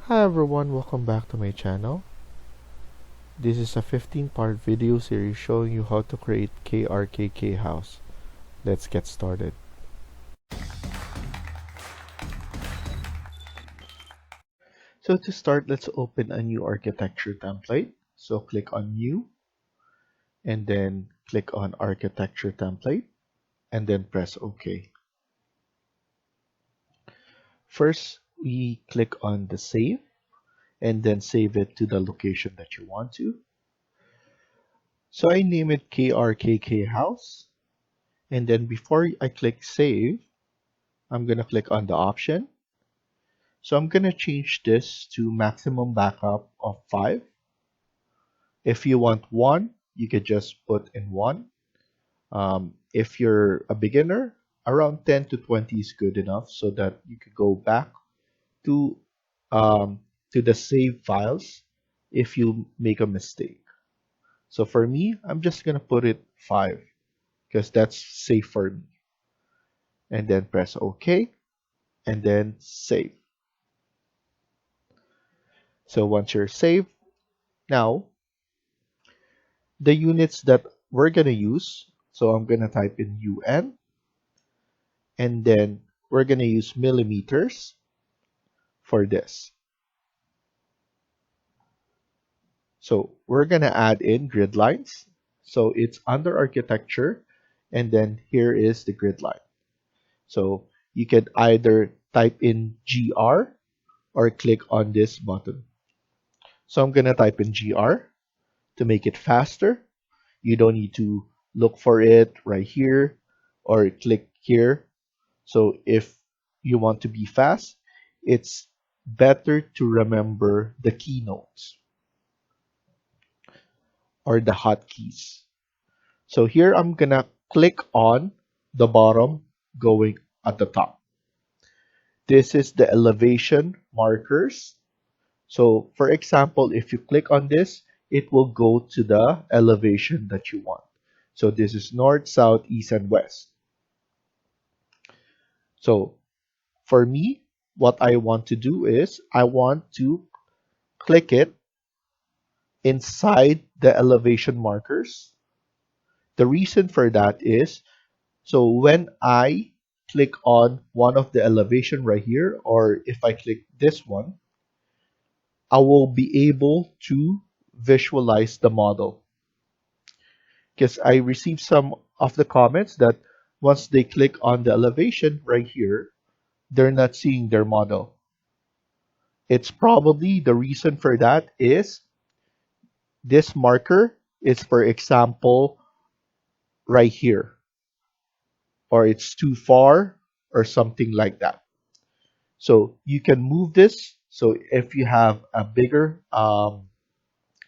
Hi everyone, welcome back to my channel. This is a 15-part video series showing you how to create KRKK house. Let's get started. So to start, let's open a new architecture template. So click on New and then click on Architecture Template and then press OK. First, we click on the Save and then save it to the location that you want to. So I name it KRKK house. And then before I click Save, I'm going to click on the option. So I'm going to change this to maximum backup of 5. If you want 1, you could just put in 1. If you're a beginner, around 10 to 20 is good enough so that you could go back to the save files if you make a mistake. So for me, I'm just going to put it 5 because that's safe for me. And then press OK and then save. So once you're saved, now the units that we're going to use, so I'm going to type in UN and then we're going to use millimeters for this. So we're going to add in grid lines. So it's under architecture and then here is the grid line. So you can either type in GR or click on this button. So I'm going to type in GR to make it faster. You don't need to look for it right here or click here. So if you want to be fast, it's better to remember the keynotes or the hotkeys. So here I'm gonna click on the bottom going at the top. This is the elevation markers. So for example, if you click on this, it will go to the elevation that you want. So this is north, south, east, and west. So for me, what I want to do is I want to click it inside the elevation markers. The reason for that is, so when I click on one of the elevation right here, or if I click this one, I will be able to visualize the model. Because I received some of the comments that once they click on the elevation right here, they're not seeing their model. It's probably the reason for that is this marker is, for example, right here, or it's too far or something like that. So you can move this. So if you have a bigger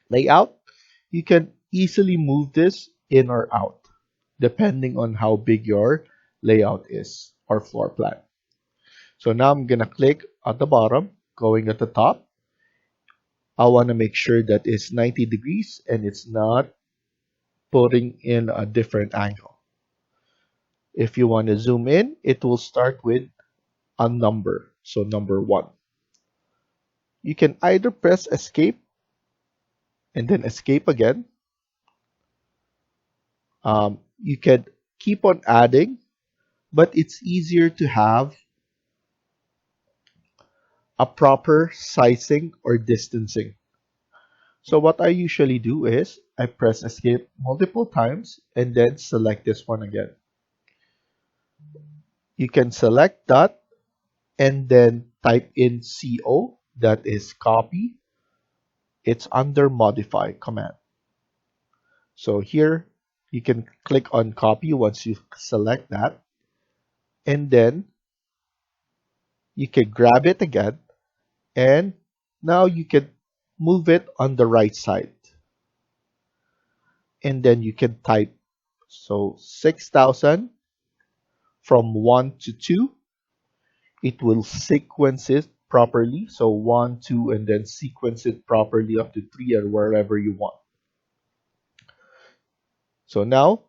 layout, you can easily move this in or out depending on how big your layout is or floor plan. So now I'm going to click at the bottom, going at the top. I want to make sure that it's 90 degrees and it's not putting in a different angle. If you want to zoom in, it will start with a number. So number 1. You can either press escape and then escape again. You can keep on adding, but it's easier to have a proper sizing or distancing. So what I usually do is I press escape multiple times and then select this one again. You can select that and then type in CO, that is copy. It's under modify command. So here you can click on copy once you select that, and then you can grab it again, and now you can move it on the right side. And then you can type, so 6,000 from 1 to 2. It will sequence it properly. So 1, 2, and then sequence it properly up to 3 or wherever you want. So now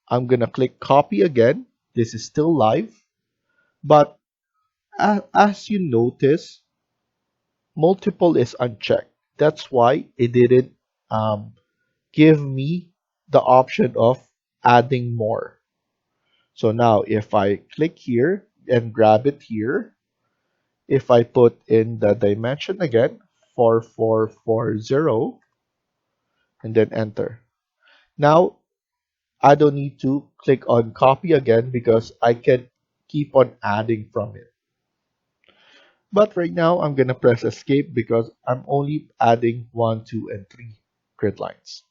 I'm going to click copy again. This is still live. But as you notice, multiple is unchecked. That's why it didn't um, give me the option of adding more. So now if I click here and grab it here, if I put in the dimension again, 4440, and then enter. Now I don't need to click on copy again because I can keep on adding from it. But right now I'm gonna press escape because I'm only adding 1, 2, and 3 grid lines.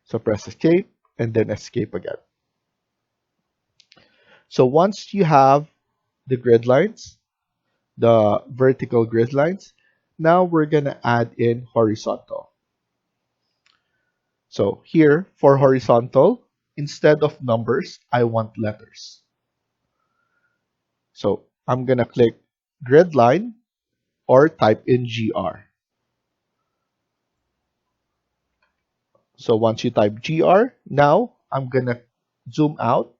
So press escape and then escape again. So once you have the grid lines, the vertical grid lines, now we're gonna add in horizontal. So here for horizontal, instead of numbers, I want letters. So I'm gonna click grid line or type in GR. So once you type GR, now I'm gonna zoom out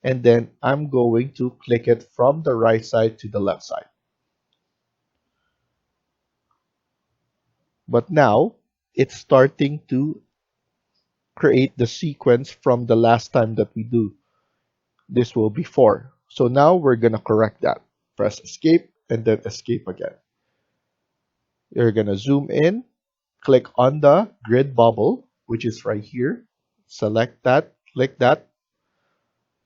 and then I'm going to click it from the right side to the left side. But now it's starting to create the sequence from the last time that we do. This will be 4. So now we're gonna correct that. Press escape and then escape again. You're gonna zoom in, click on the grid bubble, which is right here. Select that, click that,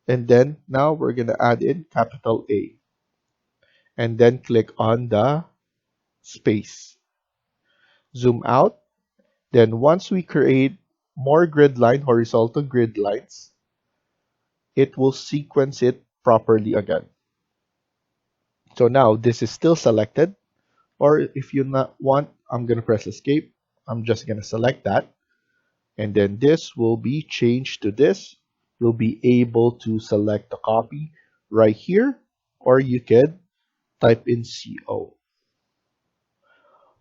and then now we're gonna add in capital A. And then click on the space. Zoom out. Then once we create more grid line, horizontal grid lines, it will sequence it properly again. So now this is still selected, or if you not want, I'm gonna press escape. I'm just gonna select that, and then this will be changed to this. You'll be able to select the copy right here, or you could type in CO.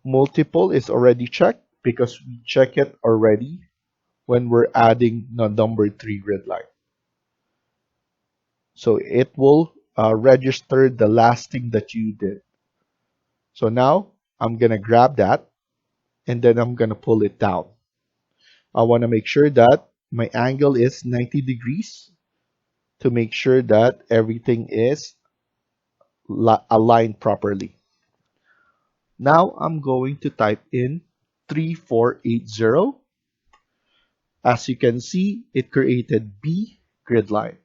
Multiple is already checked because we check it already when we're adding the number 3 grid line. So it will register the last thing that you did. So now I'm gonna grab that and then I'm gonna pull it down. I want to make sure that my angle is 90 degrees to make sure that everything is aligned properly. Now I'm going to type in 3480. As you can see, it created B grid line.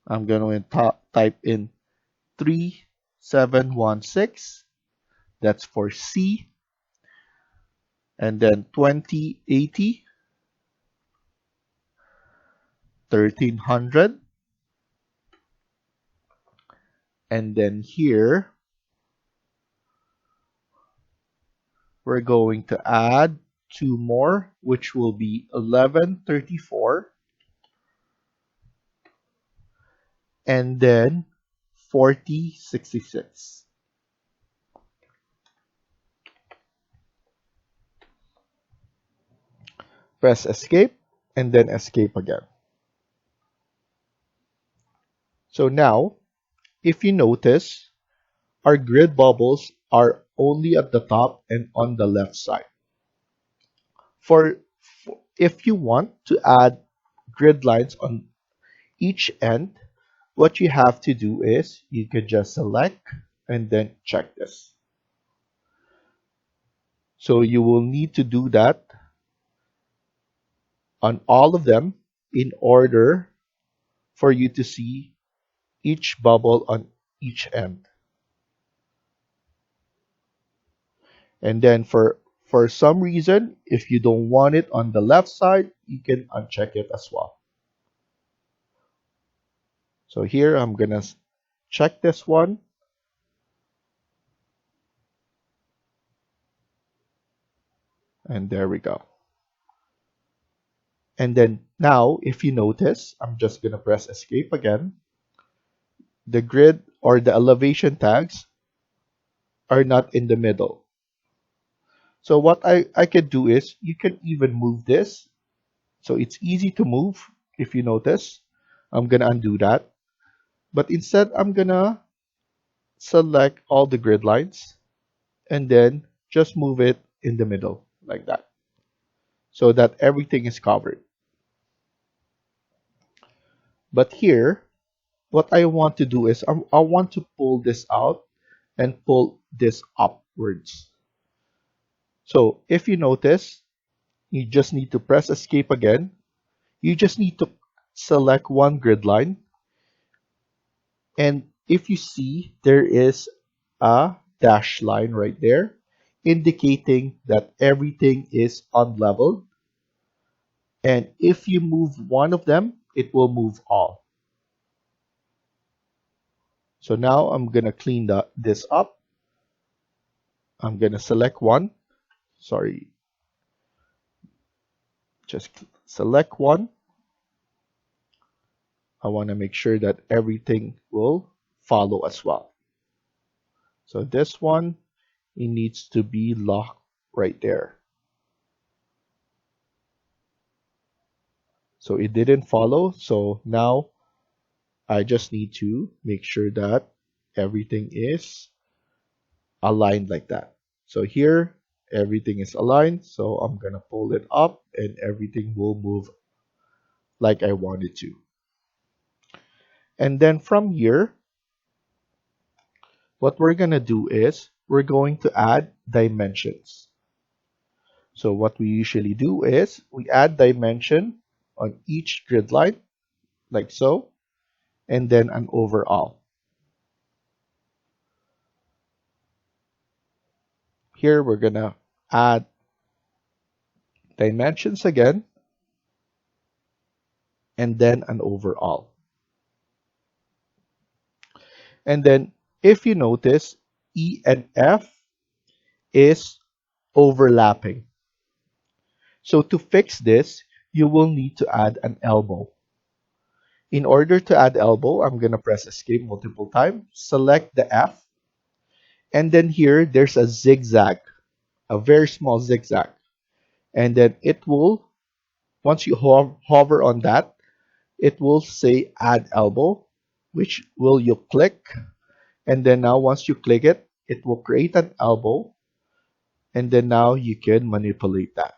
I'm going to type in 3716. That's for C. And then 2080, 1300. And then here, we're going to add 2 more, which will be 1134. And then 4066. Press escape and then escape again. So now, if you notice, our grid bubbles are only at the top and on the left side. If you want to add grid lines on each end, what you have to do is you could just select and then check this. So you will need to do that on all of them in order for you to see each bubble on each end. And then for some reason, if you don't want it on the left side, you can uncheck it as well. So here I'm gonna check this one. And there we go. And then now, if you notice, I'm just gonna press escape again. The grid or the elevation tags are not in the middle. So what I could do is you can even move this. So it's easy to move if you notice. I'm gonna undo that. But instead I'm gonna select all the grid lines and then just move it in the middle like that so that everything is covered. But here, what I want to do is I want to pull this out and pull this upwards. So if you notice, you just need to press escape again. You just need to select one grid line. And if you see, there is a dash line right there, indicating that everything is unleveled. And if you move one of them, it will move all. So now I'm going to clean this up. I'm going to select one. Sorry, just select one. I want to make sure that everything will follow as well. So this one, it needs to be locked right there. So it didn't follow. So now I just need to make sure that everything is aligned like that. So here, everything is aligned. So I'm going to pull it up and everything will move like I want it to. And then from here, what we're going to do is we're going to add dimensions. So what we usually do is we add dimension on each grid line like so, and then an overall. Here we're going to add dimensions again, and then an overall. And then if you notice, E and F is overlapping. So to fix this, you will need to add an elbow. In order to add elbow, I'm going to press escape multiple times, select the F, and then here there's a zigzag, a very small zigzag. And then it will, once you hover on that, it will say add elbow, which will you click. And then now once you click it, it will create an elbow. And then now you can manipulate that.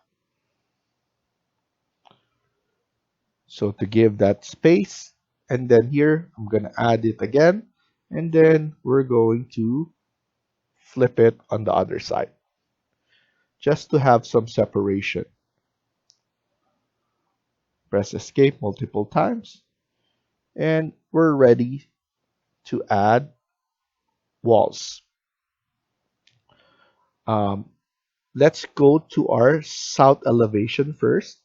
So to give that space, and then here I'm going to add it again. And then we're going to flip it on the other side, just to have some separation. Press escape multiple times. And we're ready to add walls. Let's go to our south elevation first.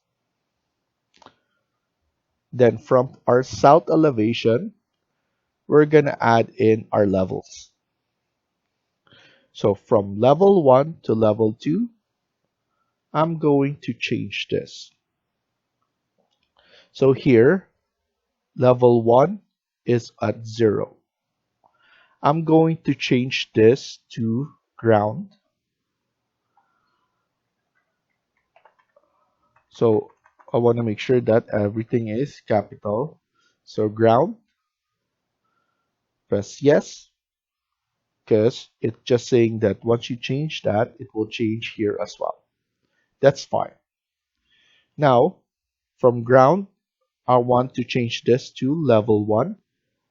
Then from our south elevation, we're going to add in our levels. So from level 1 to level 2, I'm going to change this. So here, level 1 is at 0. I'm going to change this to ground. So I want to make sure that everything is capital. So ground, press yes, because it's just saying that once you change that, it will change here as well. That's fine. Now, from ground, I want to change this to level 1,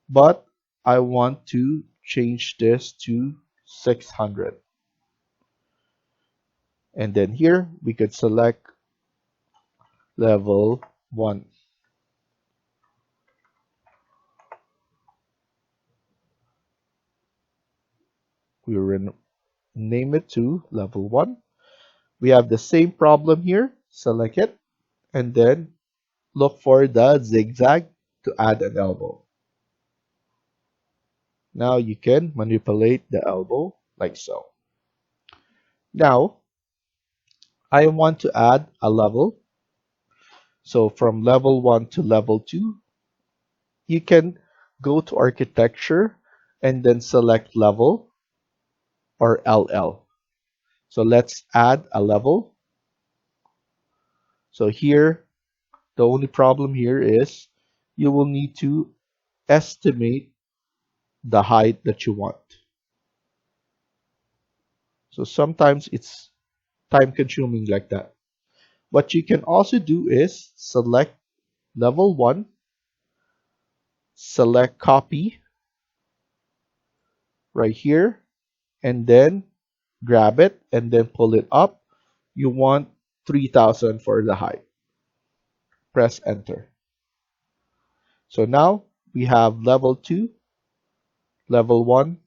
but I want to change this to 600. And then here, we could select level 1. We will name it to level 1. We have the same problem here. Select it, and then look for the zigzag to add an elbow. Now you can manipulate the elbow like so. Now, I want to add a level. So from level 1 to level 2, you can go to architecture and then select level or LL. So let's add a level. So here, the only problem here is you will need to estimate the height that you want. So sometimes it's time consuming like that. What you can also do is select level 1, select copy right here, and then grab it and then pull it up. You want 3000 for the height. Press enter. So now we have level 2, level 1.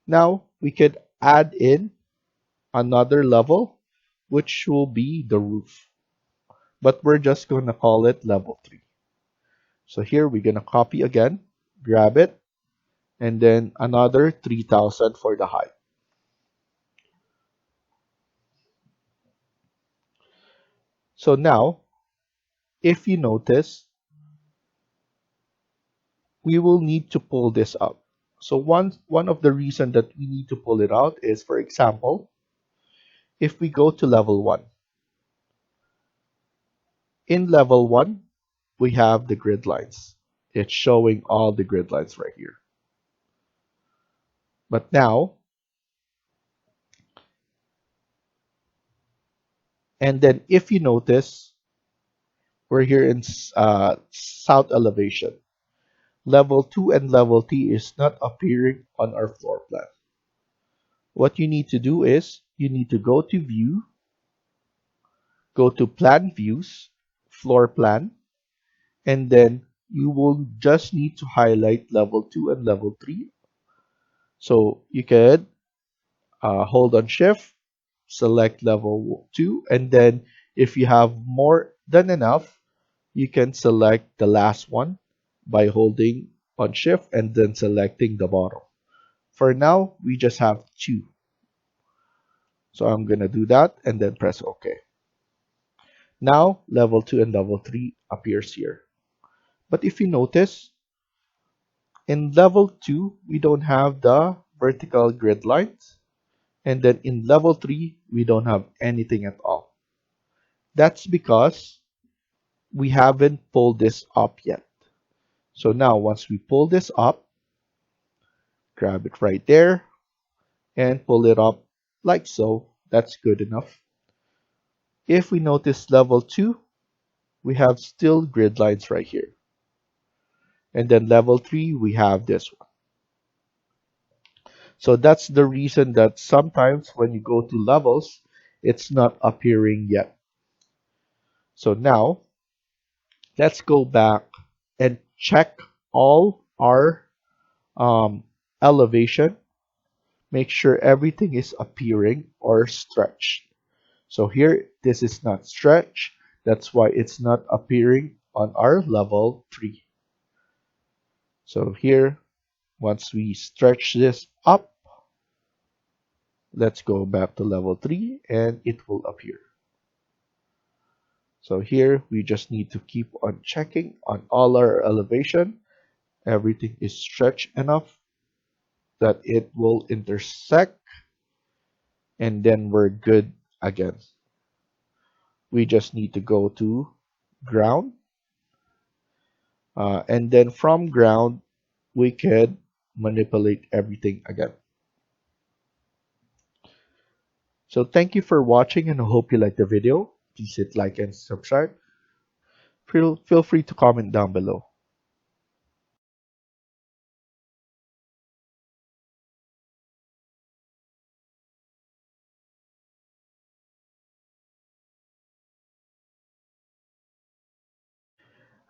Now we could add in another level, which will be the roof. But we're just going to call it level 3. So here we're going to copy again, grab it, and then another 3000 for the height. So now, if you notice, we will need to pull this up. So one of the reasons that we need to pull it out is, for example, if we go to level 1. In level 1, we have the grid lines. It's showing all the grid lines right here. But now, and then if you notice, we're here in south elevation. Level 2 and level 3 is not appearing on our floor plan. What you need to do is, you need to go to view, go to plan views, floor plan, and then you will just need to highlight level 2 and level 3. So you could hold on shift, select level 2, and then if you have more than enough, you can select the last one by holding on shift and then selecting the bottom. For now, we just have 2. So I'm going to do that and then press OK. Now level 2 and level 3 appears here. But if you notice, in level 2, we don't have the vertical grid lines. And then in level 3, we don't have anything at all. That's because we haven't pulled this up yet. So now once we pull this up, grab it right there and pull it up like so. That's good enough. If we notice level 2, we have still grid lines right here. And then level 3, we have this one. So that's the reason that sometimes when you go to levels, it's not appearing yet. So now, let's go back and check all our elevation. Make sure everything is appearing or stretched. So here, this is not stretched. That's why it's not appearing on our level 3. So here, once we stretch this up, let's go back to level 3 and it will appear. So here we just need to keep on checking on all our elevation. Everything is stretched enough that it will intersect, and then we're good again. We just need to go to ground, and then from ground we could manipulate everything again. So thank you for watching and I hope you liked the video. Please hit like and subscribe. Feel free to comment down below.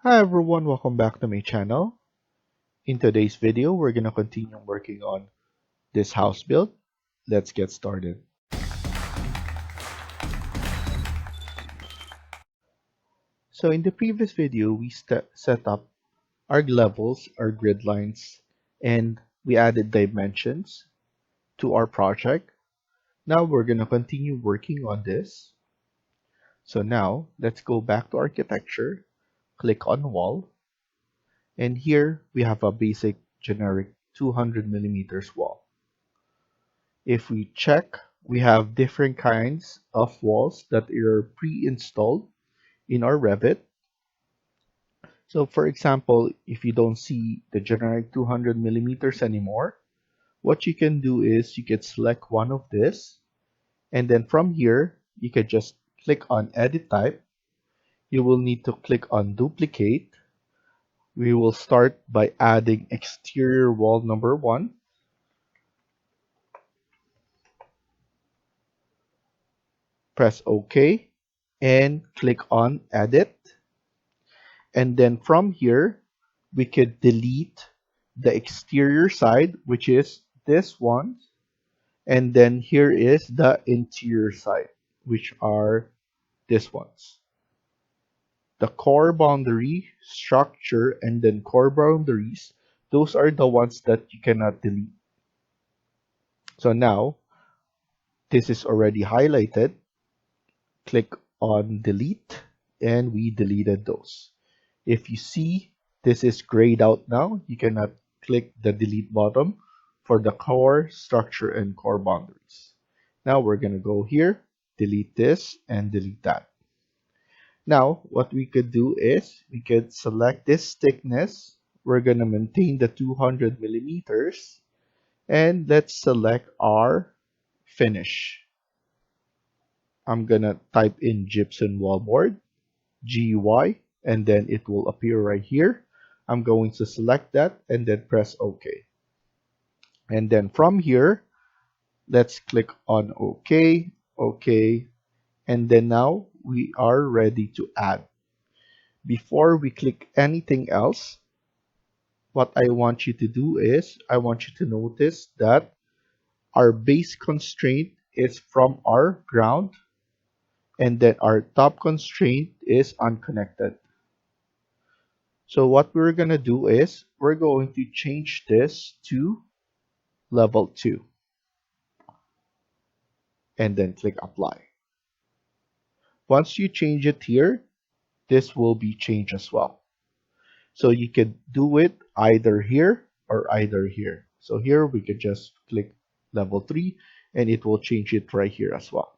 Hi everyone, welcome back to my channel. In today's video, we're going to continue working on this house build. Let's get started. So in the previous video, we set up our levels, our grid lines, and we added dimensions to our project. Now we're going to continue working on this. So now let's go back to architecture, click on wall, and here we have a basic generic 200 millimeters wall. If we check, we have different kinds of walls that are pre-installed in our Revit. So for example, if you don't see the generic 200 millimeters anymore, what you can do is you can select one of this, and then from here you can just click on edit type. You will need to click on duplicate. We will start by adding exterior wall number 1. Press OK and click on edit. And then from here, we could delete the exterior side, which is this one. And then here is the interior side, which are these ones. The core boundary, structure, and then core boundaries, those are the ones that you cannot delete. So now, this is already highlighted. Click on delete, and we deleted those. If you see this is grayed out now, you cannot click the delete button for the core, structure, and core boundaries. Now we're going to go here, delete this, and delete that. Now, what we could do is we could select this thickness. We're going to maintain the 200 millimeters, and let's select our finish. I'm going to type in gypsum wallboard, GY, and then it will appear right here. I'm going to select that and then press OK. And then from here, let's click on OK, OK, and then now we are ready to add. Before we click anything else, what I want you to do is I want you to notice that our base constraint is from our ground, and then our top constraint is unconnected. So what we're going to do is we're going to change this to level 2 and then click apply. Once you change it here, this will be changed as well. So you could do it either here or either here. So here we could just click level 3 and it will change it right here as well.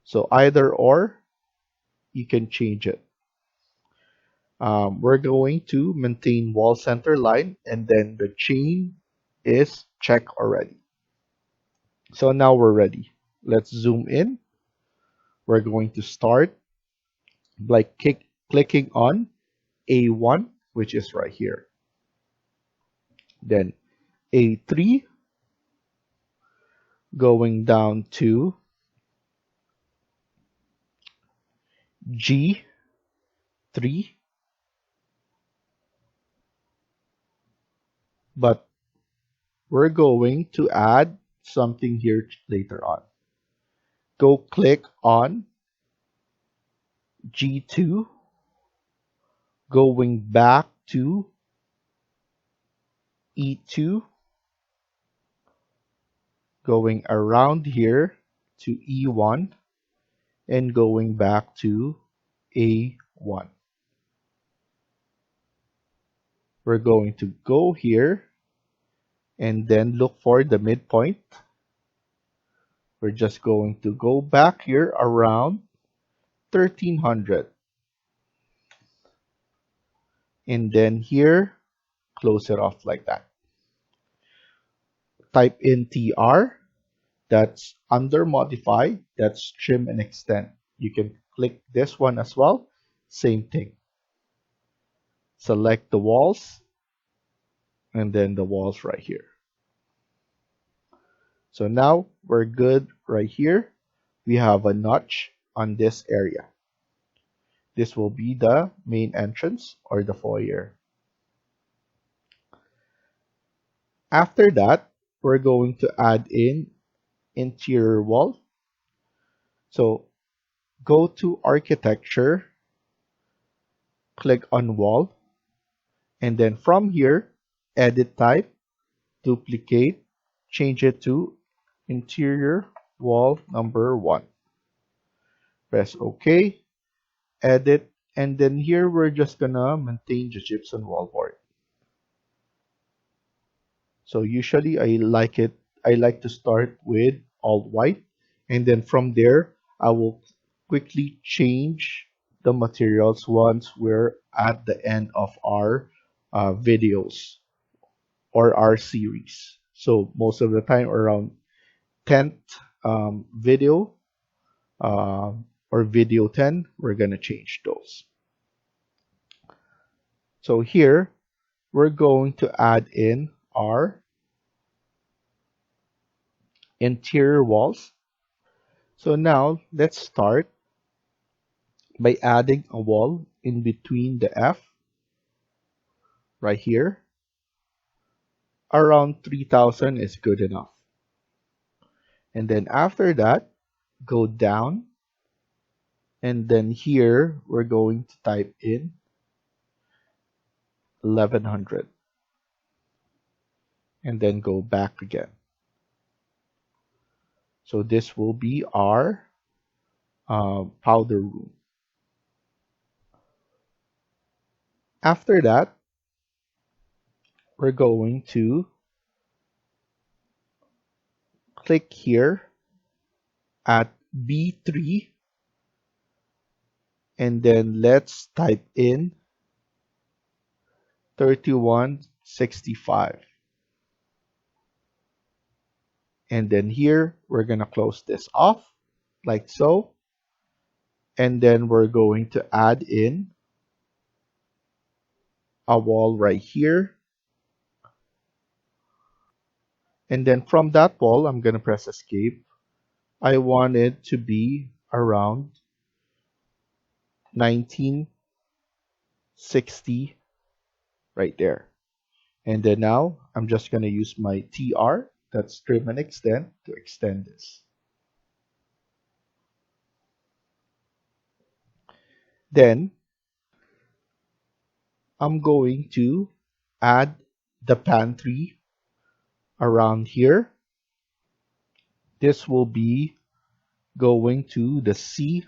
So either or, you can change it. We're going to maintain wall center line, and then the chain is checked already. So now we're ready. Let's zoom in. We're going to start by clicking on A1, which is right here. Then A3, going down to G3, but we're going to add something here later on. Go click on G2, going back to E2, going around here to E1, and going back to A1. We're going to go here and then look for the midpoint. We're just going to go back here around 1300. And then here, close it off like that. Type in TR, that's under modify, that's trim and extend. You can click this one as well, same thing. Select the walls, and then the walls right here. So now we're good right here. We have a notch on this area. This will be the main entrance or the foyer. After that, we're going to add in interior wall. So go to architecture, click on wall, and then from here, edit type, duplicate, change it to interior wall number 1. Press OK, edit, and then here we're just gonna maintain the gypsum wallboard. So usually I like to start with all white, and then from there I will quickly change the materials once we're at the end of our videos or our series. So most of the time around 10th video or video 10, we're going to change those. So here, we're going to add in our interior walls. So now let's start by adding a wall in between the F right here. Around 3000 is good enough. And then after that, go down. And then here, we're going to type in 1100. And then go back again. So this will be our powder room. After that, we're going to click here at B3 and then let's type in 3165. And then here we're going to close this off like so. And then we're going to add in a wall right here. And then from that wall, I'm going to press escape. I want it to be around 1960 right there. And then now I'm just going to use my TR, that's trim and extend, to extend this. Then I'm going to add the pantry around here. This will be going to the C.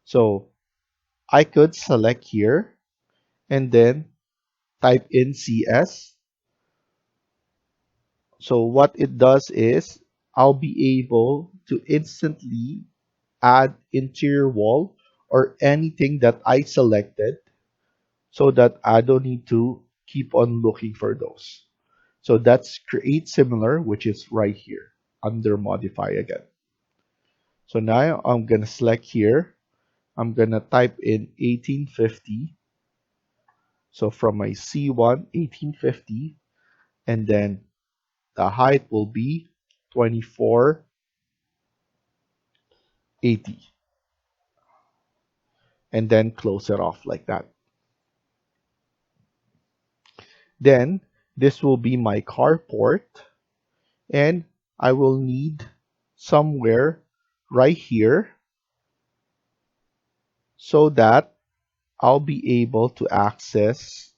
So I could select here and then type in CS. So what it does is I'll be able to instantly add interior wall or anything that I selected so that I don't need to keep on looking for those. So that's create similar, which is right here under modify again. So now I'm going to select here. I'm going to type in 1850. So from my C1, 1850, and then the height will be 2480. And then close it off like that. Then this will be my carport, and I will need somewhere right here so that I'll be able to access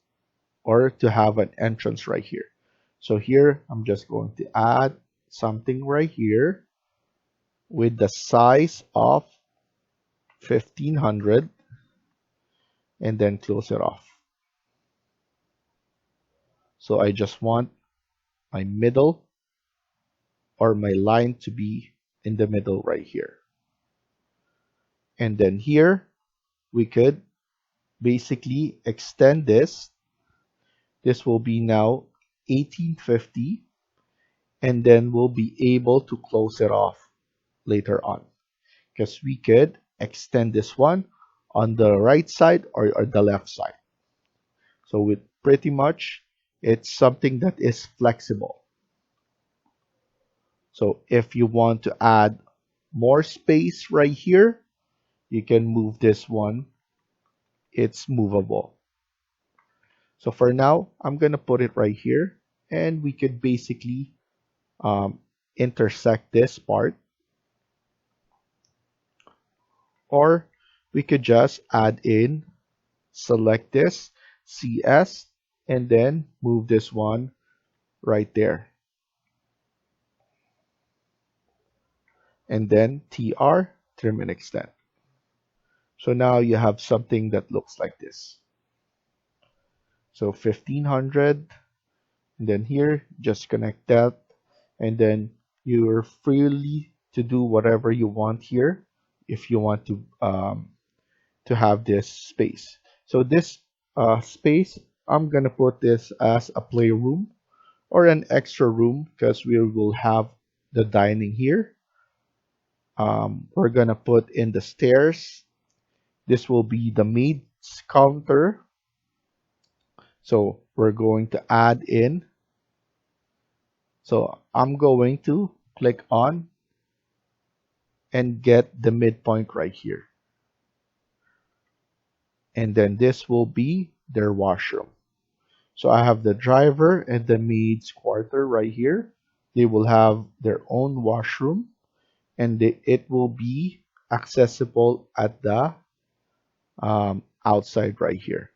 or to have an entrance right here. So here I'm just going to add something right here with the size of 1500 and then close it off. So I just want my middle or my line to be in the middle right here. And then here we could basically extend this. This will be now 1850, and then we'll be able to close it off later on because we could extend this one on the right side or the left side. So with pretty much it's something that is flexible. So if you want to add more space right here, you can move this one. It's movable. So for now, I'm going to put it right here, and we could basically intersect this part, or we could just add in, select this, CS, and then move this one right there. And then TR, trim and extend. So now you have something that looks like this. So 1500, and then here, just connect that, and then you're freely to do whatever you want here if you want to have this space. So this space, I'm gonna put this as a playroom or an extra room because we will have the dining here. We're gonna put in the stairs. This will be the maid's counter. So we're going to add in. So I'm going to click on and get the midpoint right here. And then this will be their washroom. So I have the driver and the maid's quarter right here. They will have their own washroom, and it will be accessible at the outside right here.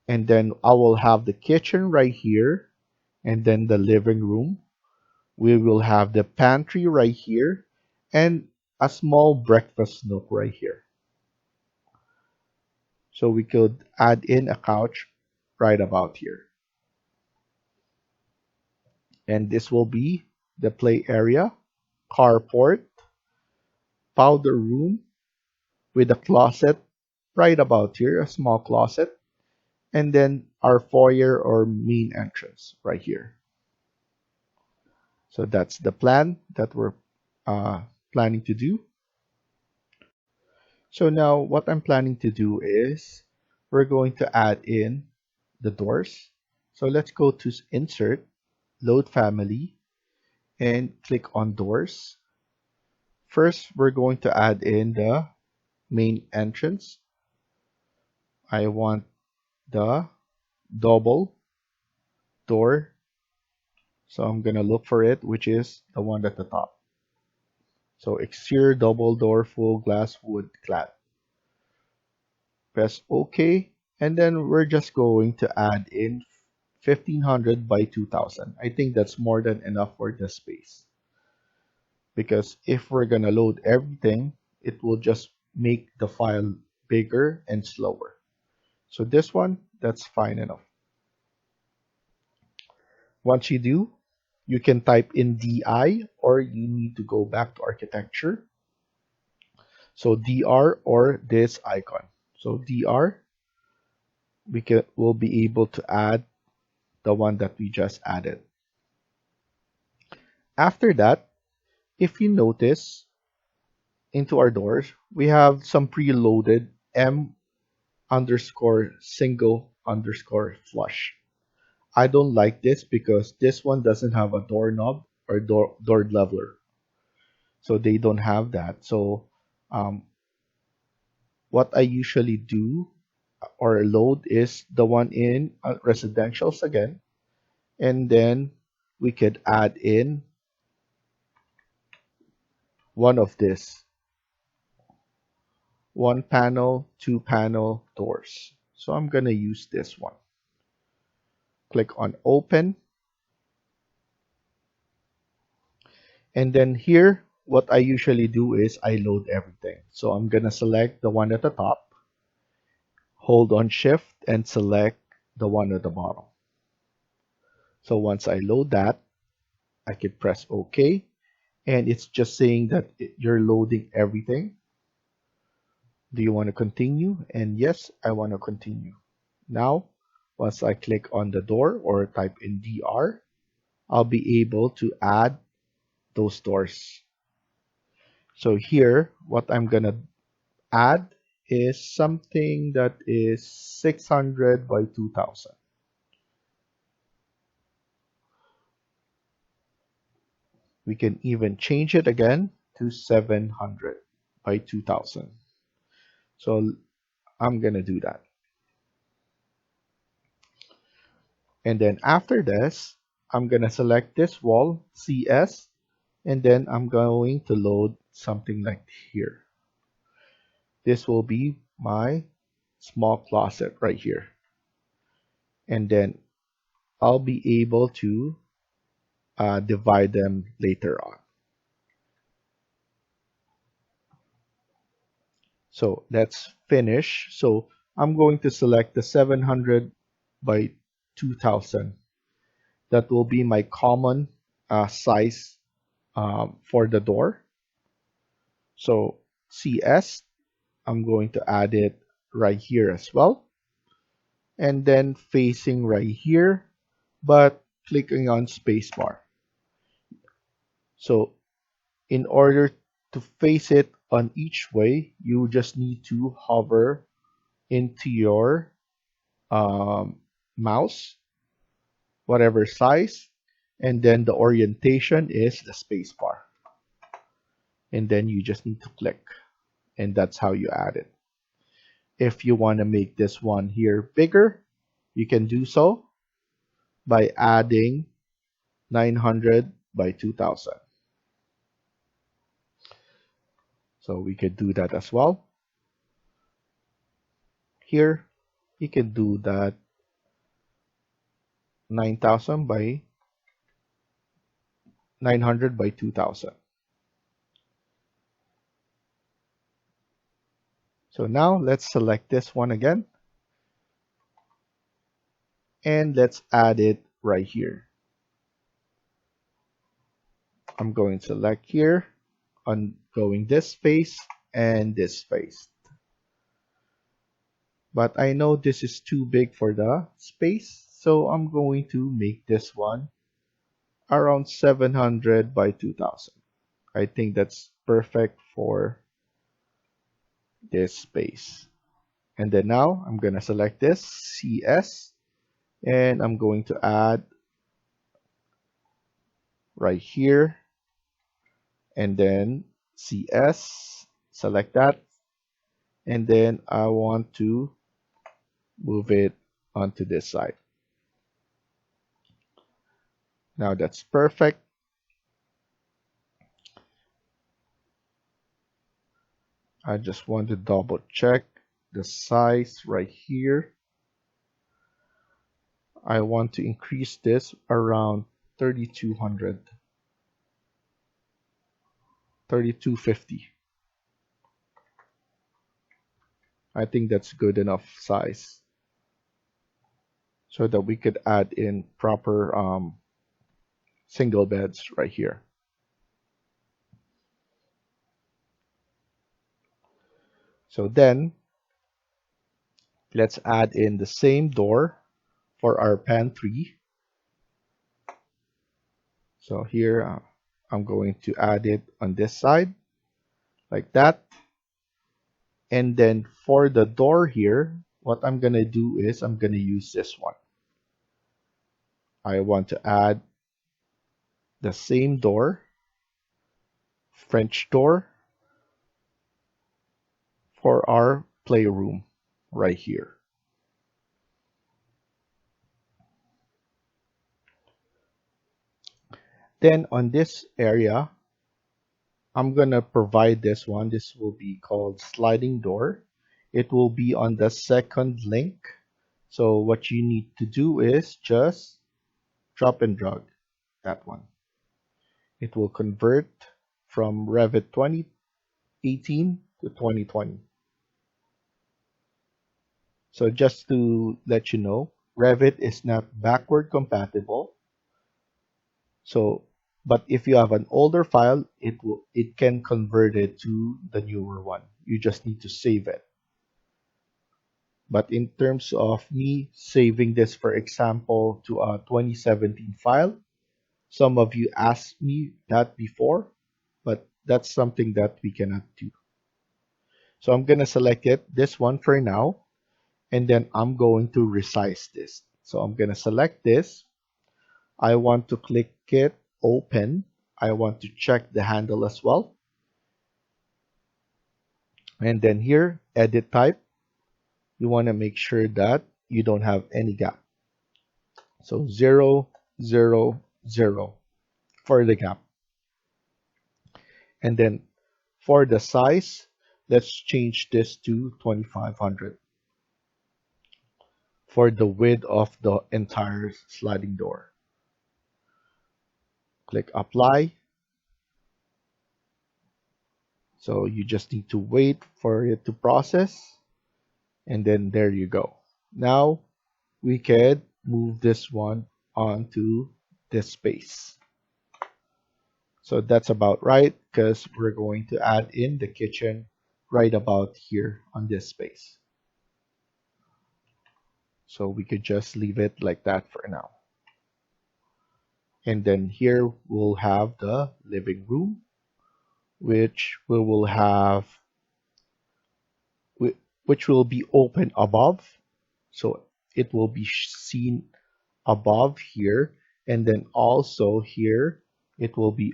And then I will have the kitchen right here, and then the living room. We will have the pantry right here, and a small breakfast nook right here. So we could add in a couch right about here. And this will be the play area, carport, powder room with a closet right about here, a small closet, and then our foyer or main entrance right here. So that's the plan that we're planning to do. So now what I'm planning to do is we're going to add in the doors. So let's go to Insert, Load Family, and click on Doors. First, we're going to add in the main entrance. I want the double door. So I'm going to look for it, which is the one at the top. So exterior double door full glass wood clad. Press OK. And then we're just going to add in 1500 by 2000. I think that's more than enough for the space. Because if we're going to load everything, it will just make the file bigger and slower. So this one, that's fine enough. Once you do, you can type in DI or you need to go back to architecture. So DR or this icon. So DR, we'll be able to add the one that we just added. After that, if you notice into our doors, we have some preloaded M underscore single underscore flush. I don't like this because this one doesn't have a doorknob or door leveler. So they don't have that. So what I usually do or load is the one in residentials again. And then we could add in one of this. One panel, two panel doors. So I'm going to use this one. Click on open. And then here, what I usually do is I load everything. So I'm going to select the one at the top, hold on shift and select the one at the bottom. So once I load that, I can press OK. And it's just saying that you're loading everything. Do you want to continue? And yes, I want to continue. Now, once I click on the door or type in DR, I'll be able to add those doors. So here, what I'm going to add is something that is 600 by 2000. We can even change it again to 700 by 2000. So I'm going to do that. And then after this, I'm going to select this wall, CS, and then I'm going to load something like here. This will be my small closet right here. And then I'll be able to divide them later on. So let's finish. So I'm going to select the 700 by 2000. That will be my common size for the door. So CS, I'm going to add it right here as well. And then facing right here, but clicking on spacebar. So in order to face it on each way, you just need to hover into your mouse, whatever size, and then the orientation is the spacebar. And then you just need to click, and that's how you add it. If you want to make this one here bigger, you can do so by adding 900 by 2000. So we could do that as well. Here, you can do that 9000 by 900 by 2000. So now let's select this one again, and let's add it right here. I'm going to select here on going this face and this face. But I know this is too big for the space, so I'm going to make this one around 700 by 2000. I think that's perfect for this space. And then now I'm going to select this CS, and I'm going to add right here, and then CS, select that, and then I want to move it onto this side. Now that's perfect. I just want to double check the size right here. I want to increase this around 3200, 3250. I think that's good enough size so that we could add in proper single beds right here. So then let's add in the same door for our pantry. So here I'm going to add it on this side like that. And then for the door here, what I'm going to do is I'm going to use this one. I want to add the same door, French door, for our playroom right here. Then on this area, I'm going to provide this one. This will be called sliding door. It will be on the second link. So what you need to do is just drop and drag that one. It will convert from Revit 2018 to 2020. So just to let you know, Revit is not backward compatible. So, but if you have an older file, it can convert it to the newer one. You just need to save it. But in terms of me saving this, for example, to a 2017 file, some of you asked me that before, but that's something that we cannot do. So I'm going to select it, this one for now, and then I'm going to resize this. So I'm going to select this. I want to click it, open. I want to check the handle as well. And then here, edit type. You want to make sure that you don't have any gap. So 0, 0, 0 for the gap. And then for the size, let's change this to 2500 for the width of the entire sliding door. Click apply. So you just need to wait for it to process. And then there you go. Now we can move this one onto this space. So that's about right because we're going to add in the kitchen right about here on this space. So we could just leave it like that for now. And then here we'll have the living room, which we will have, which will be open above. So it will be seen above here. And then also here, it will be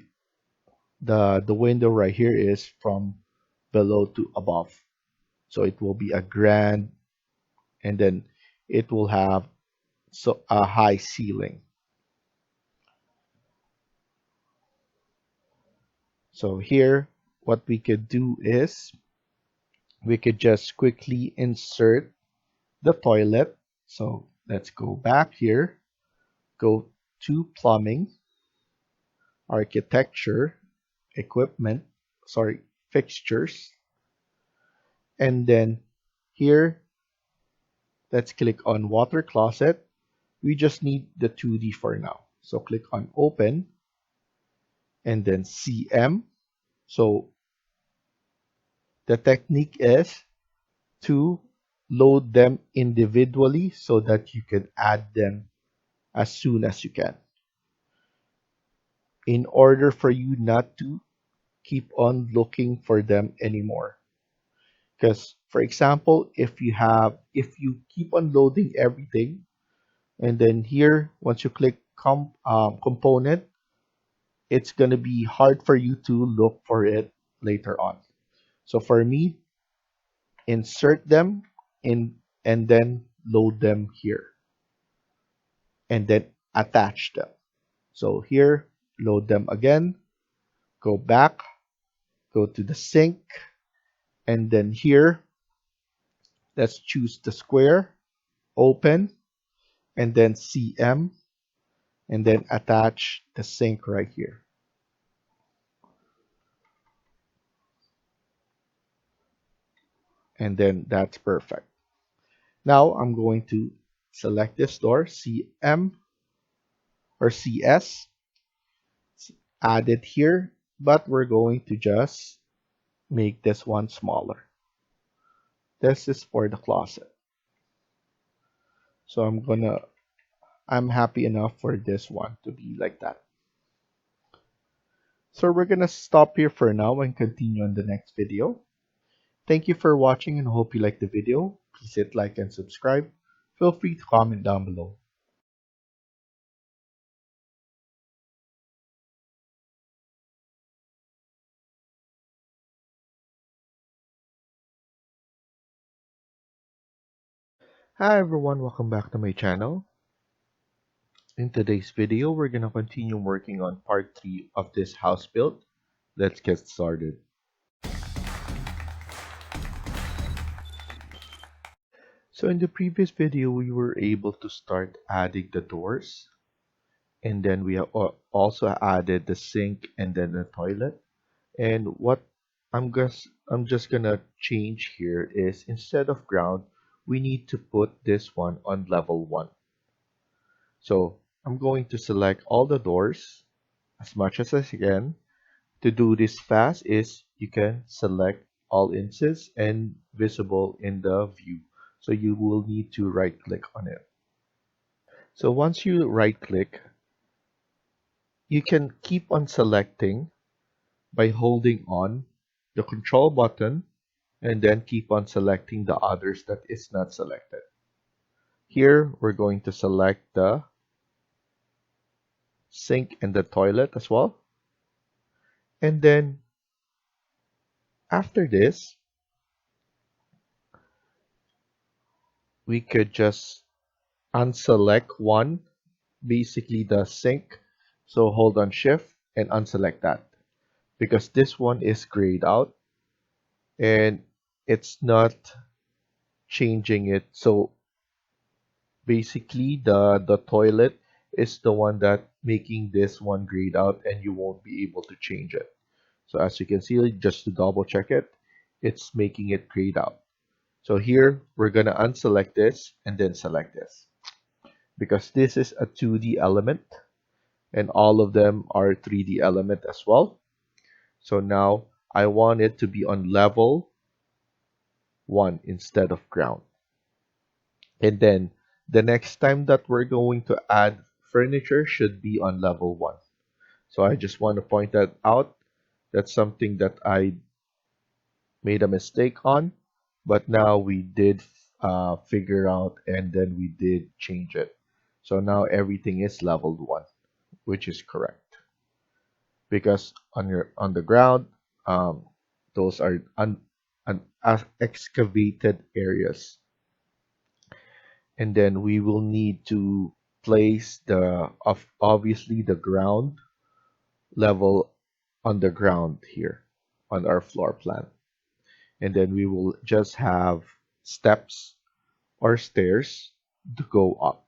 the window right here is from below to above. So it will be a grand, and then it will have a high ceiling. So here, what we could do is we could just quickly insert the toilet. So let's go back here, go to plumbing, architecture, equipment, sorry, fixtures, and then here, let's click on water closet. We just need the 2D for now. So click on open and then CM. So the technique is to load them individually so that you can add them as soon as you can, in order for you not to keep on looking for them anymore. Because for example, if you keep on loading everything, and then here once you click component, it's going to be hard for you to look for it later on. So for me, insert them in and then load them here and then attach them. So here, load them again, go back, go to the sink, and then here, let's choose the square, open, and then CM, and then attach the sink right here. And then that's perfect. Now I'm going to select this door, CM or CS, add it here, but we're going to just make this one smaller. This is for the closet. So I'm happy enough for this one to be like that. So we're gonna stop here for now and continue on the next video. Thank you for watching and hope you liked the video. Please hit like and subscribe. Feel free to comment down below. Hi everyone, welcome back to my channel. In today's video, we're gonna continue working on part 3 of this house build. Let's get started. So in the previous video, we were able to start adding the doors, and then we also added the sink and then the toilet. And what I'm just gonna change here is, instead of ground, we need to put this one on level 1. So I'm going to select all the doors as much as I can. To do this fast is you can select all instances and visible in the view. So you will need to right click on it. So once you right click, you can keep on selecting by holding on the control button and then keep on selecting the others that is not selected. Here we're going to select the sink and the toilet as well. And then after this, we could just unselect one, basically the sink. So hold on shift and unselect that, because this one is grayed out and it's not changing it. So basically the toilet is the one that making this one grayed out, and you won't be able to change it. So as you can see, just to double check it, it's making it grayed out. So here we're gonna unselect this and then select this, because this is a 2D element and all of them are 3D element as well. So now I want it to be on level 1 instead of ground. And then the next time that we're going to add furniture should be on level 1. So I just want to point that out. That's something that I made a mistake on, but now we did figure out and then we did change it. So now everything is leveled 1, which is correct. Because on the ground, those are excavated areas. And then we will need to place obviously the ground level on the ground here on our floor plan. And then we will just have steps or stairs to go up.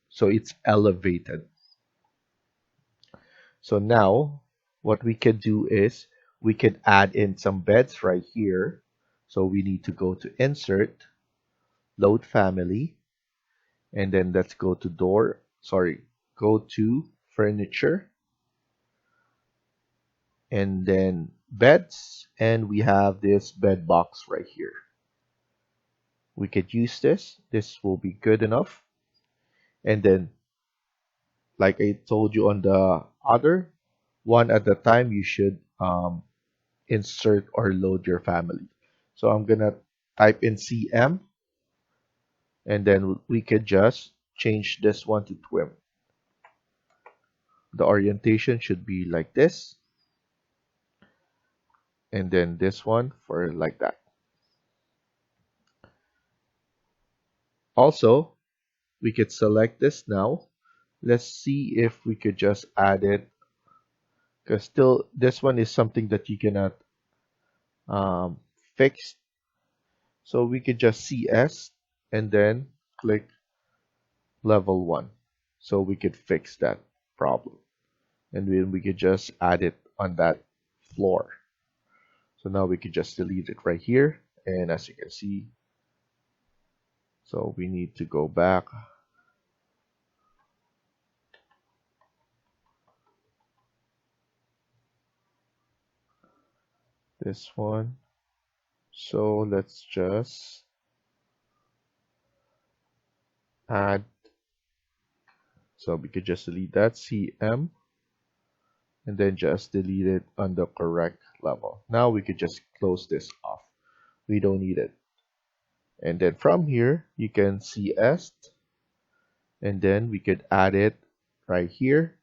So it's elevated. So now what we can do is we can add in some beds right here. So we need to go to insert, load family, and then let's go to go to furniture, and then beds, and we have this bed box right here. We could use this will be good enough. And then like I told you on the other one at the time, you should insert or load your family. So I'm gonna type in CM, and then we could just change this one to twin. The orientation should be like this, and then this one for like that. Also, we could select this now. Let's see if we could just add it, because still this one is something that you cannot um, fix. So we could just CS and then click level 1. So we could fix that problem. And then we could just add it on that floor. So now we could just delete it right here. And as you can see, so we need to go back. This one. So let's just add. So we could just delete that CM and then just delete it on the correct level. Now we could just close this off. We don't need it. And then from here, you can CS, and then we could add it right here.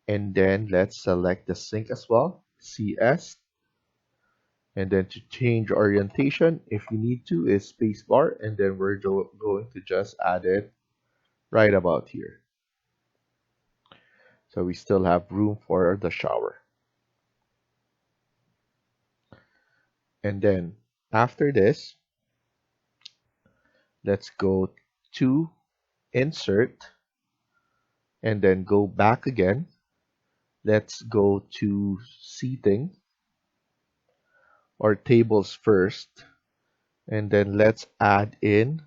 And then let's select the sink as well, CS. And then to change orientation, if you need to, is spacebar, and then we're going to just add it right about here. So we still have room for the shower. And then after this, let's go to insert and then go back again. Let's go to seating or tables first, and then let's add in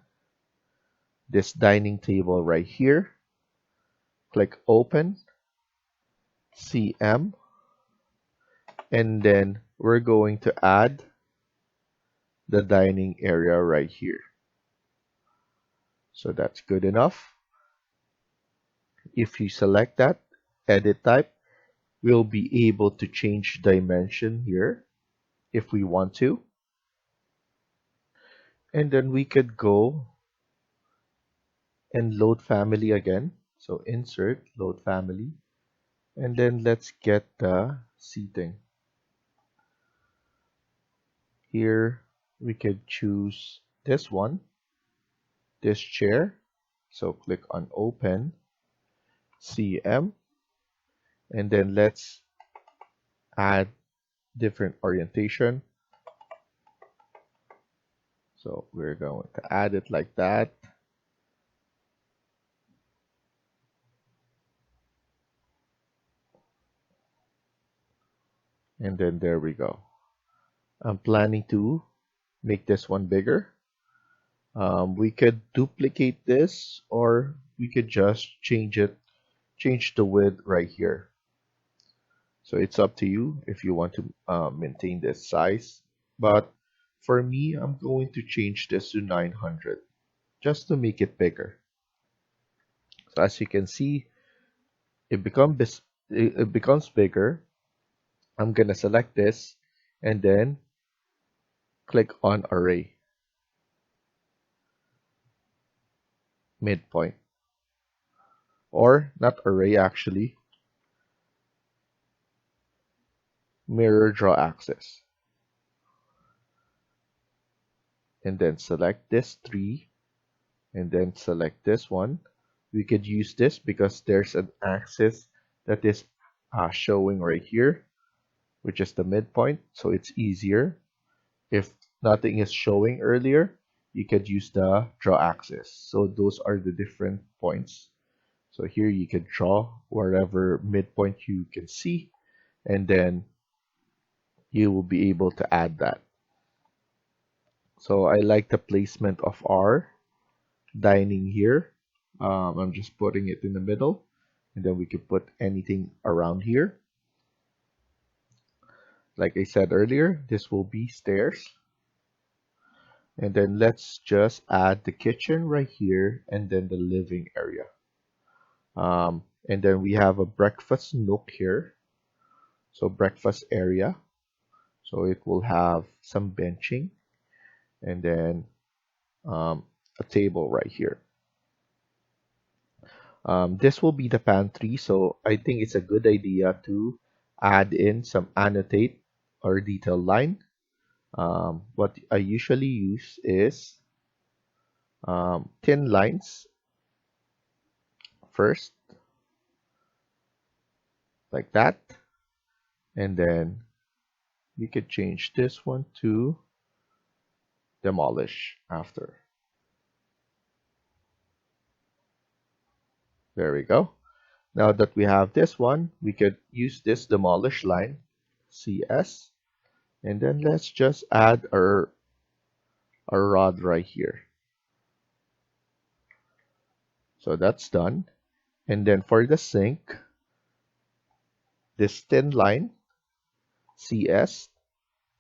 this dining table right here. Click open, CM, and then we're going to add the dining area right here. So that's good enough. If you select that, edit type, we'll be able to change dimension here if we want to. And then we could go and load family again. So insert, load family, and then let's get the seating. Here we could choose this one, this chair. So click on open, CM, and then let's add different orientation. So we're going to add it like that. And then there we go. I'm planning to make this one bigger. We could duplicate this, or we could just change the width right here. So it's up to you if you want to maintain this size. But for me, I'm going to change this to 900 just to make it bigger. So as you can see, it becomes bigger. I'm gonna select this and then click on array midpoint, or not array actually, mirror draw axis, and then select this three and then select this one. We could use this because there's an axis that is showing right here, which is the midpoint, so it's easier. If nothing is showing earlier, you could use the draw axis. So those are the different points. So here you can draw wherever midpoint you can see, and then you will be able to add that. So I like the placement of our dining here. I'm just putting it in the middle, and then we can put anything around here. Like I said earlier, this will be stairs. And then let's just add the kitchen right here and then the living area. And then we have a breakfast nook here. So breakfast area. So it will have some benching and then a table right here. This will be the pantry. So I think it's a good idea to add in some annotate or detail line. What I usually use is thin lines first, like that, and then we could change this one to demolish after. There we go. Now that we have this one, we could use this demolish line, CS, and then let's just add our rod right here. So that's done. And then for the sink, this thin line, CS,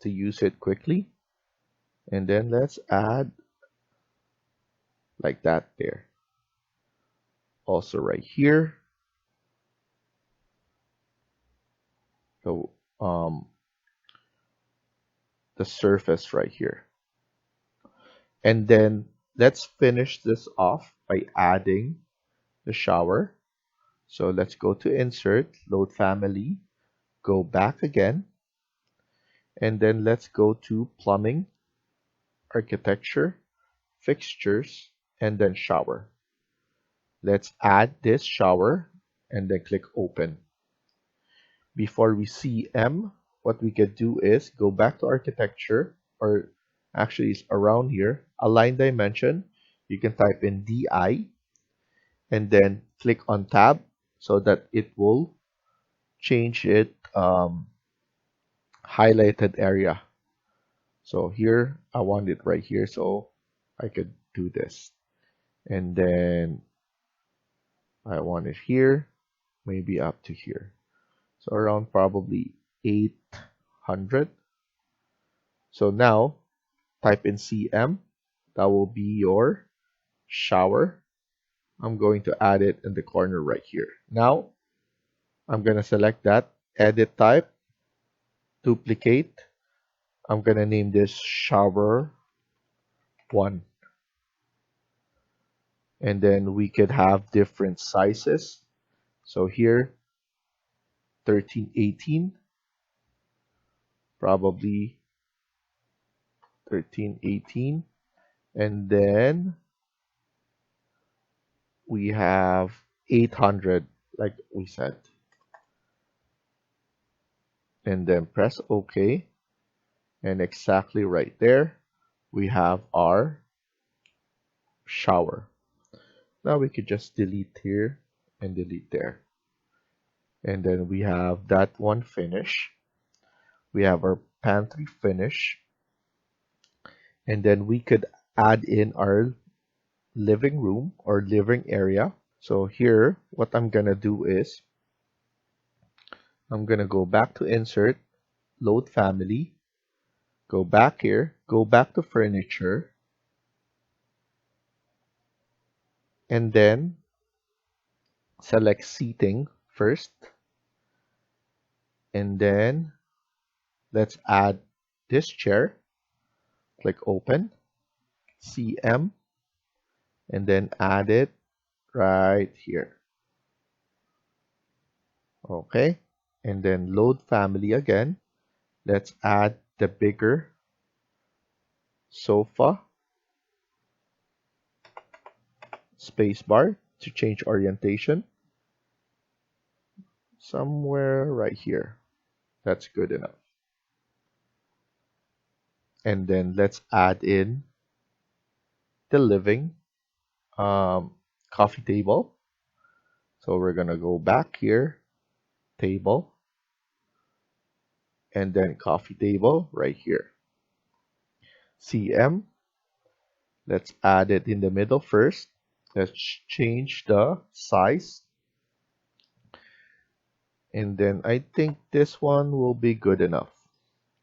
to use it quickly. And then let's add like that there. Also right here. So the surface right here. And then let's finish this off by adding the shower. So let's go to insert, load family, go back again, and then let's go to plumbing, architecture, fixtures, and then shower. Let's add this shower and then click open. Before we see M, what we could do is go back to architecture, or actually it's around here, align dimension. You can type in DI and then click on tab so that it will change it highlighted area. So here I want it right here, so I could do this, and then I want it here, maybe up to here, so around probably 800. So now type in CM, that will be your shower. I'm going to add it in the corner right here. Now I'm going to select that, edit type, duplicate. I'm going to name this shower 1. And then we could have different sizes. So here 1318, probably 1318, and then we have 800 like we said, and then press OK, and exactly right there we have our shower. Now we could just delete here and delete there, and then we have that one finish. We have our pantry finish, and then we could add in our living room or living area. So here what I'm gonna do is I'm gonna go back to insert, load family, go back here, go back to furniture, and then select seating first, and then let's add this chair. Click open, CM, and then add it right here. Okay, and then load family again. Let's add the bigger sofa, spacebar to change orientation. Somewhere right here. That's good enough. And then let's add in the living coffee table. So we're gonna go back here, table, and then coffee table right here. CM, let's add it in the middle first. Let's change the size. And then I think this one will be good enough.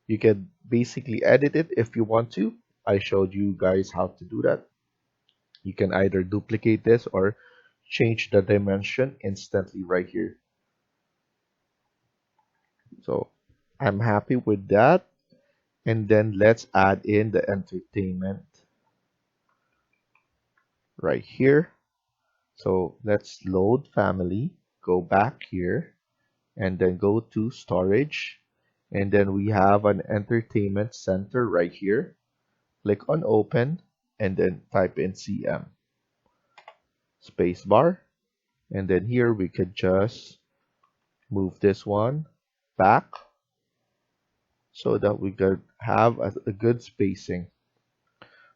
You can basically edit it if you want to. I showed you guys how to do that. You can either duplicate this or change the dimension instantly right here. So I'm happy with that. And then let's add in the entertainment right here. So let's load family, go back here, and then go to storage. And then we have an entertainment center right here. Click on open and then type in CM. Spacebar. And then here we could just move this one back so that we could have a good spacing.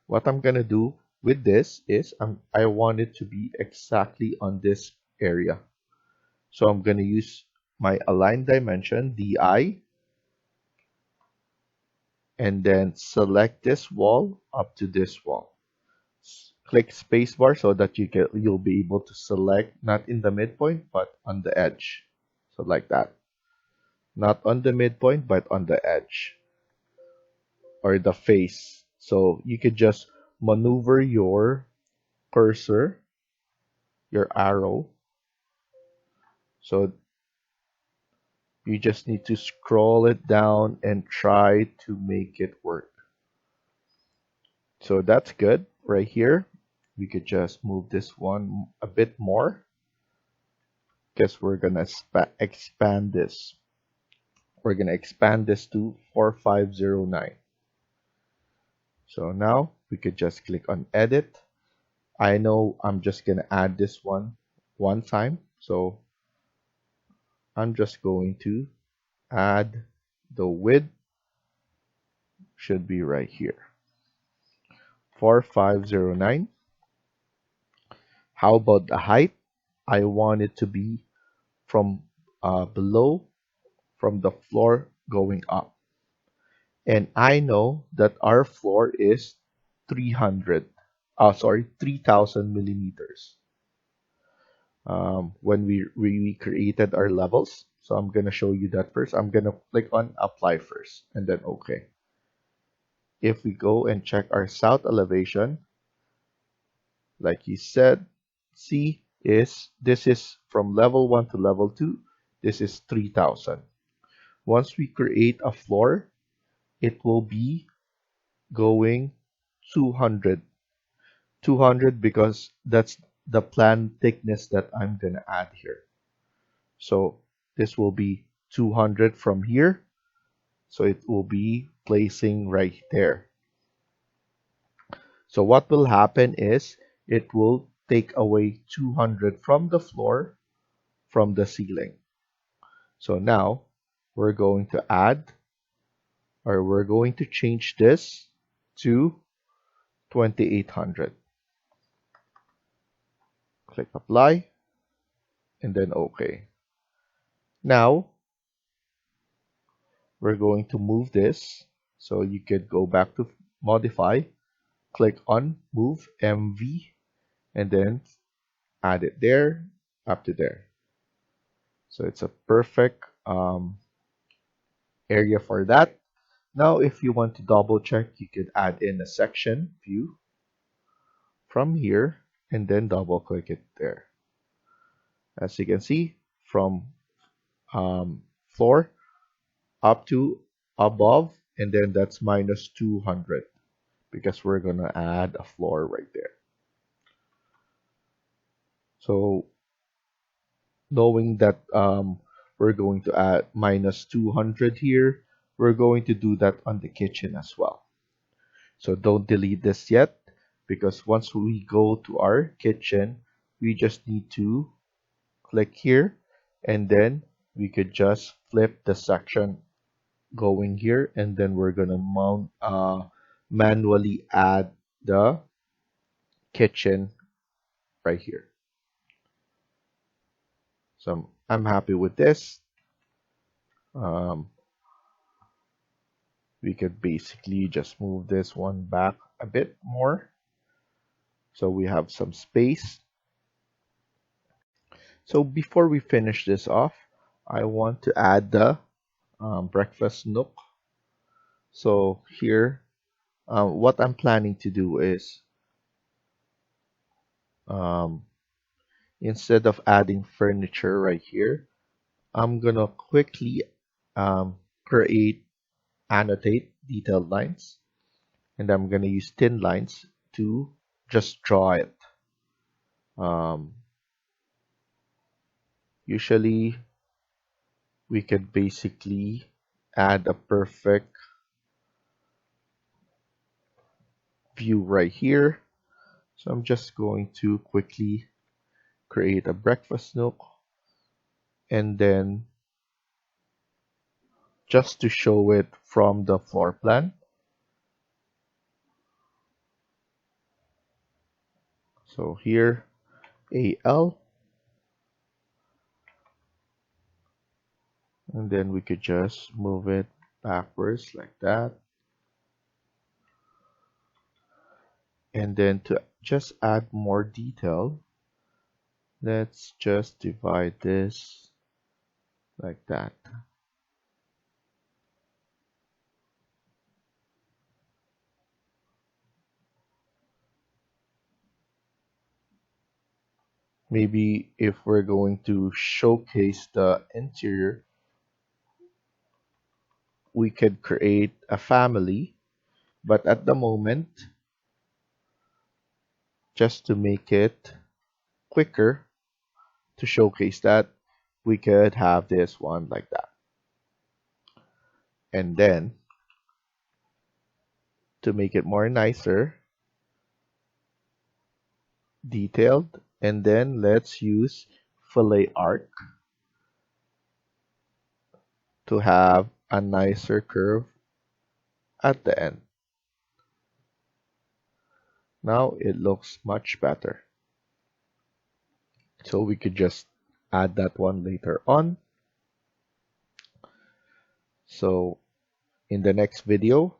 What I'm gonna do with this is I want it to be exactly on this area. So I'm gonna use my align dimension, DI, and then select this wall up to this wall. Click spacebar so that you'll be able to select not in the midpoint but on the edge. So like that. Not on the midpoint but on the edge or the face. So you could just maneuver your cursor, your arrow. So you just need to scroll it down and try to make it work. So that's good right here. We could just move this one a bit more because we're gonna expand this. We're gonna expand this to 4509. So now we could just click on edit. I know I'm just gonna add this one time. So I'm just going to add the width should be right here. 4509. How about the height? I want it to be from below, from the floor going up. And I know that our floor is 3,000 millimeters. When we created our levels. So I'm gonna show you that first. I'm gonna click on apply first and then OK. If we go and check our south elevation, like you said, see this is from level 1 to level 2. This is 3,000. Once we create a floor, it will be going 200. 200 because that's the plan thickness that I'm gonna add here. So this will be 200 from here. So it will be placing right there. So what will happen is it will take away 200 from the floor, from the ceiling. So now we're going to add, or we're going to change this to 2800. Click apply and then OK. Now we're going to move this. So you could go back to modify, click on move MV, and then add it there, up to there. So it's a perfect area for that. Now, if you want to double check, you could add in a section view from here and then double click it there. as you can see, from floor up to above, and then that's minus 200 because we're gonna add a floor right there. So knowing that we're going to add minus 200 here, we're going to do that on the kitchen as well. So don't delete this yet, because once we go to our kitchen, we just need to click here, and then we could just flip the section going here, and then we're gonna manually add the kitchen right here. So I'm happy with this. Um, we could basically just move this one back a bit more so we have some space. So before we finish this off, I want to add the breakfast nook. So here, what I'm planning to do is, um, instead of adding furniture right here, I'm gonna quickly um, annotate detailed lines, and I'm gonna use thin lines to just draw it. Um, Usually, we could basically add a perfect view right here. So I'm just going to quickly create a breakfast nook, and then just to show it from the floor plan. So here, AL, and then we could just move it backwards like that. And then to just add more detail, let's just divide this like that. Maybe if we're going to showcase the interior, we could create a family, but at the moment, just to make it quicker to showcase that, we could have this one like that. And then to make it more nicer, detailed, and then let's use fillet arc to have a nicer curve at the end. Now it looks much better. So we could just add that one later on. So in the next video,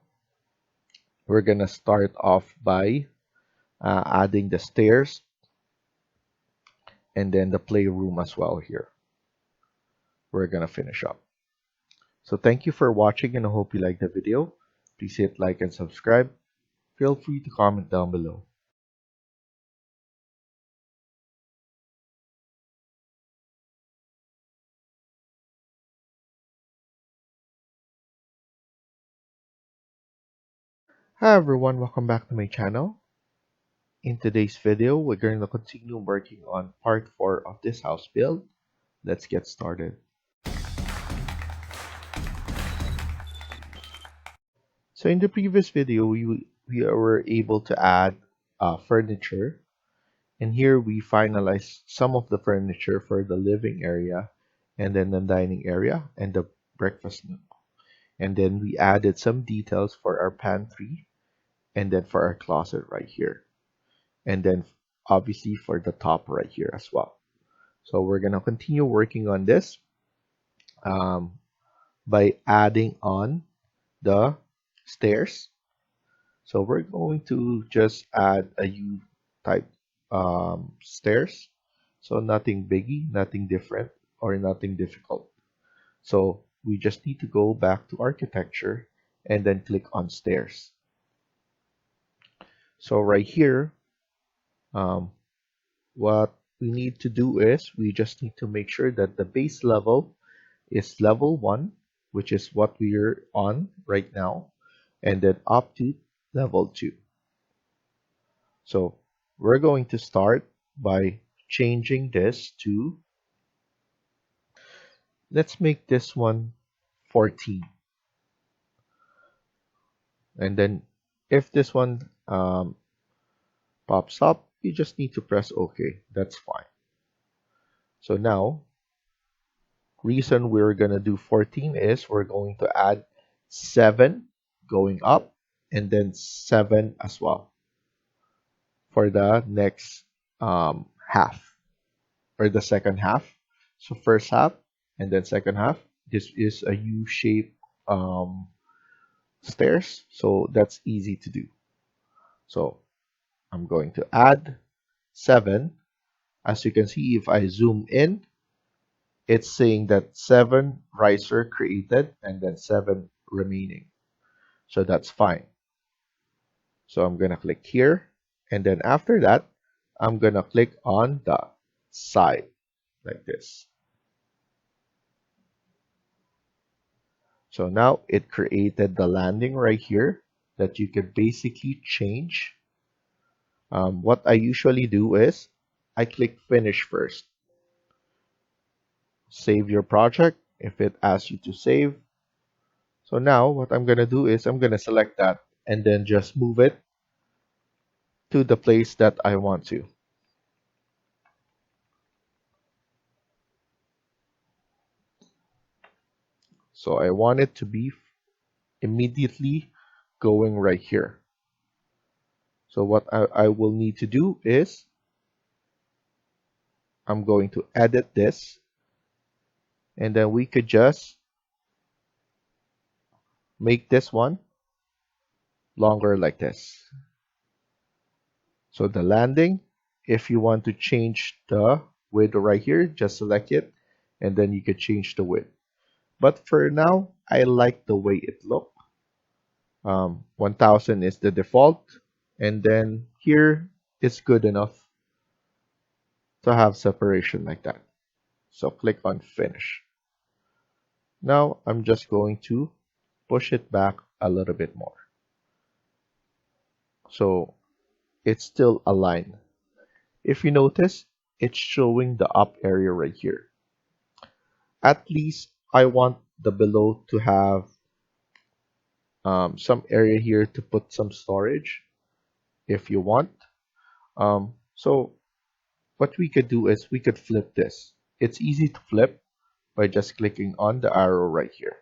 we're gonna start off by adding the stairs and then the playroom as well here. We're gonna finish up. So thank you for watching, and I hope you liked the video. Please hit like and subscribe. Feel free to comment down below. Hi everyone, welcome back to my channel. In today's video, we're going to continue working on part 4 of this house build. Let's get started. So in the previous video, we were able to add furniture, and here we finalized some of the furniture for the living area, and then the dining area, and the breakfast nook. And then we added some details for our pantry, and then for our closet right here, and then obviously for the top right here as well. So we're gonna continue working on this um, by adding on the stairs. So we're going to just add a U type stairs. So nothing biggie, nothing different, or nothing difficult. So we just need to go back to architecture and then click on stairs. So right here, um, what we need to do is we just need to make sure that the base level is level 1, which is what we're on right now, and then up to level 2. So we're going to start by changing this to, let's make this one 14. And then if this one pops up, you just need to press OK. That's fine. So now, reason we're going to do 14 is we're going to add 7 going up and then 7 as well for the next half or the second half. So first half and then second half. This is a U-shaped stairs, so that's easy to do. So I'm going to add 7. As you can see, if I zoom in, it's saying that 7 riser created and then 7 remaining. So that's fine. So I'm going to click here. And then after that, I'm going to click on the side like this. So now it created the landing right here that you could basically change. What I usually do is I click finish first. Save your project if it asks you to save. So now what I'm going to do is I'm going to select that and then just move it to the place that I want to. So I want it to be immediately going right here. So what I will need to do is I'm going to edit this, and then we could just make this one longer like this. So the landing, if you want to change the width right here, just select it and then you could change the width. But for now, I like the way it looks. 1000 is the default, and then here is good enough to have separation like that. So click on finish. Now I'm just going to push it back a little bit more. So it's still aligned. If you notice, it's showing the up area right here. At least I want the below to have some area here to put some storage if you want. So what we could do is we could flip this. It's easy to flip by just clicking on the arrow right here.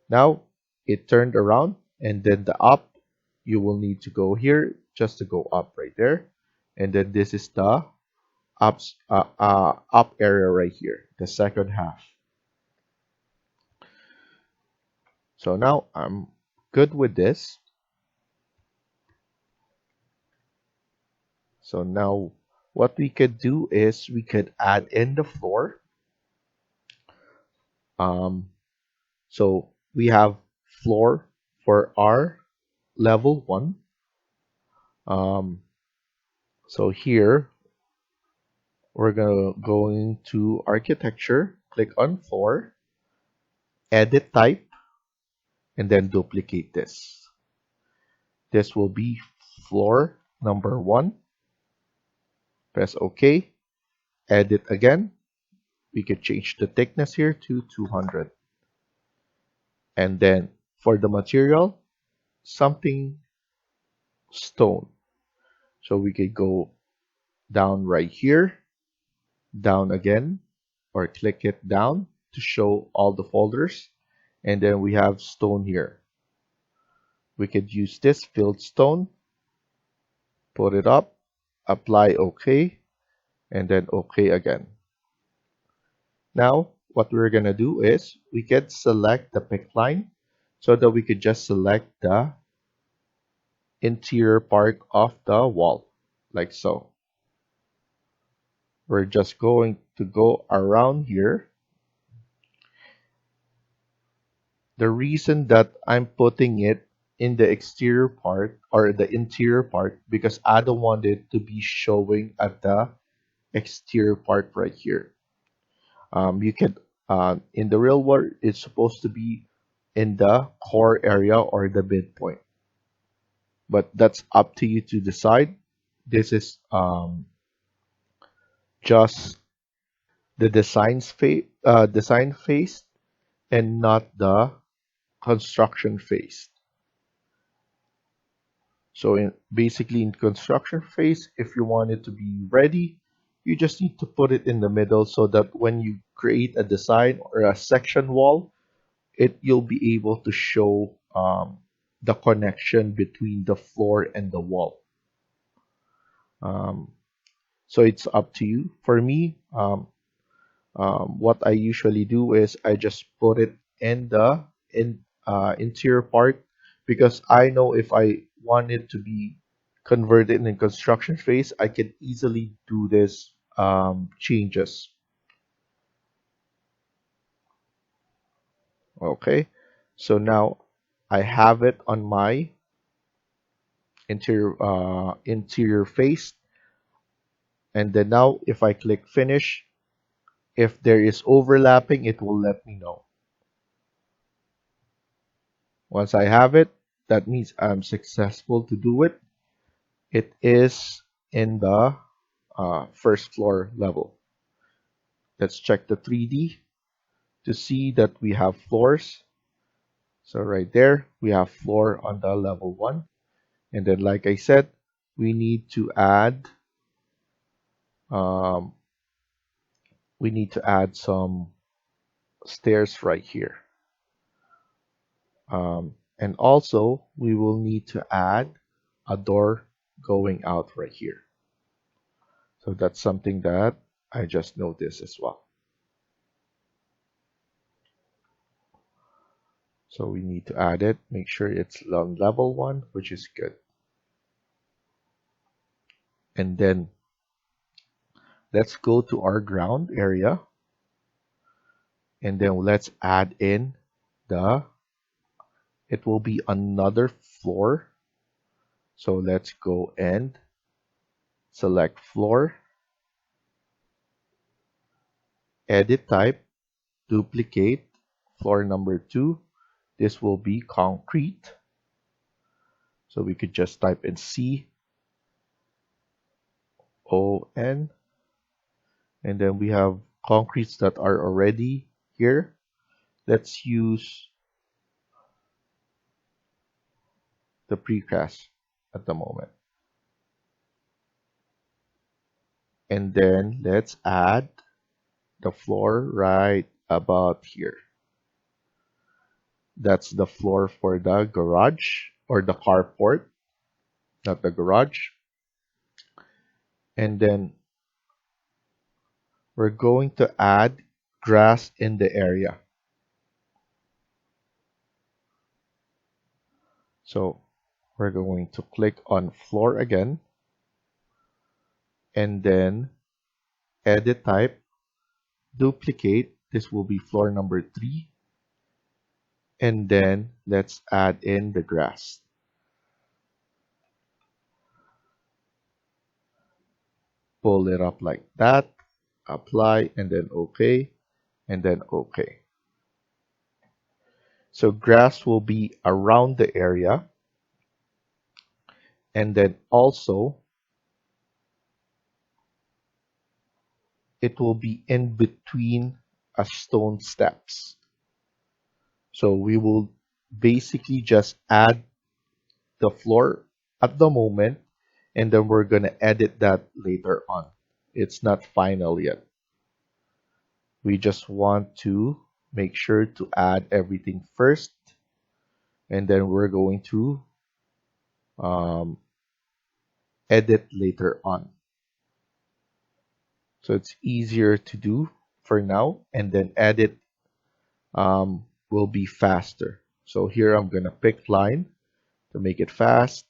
Now it turned around, and then the up, you will need to go here just to go up right there. And then this is the up area right here, the second half. So now I'm good with this. So now what we could do is we could add in the floor. So we have floor for our level 1. So here we're going to architecture, click on floor, edit type, and then duplicate this. This will be floor number 1. Press OK. Edit again. We could change the thickness here to 200. And then for the material, something stone. So we could go down right here, down again, or click it down to show all the folders. And then we have stone here. We could use this filled stone, put it up, apply OK, and then OK again. Now, what we're going to do is we could select the pick line so that we could just select the interior part of the wall, like so. We're just going to go around here. The reason that I'm putting it in the exterior part or the interior part because I don't want it to be showing at the exterior part right here. You can in the real world, it's supposed to be in the core area or the midpoint, but that's up to you to decide. This is just the design phase and not the construction phase. So basically in construction phase, if you want it to be ready, you just need to put it in the middle so that when you create a design or a section wall, you'll be able to show the connection between the floor and the wall. Um, so it's up to you. For me, what I usually do is I just put it in the interior part, because I know if I want it to be converted in construction phase, I can easily do this changes. Okay, so now I have it on my interior face, and then now if I click finish, if there is overlapping, it will let me know. Once I have it, that means I'm successful to do it. It is in the first floor level. Let's check the 3D to see that we have floors. So right there, we have floor on the level 1. And then like I said, we need to add um, some stairs right here. And also, we will need to add a door going out right here. So that's something that I just noticed as well. So we need to add it, make sure it's on level 1, which is good. And then let's go to our ground area, and then let's add in it will be another floor. So let's go and select floor, edit type, duplicate, floor number 2. This will be concrete. So we could just type in CON, and then we have concretes that are already here. Let's use the precast at the moment. And then let's add the floor right about here. That's the floor for the garage or the carport, not the garage. And then we're going to add grass in the area. So we're going to click on floor again, and then edit type, duplicate. This will be floor number 3. And then let's add in the grass. Pull it up like that, apply, and then OK, and then OK. So grass will be around the area, and then also it will be in between a stone steps. So we will basically just add the floor at the moment, and then we're going to edit that later on. It's not final yet. We just want to make sure to add everything first, and then we're going to um, edit later on. So it's easier to do for now, and then edit will be faster. So here I'm going to pick line to make it fast.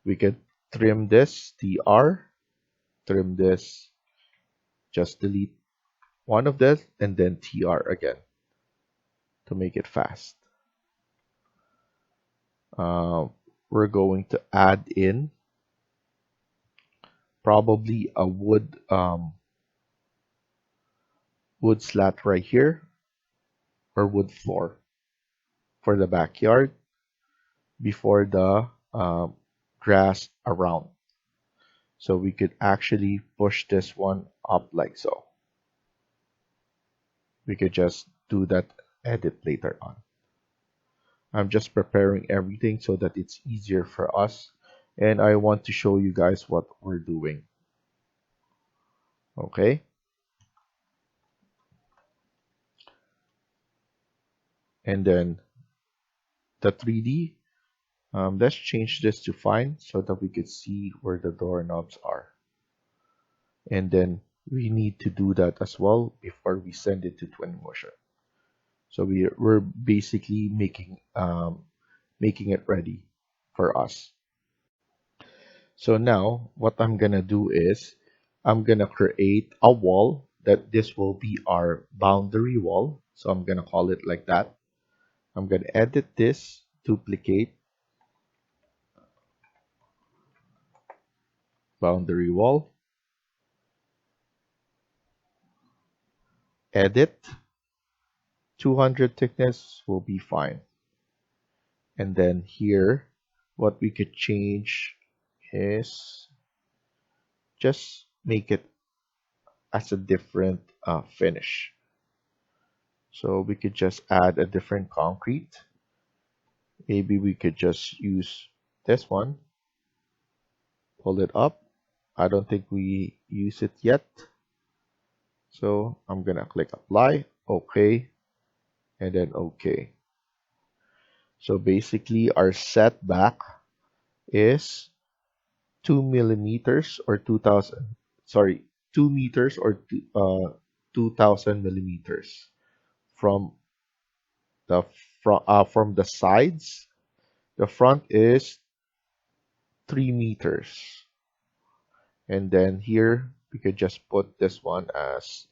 We can trim this, TR, trim this, just delete one of this, and then TR again to make it fast. We're going to add in probably a wood wood slat right here or wood floor for the backyard before the grass around. So we could actually push this one up like so. We could just do that edit later on. I'm just preparing everything so that it's easier for us. And I want to show you guys what we're doing. Okay. And then the 3D, let's change this to fine so that we could see where the doorknobs are. And then we need to do that as well before we send it to Twinmotion. So we're basically making it ready for us. So now what I'm gonna do is I'm gonna create a wall that this will be our boundary wall. So I'm gonna call it like that. I'm gonna edit this, duplicate, boundary wall, edit, 200 thickness will be fine. And then here, what we could change is just make it as a different finish. So we could just add a different concrete. Maybe we could just use this one, pull it up. I don't think we use it yet. So I'm gonna click apply, okay, and then okay. So basically our setback is 2 millimeters or 2000, sorry, 2 meters or 2000 millimeters from the from the sides. The front is 3 meters. And then here we could just put this one as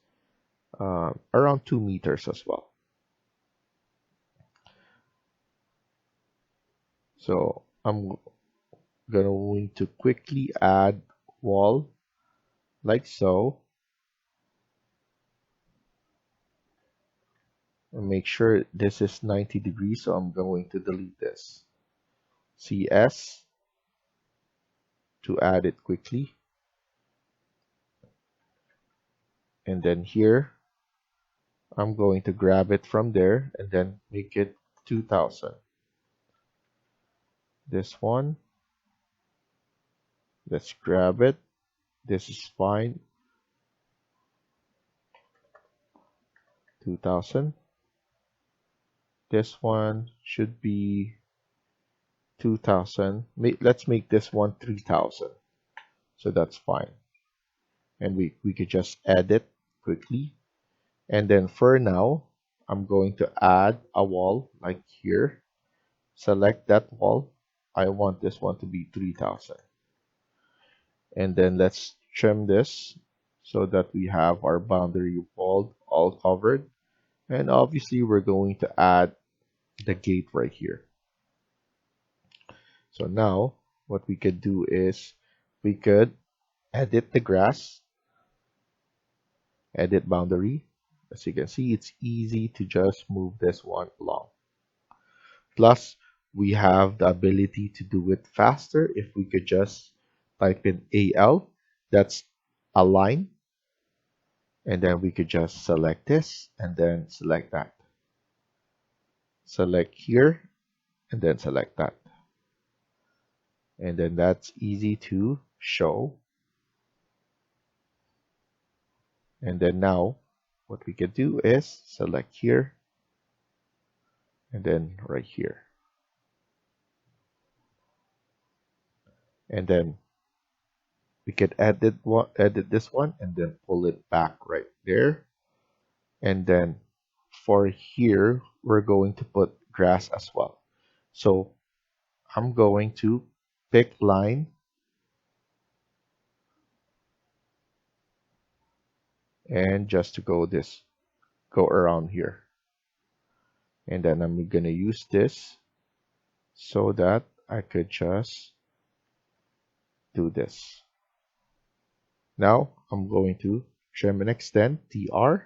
around 2 meters as well. So I'm going to quickly add wall like so, and make sure this is 90 degrees. So I'm going to delete this. CS to add it quickly. And then here, I'm going to grab it from there and then make it 2000. This one, let's grab it. This is fine. 2000. This one should be 2000. Let's make this one 3000. So that's fine. And we could just edit quickly. And then for now, I'm going to add a wall like here. Select that wall. I want this one to be 3000. And then let's trim this so that we have our boundary wall all covered. And obviously we're going to add the gate right here. So now what we could do is we could edit the grass, edit boundary. As you can see, it's easy to just move this one along. Plus, we have the ability to do it faster if we could just type in AL, that's align, and then we could just select this and then select that. Select here and then select that. And then that's easy to show. And then now what we could do is select here and then right here. And then we could edit this one and then pull it back right there. And then for here, we're going to put grass as well. So I'm going to pick line and just to go around here. And then I'm going to use this so that I could just do this. Now I'm going to trim and extend TR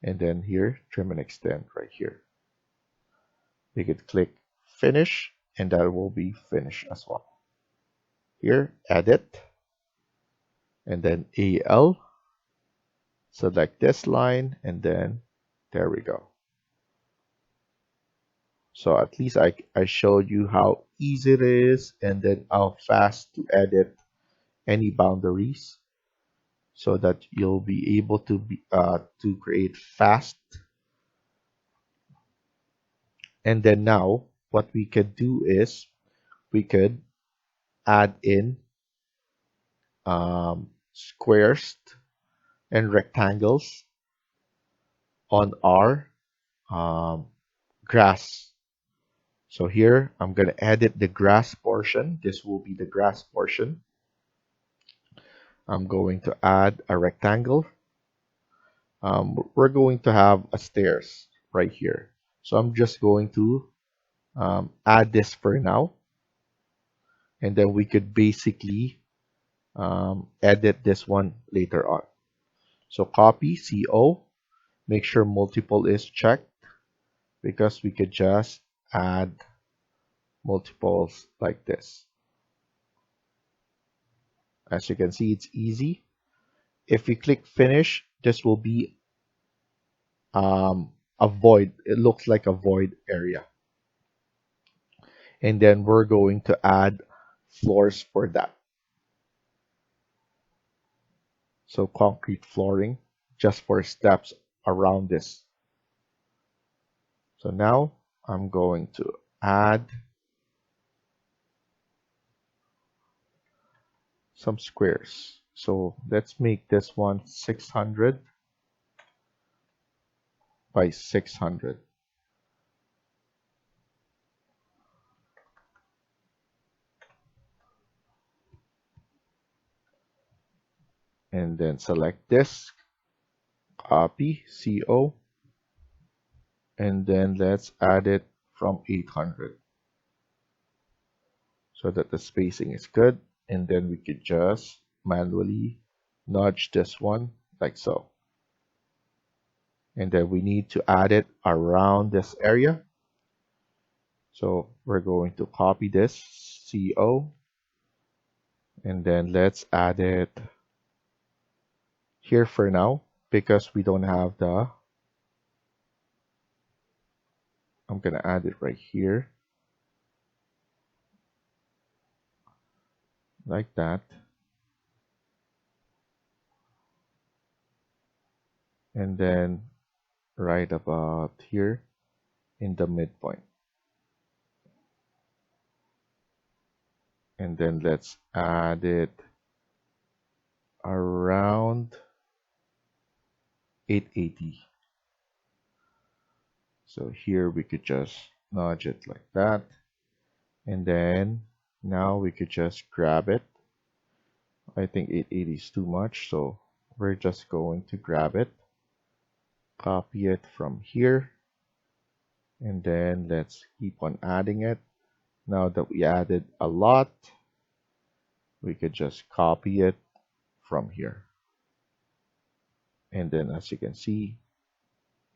And then here, trim and extend right here. We could click finish, and that will be finished as well. Here, edit, and then AL, select this line, and then there we go. So at least I showed you how easy it is, and then how fast to edit any boundaries, so that you'll be able to create fast. And then now what we could do is we could add in squares and rectangles on our um, grass. So here I'm going to edit the grass portion. This will be the grass portion. I'm going to add a rectangle. We're going to have a stairs right here. So I'm just going to add this for now. And then we could basically edit this one later on. So copy CO, make sure multiple is checked, because we could just add multiples like this. As you can see, it's easy. If we click finish, this will be a void. It looks like a void area. And then we're going to add floors for that. So concrete flooring just for steps around this. So now I'm going to add some squares. So let's make this one 600 by 600. And then select this, copy, CO, and then let's add it from 800 so that the spacing is good. And then we could just manually nudge this one like so. And then we need to add it around this area. So we're going to copy this, CO, and then let's add it here for now, because we don't have the, I'm gonna add it right here, like that. And then right about here in the midpoint. And then let's add it around 880. So here we could just nudge it like that. And then now we could just grab it. I think 880 is too much, so we're just going to grab it, copy it from here, and then let's keep on adding it. Now that we added a lot, we could just copy it from here. And then as you can see,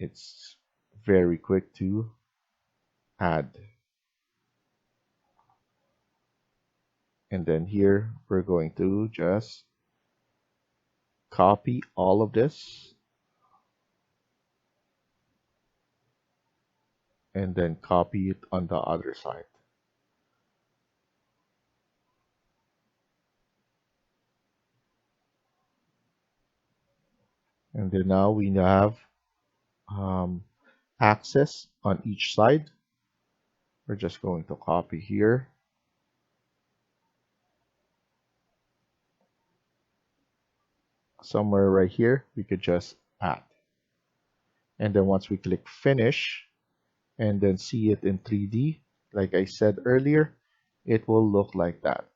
it's very quick to add. And then here we're going to just copy all of this and then copy it on the other side. And then now we have access on each side. We're just going to copy here. Somewhere right here, we could just add. And then once we click finish and then see it in 3D, like I said earlier, it will look like that.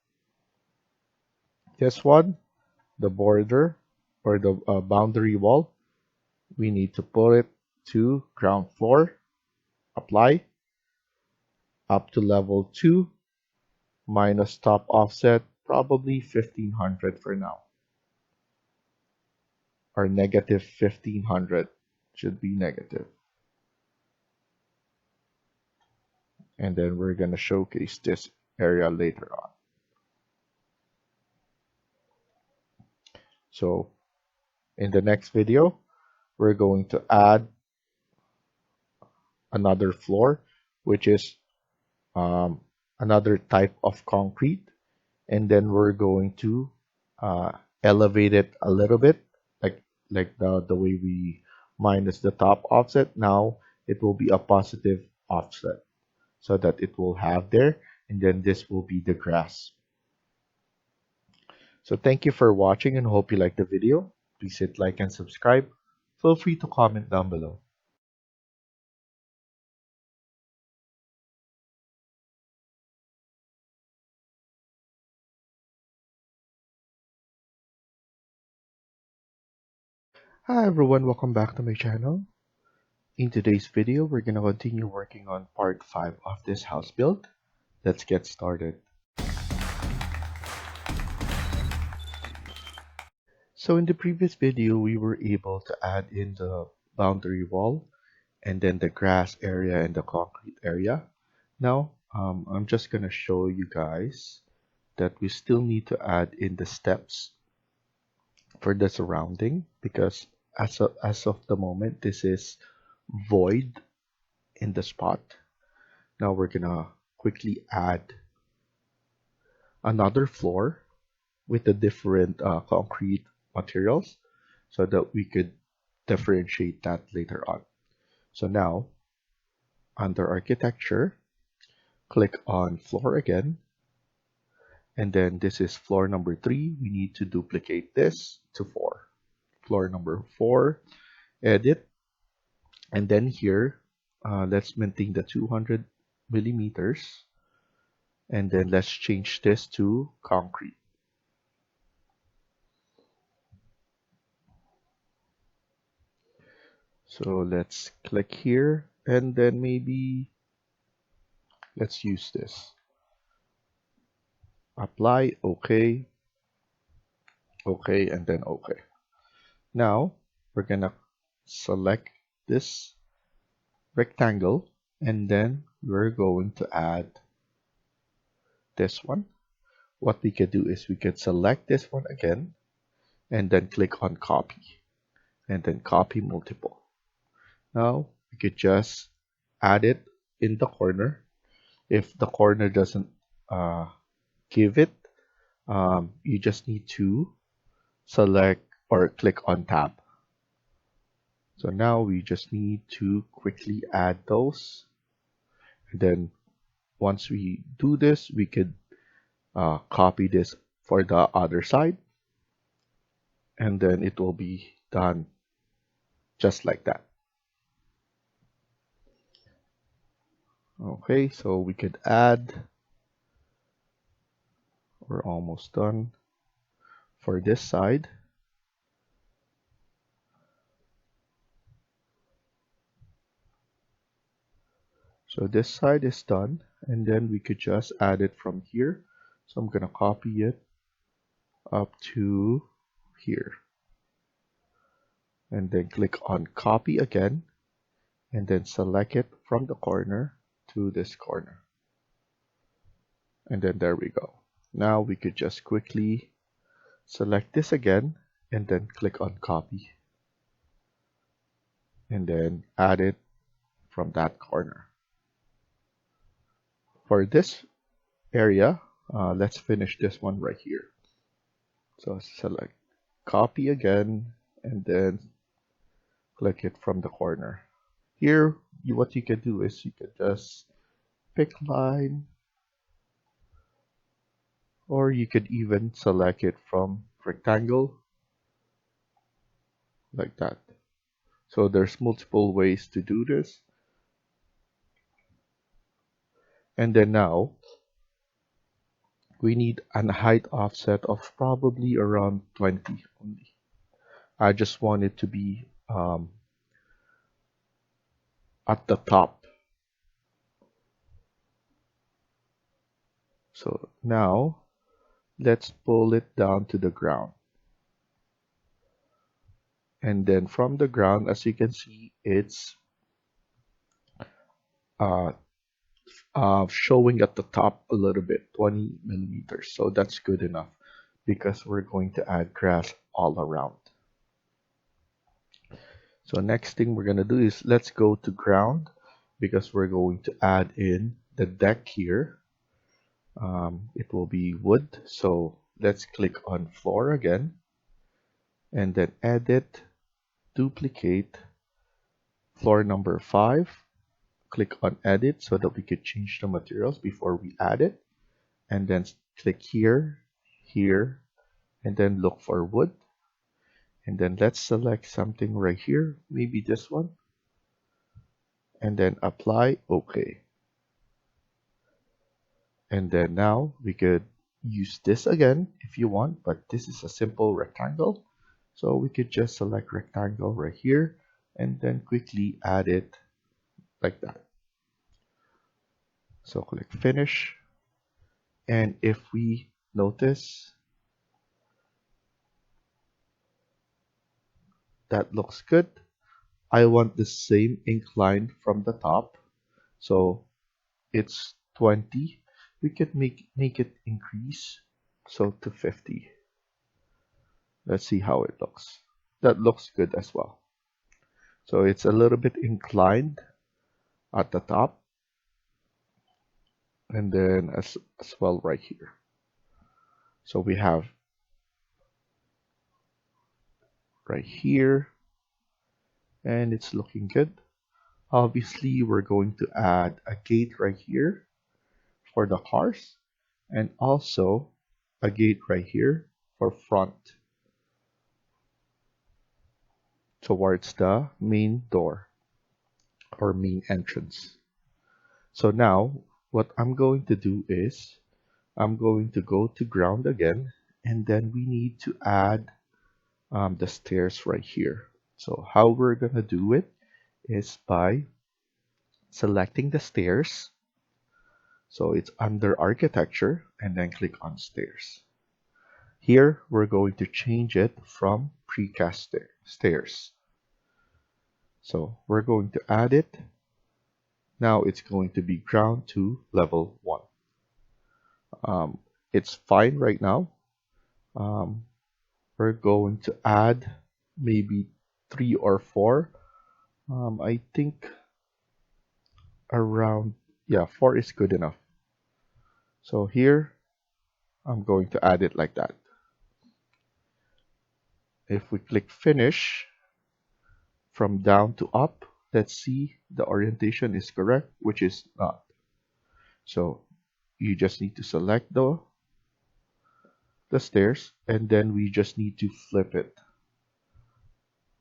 This one, the border or the boundary wall, we need to put it to ground floor, apply, up to level 2, minus top offset, probably 1500 for now, or negative 1500. should be negative. And then we're going to showcase this area later on. So in the next video, we're going to add another floor, which is um, another type of concrete. And then we're going to elevate it a little bit, like the way we minus the top offset. Now it will be a positive offset, so that it will have there, and then this will be the grass. So thank you for watching and hope you like the video. Please hit like and subscribe. Feel free to comment down below. Hi everyone, welcome back to my channel. In today's video, we're going to continue working on part 5 of this house build. Let's get started. So in the previous video, we were able to add in the boundary wall and then the grass area and the concrete area. Now, I'm just going to show you guys that we still need to add in the steps for the surrounding, because as of the moment, this is void in the spot. Now we're going to quickly add another floor with the different concrete materials so that we could differentiate that later on. So now, under architecture, click on floor again, and then this is floor number 3. We need to duplicate this to 4. Floor number 4, edit, and then here, let's maintain the 200 millimeters, and then let's change this to concrete. So let's click here, and then maybe let's use this. Apply, OK, OK, and then OK. Now we're gonna select this rectangle, and then we're going to add this one. What we could do is we could select this one again, and then click on copy, and then copy multiple. Now we could just add it in the corner. If the corner doesn't give it, you just need to select or click on tab. So now we just need to quickly add those. And then once we do this, we could copy this for the other side. And then it will be done just like that. Okay, so we could add. We're almost done for this side. So this side is done, and then we could just add it from here. So I'm gonna copy it up to here, and then click on copy again, and then select it from the corner to this corner. And then there we go. Now we could just quickly select this again, and then click on copy, and then add it from that corner. For this area, let's finish this one right here. So select copy again, and then click it from the corner. Here, what you could do is you could just pick line, or you could even select it from rectangle like that. So there's multiple ways to do this. And then now we need a height offset of probably around 20 only. I just want it to be at the top. So now let's pull it down to the ground. And then from the ground, as you can see, it's uh, showing at the top a little bit, 20 millimeters. So that's good enough because we're going to add grass all around. So next thing we're going to do is let's go to ground because we're going to add in the deck here. It will be wood. So let's click on floor again and then edit, duplicate, floor number 5. Click on edit so that we could change the materials before we add it. And then click here, here, and then look for wood. And then let's select something right here, maybe this one. And then apply, OK. And then now we could use this again if you want, but this is a simple rectangle. So we could just select rectangle right here and then quickly add it like that. So click finish. And if we notice, that looks good. I want the same incline from the top. So it's 20. We could make it increase. So to 50. Let's see how it looks. That looks good as well. So it's a little bit inclined at the top. And then as well right here. So we have right here. And it's looking good. Obviously, we're going to add a gate right here for the cars. And also a gate right here for front towards the main door or main entrance. So now what I'm going to do is I'm going to go to ground again, and then we need to add the stairs right here. So how we're going to do it is by selecting the stairs. So it's under architecture and then click on stairs. Here we're going to change it from precast stairs. So we're going to add it. Now it's going to be ground to level 1. It's fine right now. We're going to add maybe 3 or 4. I think around, yeah, 4 is good enough. So here I'm going to add it like that. If we click finish, from down to up, let's see the orientation is correct, which is not. So you just need to select the stairs, and then we just need to flip it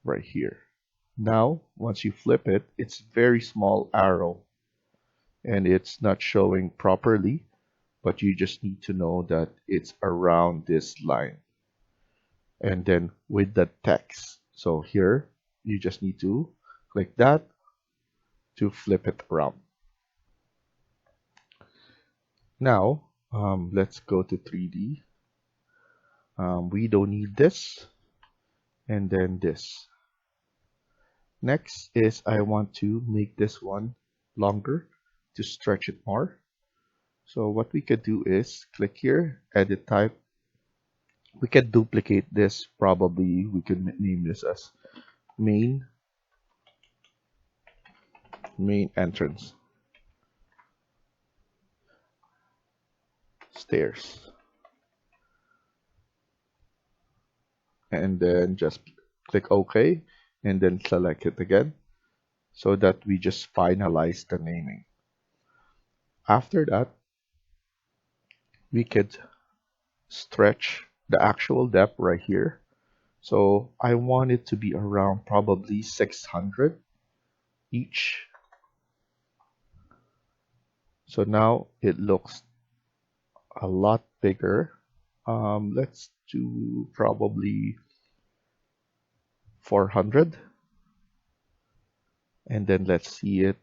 right here. Now, once you flip it, it's very small arrow and it's not showing properly, but you just need to know that it's around this line. And then with the text. So here, you just need to click that to flip it around. Now, let's go to 3D. We don't need this, and then this. Next is I want to make this one longer to stretch it more. So what we could do is click here, edit type. We can duplicate this. Probably we could name this as main entrance stairs, and then just click OK and then select it again so that we just finalize the naming. After that, we could stretch the actual depth right here. So I want it to be around probably 600 each. So now it looks a lot bigger. Let's do probably 400. And then let's see it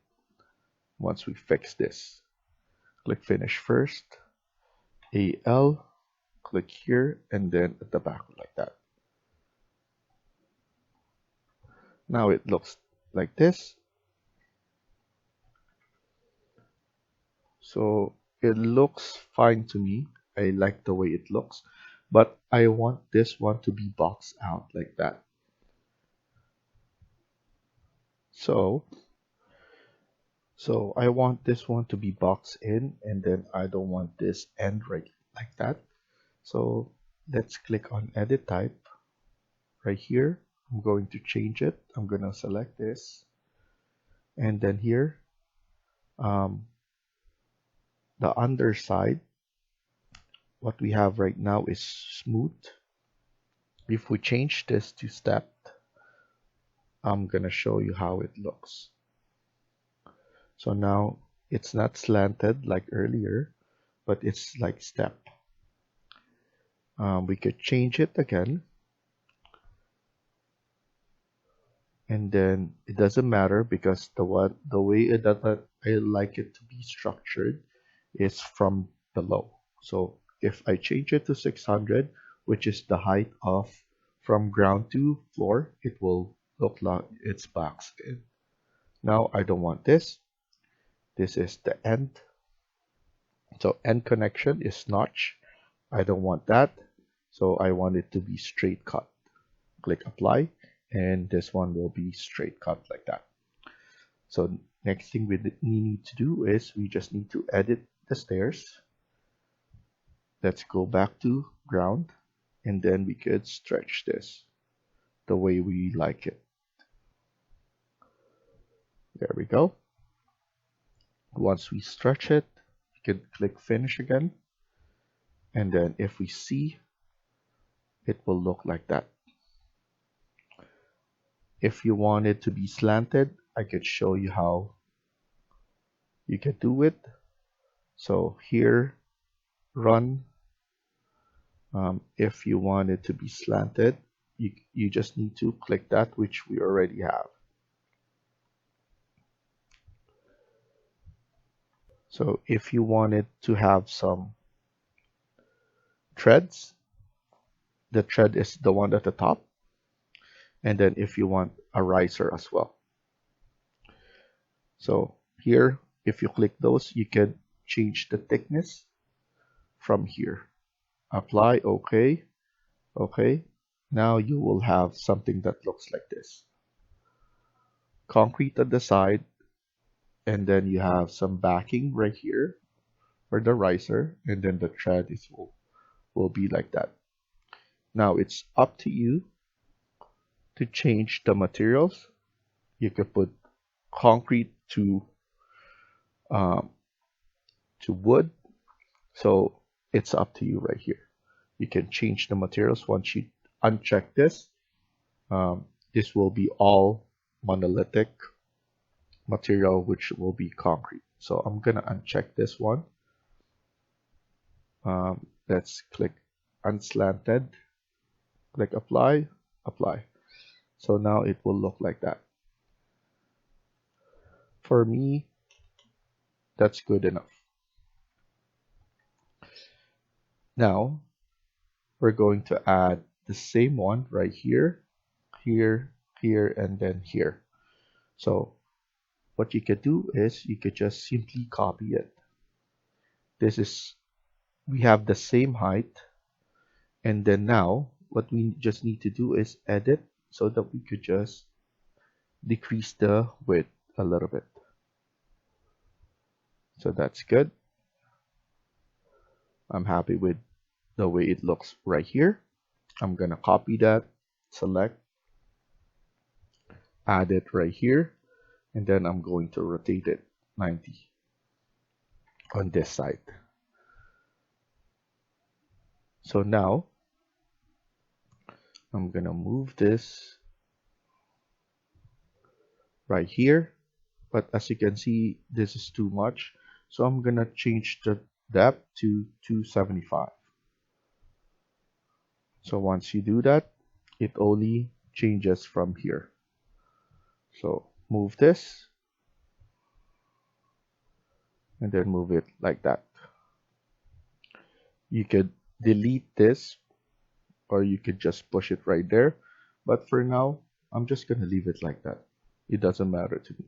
once we fix this. Click finish first. AL, click here, and then at the back like that. Now it looks like this. So it looks fine to me. I like the way it looks, but I want this one to be boxed out like that. So I want this one to be boxed in, and then I don't want this end right like that. So let's click on edit type right here. I'm going to change it. I'm going to select this, and then here, um, the underside, what we have right now is smooth. If we change this to stepped, I'm going to show you how it looks. So now it's not slanted like earlier, but it's like step. We could change it again, and then it doesn't matter because the way that I like it to be structured is from below. So if I change it to 600, which is the height of from ground to floor, it will look like it's boxed in. Now I don't want this. This is the end. So end connection is notch. I don't want that. So I want it to be straight cut. Click apply, and this one will be straight cut like that. So next thing we need to do is we just need to edit the stairs. Let's go back to ground, and then we could stretch this the way we like it. There we go. Once we stretch it, we can click finish again, and then if we see, it will look like that. If you want it to be slanted, I could show you how you can do it. So here, run. If you want it to be slanted, you just need to click that, which we already have. So if you wanted to have some threads, the thread is the one at the top. And then if you want a riser as well. So here, if you click those, you can change the thickness from here. Apply, okay, okay. Now you will have something that looks like this. Concrete at the side, and then you have some backing right here for the riser, and then the thread will be like that. Now it's up to you to change the materials. You could put concrete to wood, so it's up to you right here. You can change the materials. Once you uncheck this, this will be all monolithic material, which will be concrete. So I'm gonna uncheck this one. Let's click unslanted, click apply, apply. So now it will look like that. For me, that's good enough. Now we're going to add the same one right here, here, here, and then here. So what you could do is you could just simply copy it. We have the same height, and then now what we just need to do is edit so that we could just decrease the width a little bit. So that's good. I'm happy with the way it looks right here. I'm gonna copy that, select, add it right here, and then I'm going to rotate it 90 on this side. So now I'm gonna move this right here, but as you can see, this is too much, so I'm gonna change the depth to 275. So once you do that, it only changes from here. So move this, and then move it like that. You could delete this, or you could just push it right there, but for now I'm just going to leave it like that. It doesn't matter to me.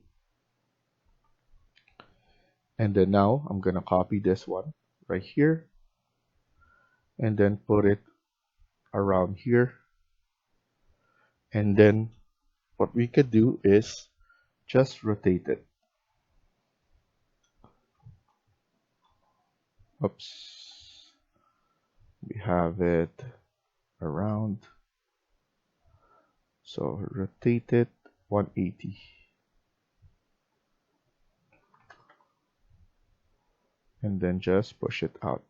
And then now I'm going to copy this one right here and then put it around here. And then what we could do is just rotate it. Oops. We have it around. So rotate it 180. And then just push it out.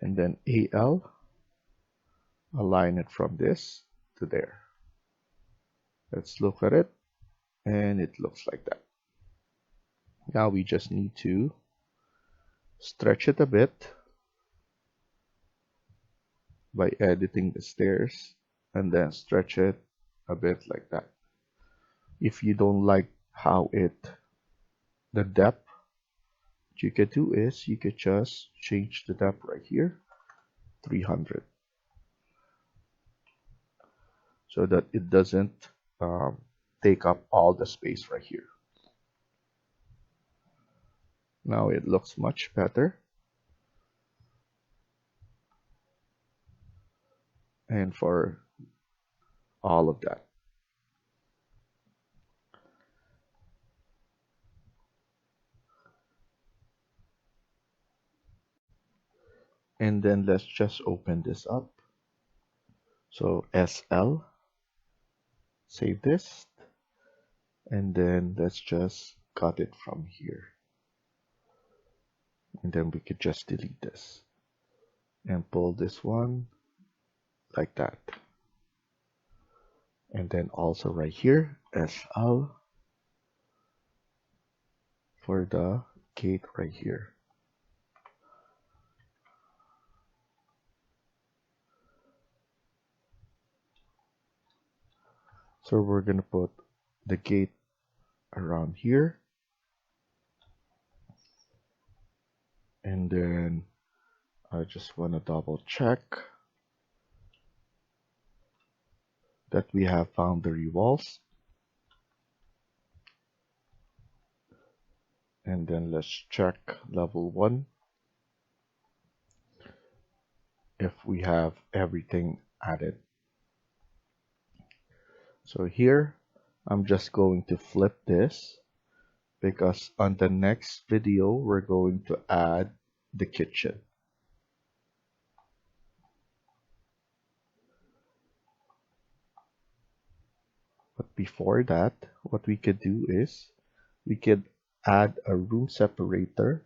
And then AL, align it from this to there. Let's look at it. And it looks like that. Now we just need to stretch it a bit by editing the stairs and then stretch it a bit like that. If you don't like how the depth, what you could do is you could just change the depth right here, 300, so that it doesn't take up all the space right here. Now it looks much better. And for all of that. And then let's just open this up. So SL, save this, and then let's just cut it from here. And then we could just delete this and pull this one like that. And then also right here, SL for the gate right here. So we're gonna put the gate around here. And then I just want to double check that we have boundary walls. And then let's check level 1 if we have everything added. So here I'm just going to flip this because on the next video we're going to add the kitchen. But before that, what we could do is we could add a room separator.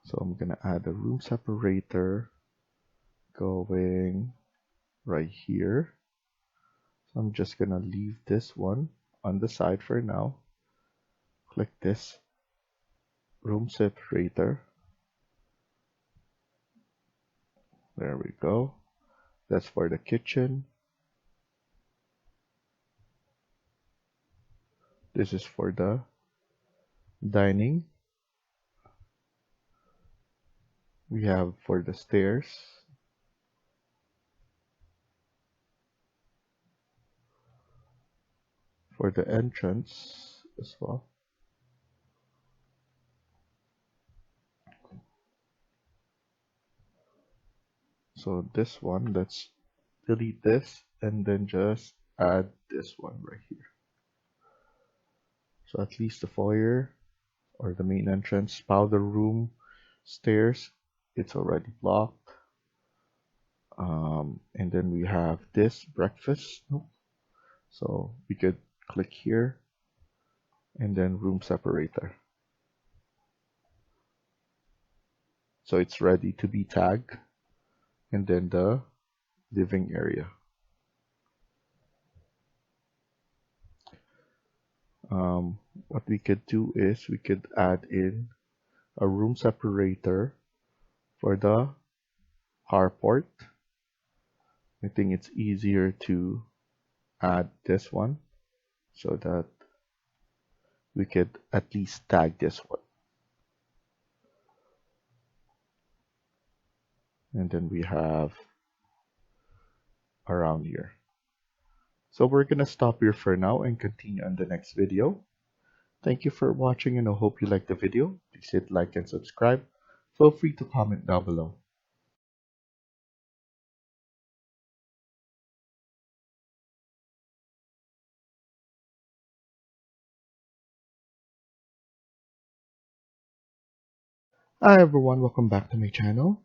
So I'm gonna add a room separator going right here. So I'm just gonna leave this one on the side for now. Click this room separator. There we go. That's for the kitchen. This is for the dining. We have for the stairs. For the entrance as well. So this one, let's delete this and then just add this one right here. So at least the foyer or the main entrance, powder room, stairs, it's already blocked. And then we have this breakfast. So we could click here and then room separator. So it's ready to be tagged. And then the living area. What we could do is we could add in a room separator for the carport. I think it's easier to add this one so that we could at least tag this one. And then we have around here. So we're gonna stop here for now and continue on the next video. Thank you for watching and I hope you liked the video. Please hit like and subscribe. Feel free to comment down below. Hi everyone, welcome back to my channel.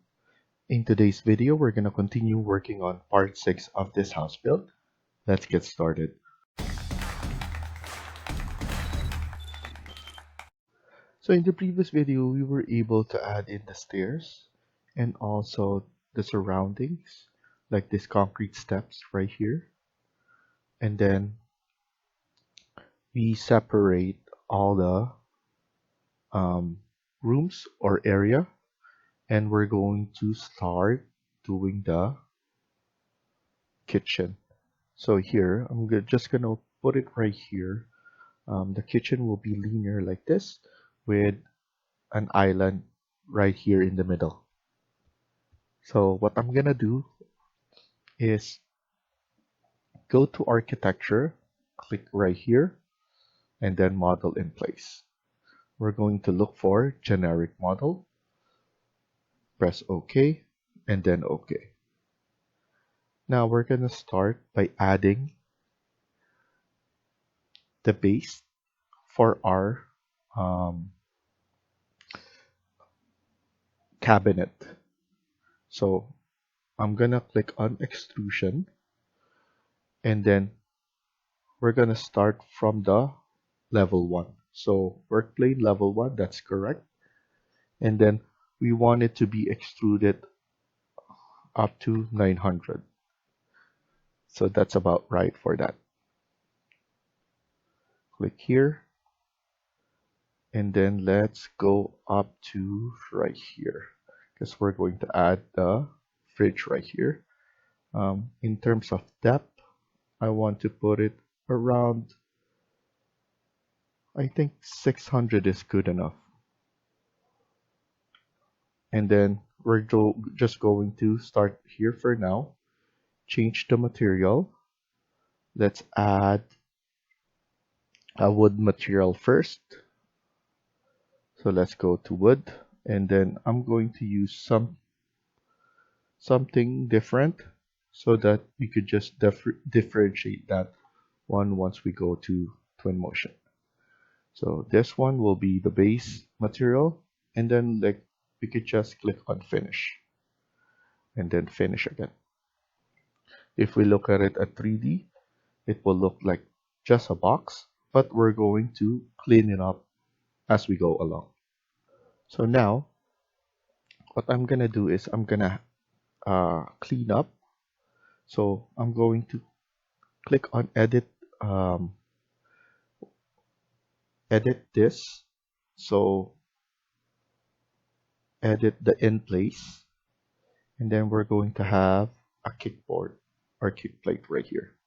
In today's video, we're gonna continue working on part 6 of this house build. Let's get started. So in the previous video, we were able to add in the stairs and also the surroundings, like these concrete steps right here. And then we separate all the rooms or area, and we're going to start doing the kitchen. So here, just gonna put it right here. The kitchen will be linear like this with an island right here in the middle. So what I'm gonna do is go to architecture, click right here, and then model in place. We're going to look for generic model, press OK, and then OK. Now we're gonna start by adding the base for our cabinet. So I'm gonna click on extrusion, and then we're gonna start from the level 1. So work plane level 1, that's correct. And then we want it to be extruded up to 900. So that's about right for that. Click here, and then let's go up to right here because we're going to add the fridge right here. In terms of depth, I want to put it around, I think 600 is good enough. And then we're just going to start here for now. Change the material. Let's add a wood material first. So let's go to wood, and then I'm going to use something different so that we could just differentiate that one once we go to Twinmotion. So this one will be the base material, and then like we could just click on finish and then finish again. If we look at it at 3D, it will look like just a box, but we're going to clean it up as we go along. So now what I'm gonna do is I'm gonna clean up. So I'm going to click on edit this. So edit the in place, and then we're going to have a kickboard or kick plate right here.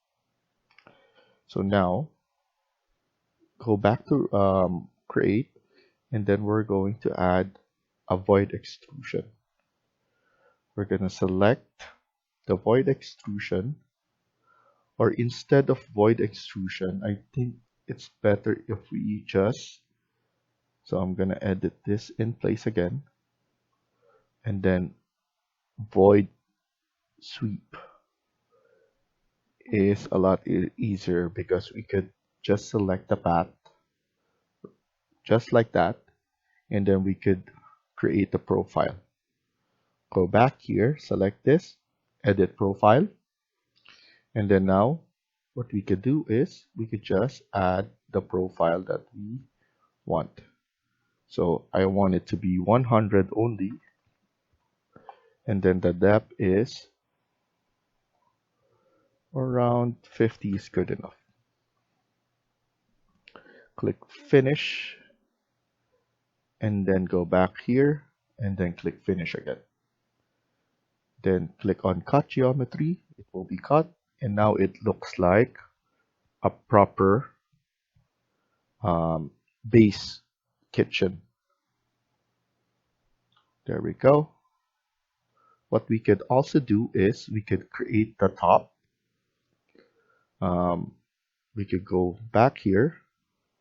So now go back to create, and then we're going to add a void extrusion. We're going to select the void extrusion, or instead of void extrusion, I think it's better if we just, so I'm going to edit this in place again, and then void sweep is a lot easier because we could just select the path just like that, and then we could create a profile. Go back here, select this, edit profile, and then now what we could do is we could just add the profile that we want. So I want it to be 100 only, and then the depth is around 50 is good enough. Click finish, and then go back here and then click finish again. Then click on cut geometry, it will be cut, and now it looks like a proper base kitchen. There we go. What we could also do is we could create the top Um, we could go back here,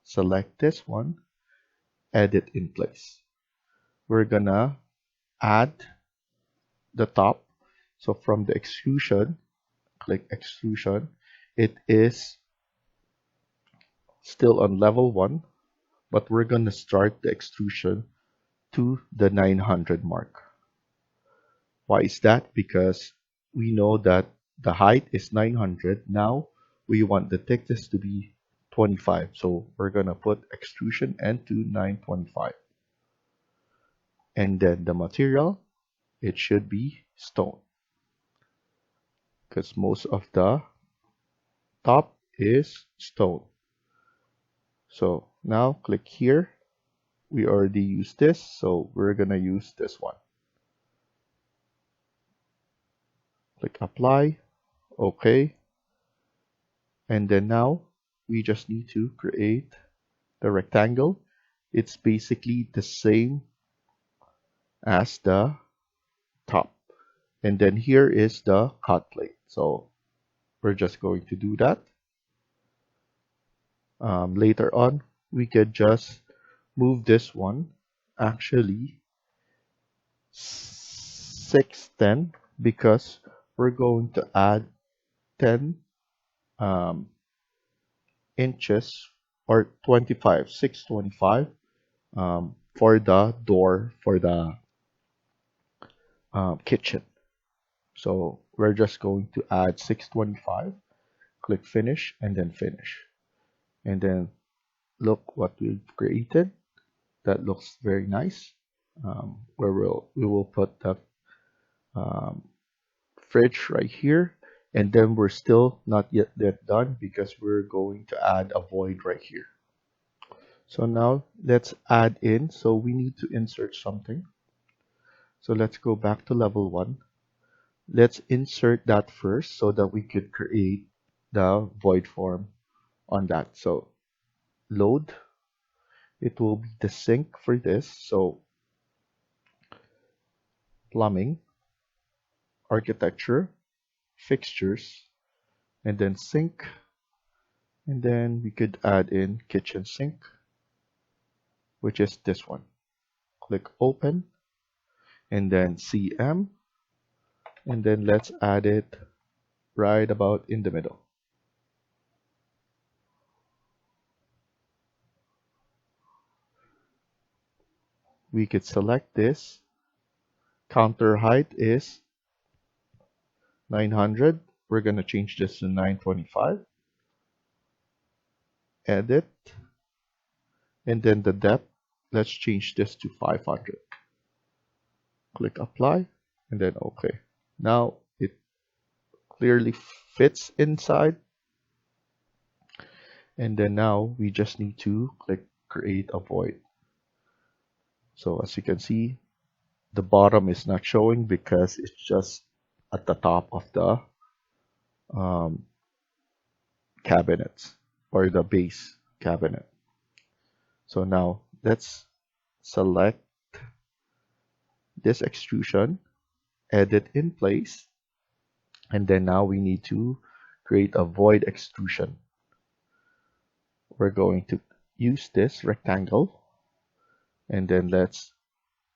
select this one, edit in place. We're gonna add the top. So from the extrusion, click extrusion. It is still on level 1, but we're gonna start the extrusion to the 900 mark. Why is that? Because we know that the height is 900. Now we want the thickness to be 25. So we're gonna put extrusion n to 925. And then the material, it should be stone, because most of the top is stone. So now click here. We already used this, so we're gonna use this one. Click apply, okay. And then now we just need to create the rectangle. It's basically the same as the top. And then here is the cut plate. So we're just going to do that. Later on, we could just move this one actually 610, because we're going to add 10 um, inches, or 25, 625, for the door for the kitchen. So we're just going to add 625, click finish, and then finish. And then look what we've created. That looks very nice. Where we will put the um, fridge right here. And then we're still not yet done, because we're going to add a void right here. So now let's add in. So we need to insert something. So let's go back to level 1. Let's insert that first so that we could create the void form on that. So load, it will be the sink for this. So plumbing, architecture, fixtures, and then sink. And then we could add in kitchen sink, which is this one. Click open, and then CM, and then let's add it right about in the middle. We could select this. Counter height is 900. We're going to change this to 925. Edit. And then the depth, let's change this to 500. Click apply, and then OK. Now it clearly fits inside. And then now we just need to click create a void. So as you can see, the bottom is not showing because it's just at the top of the um, cabinets, or the base cabinet. So now let's select this extrusion, edit in place, and then now we need to create a void extrusion. We're going to use this rectangle, and then let's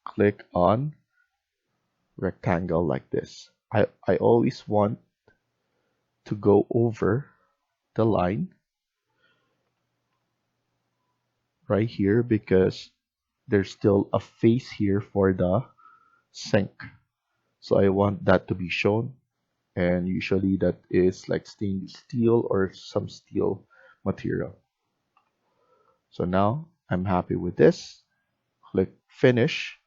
click on rectangle like this. I always want to go over the line right here, because there's still a face here for the sink. So I want that to be shown, and usually that is like stainless steel or some steel material. So now I'm happy with this. Click finish.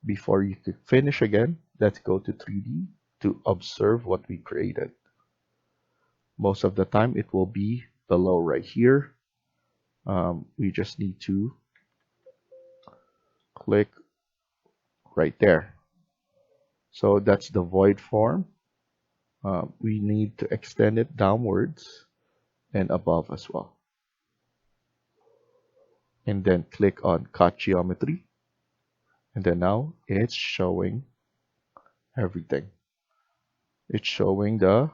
Before you could finish again, let's go to 3D to observe what we created. Most of the time it will be below right here. We just need to click right there. So that's the void form. We need to extend it downwards and above as well. And then click on cut geometry. And then now it's showing everything. It's showing the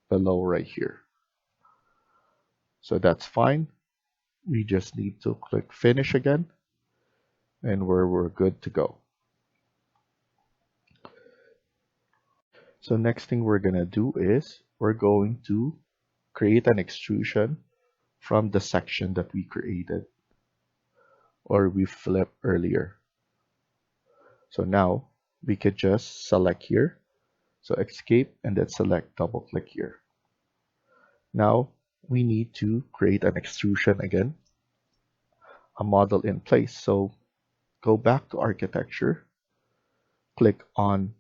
below right here. So that's fine. We just need to click finish again, and we're good to go. So next thing we're gonna do is we're going to create an extrusion from the section that we created or we flipped earlier. So now we could just select here. So escape and then select, double click here. Now we need to create an extrusion again, a model in place. So go back to architecture, click on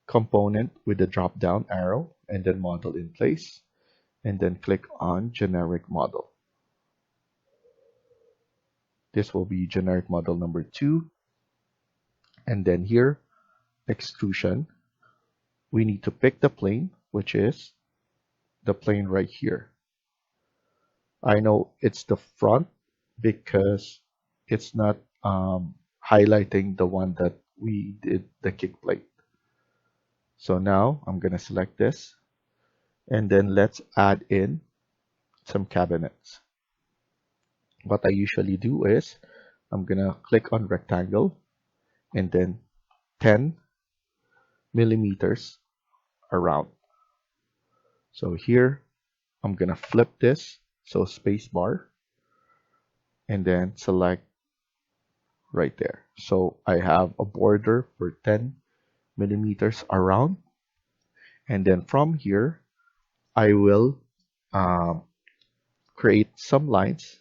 component with the drop down arrow and then model in place, and then click on generic model. This will be generic model number 2. And then here, extrusion, we need to pick the plane, which is the plane right here. I know it's the front because it's not highlighting the one that we did the kick plate. So now I'm going to select this, and then let's add in some cabinets. What I usually do is I'm going to click on rectangle and then 10 millimeters around. So here I'm going to flip this, so space bar, and then select right there. So I have a border for 10 millimeters around, and then from here I will create some lines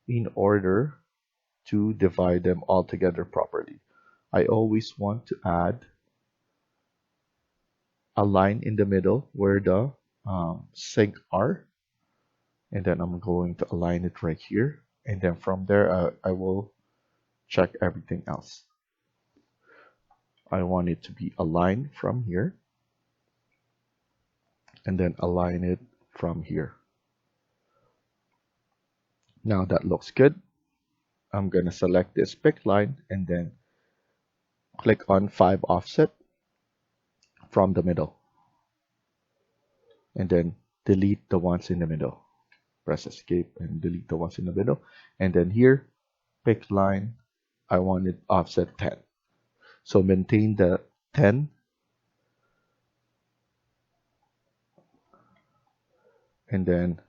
in order to divide them all together properly. I always want to add a line in the middle where the sink are, and then I'm going to align it right here, and then from there I will check everything else. I want it to be aligned from here, and then align it from here. Now that looks good. I'm gonna select this pick line and then click on 5 offset from the middle, and then delete the ones in the middle. Press escape and delete the ones in the middle, and then here, pick line, I want it offset 10. So maintain the 10, and then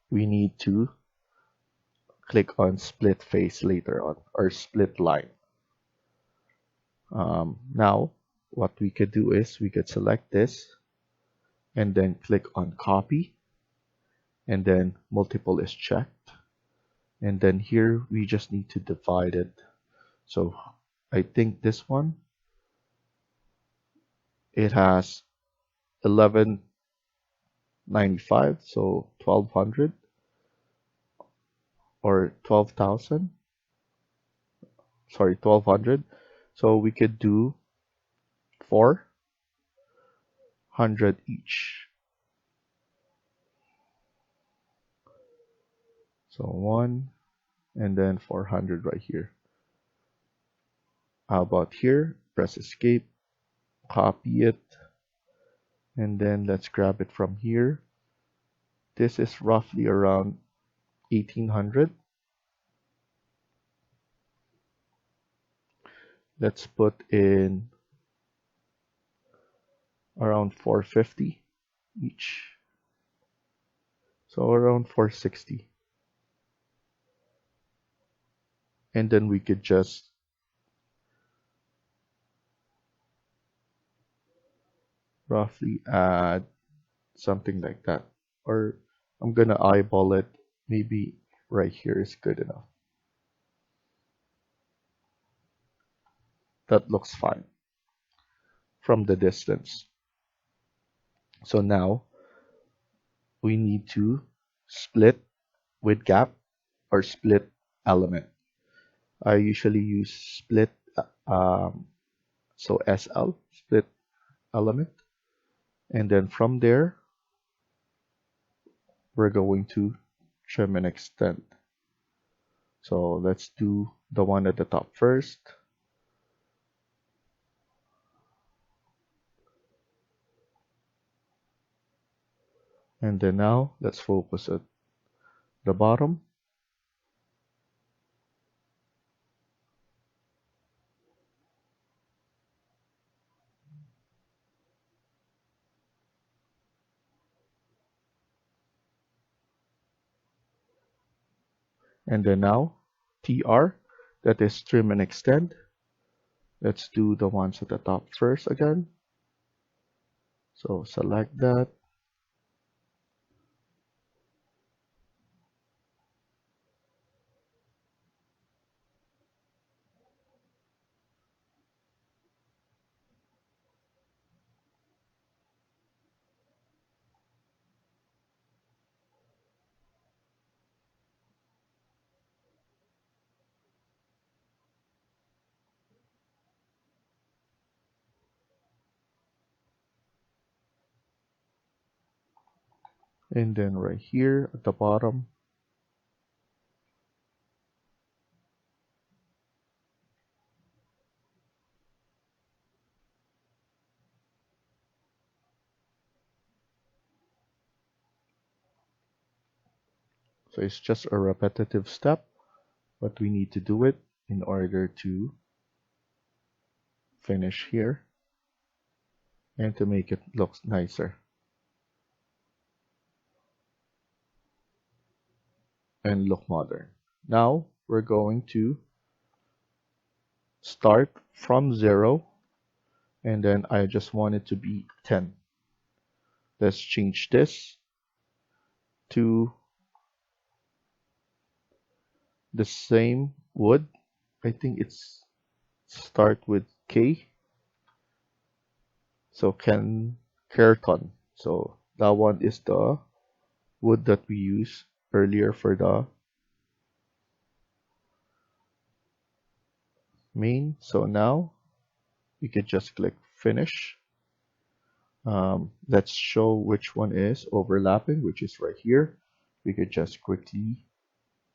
we need to click on split face later on, or split line. Now what we could do is we could select this and then click on copy, and then multiple is checked, and then here we just need to divide it. So I think this one, it has 1195, so 1200 or 12,000, sorry, 1200. So we could do 400 each. So 1 and then 400 right here. How about here? Press escape, copy it, and then let's grab it from here. This is roughly around 1800. Let's put in around 450 each. So around 460. And then we could just roughly add something like that. Or I'm gonna eyeball it. Maybe right here is good enough. That looks fine from the distance. So now we need to split with gap or split element. I usually use split, so SL, split element. And then from there, we're going to trim and extend. So let's do the one at the top first. And then now let's focus it the bottom, and then now TR, that is trim and extend. Let's do the ones at the top first again. So select that, and then right here at the bottom, so it's just a repetitive step, but we need to do it in order to finish here and to make it look nicer and look modern. Now we're going to start from 0, and then I just want it to be 10. Let's change this to the same wood. I think it's start with K. So Kerton. So that one is the wood that we used earlier for the main. So now we can just click finish. Let's show which one is overlapping, which is right here. We could just quickly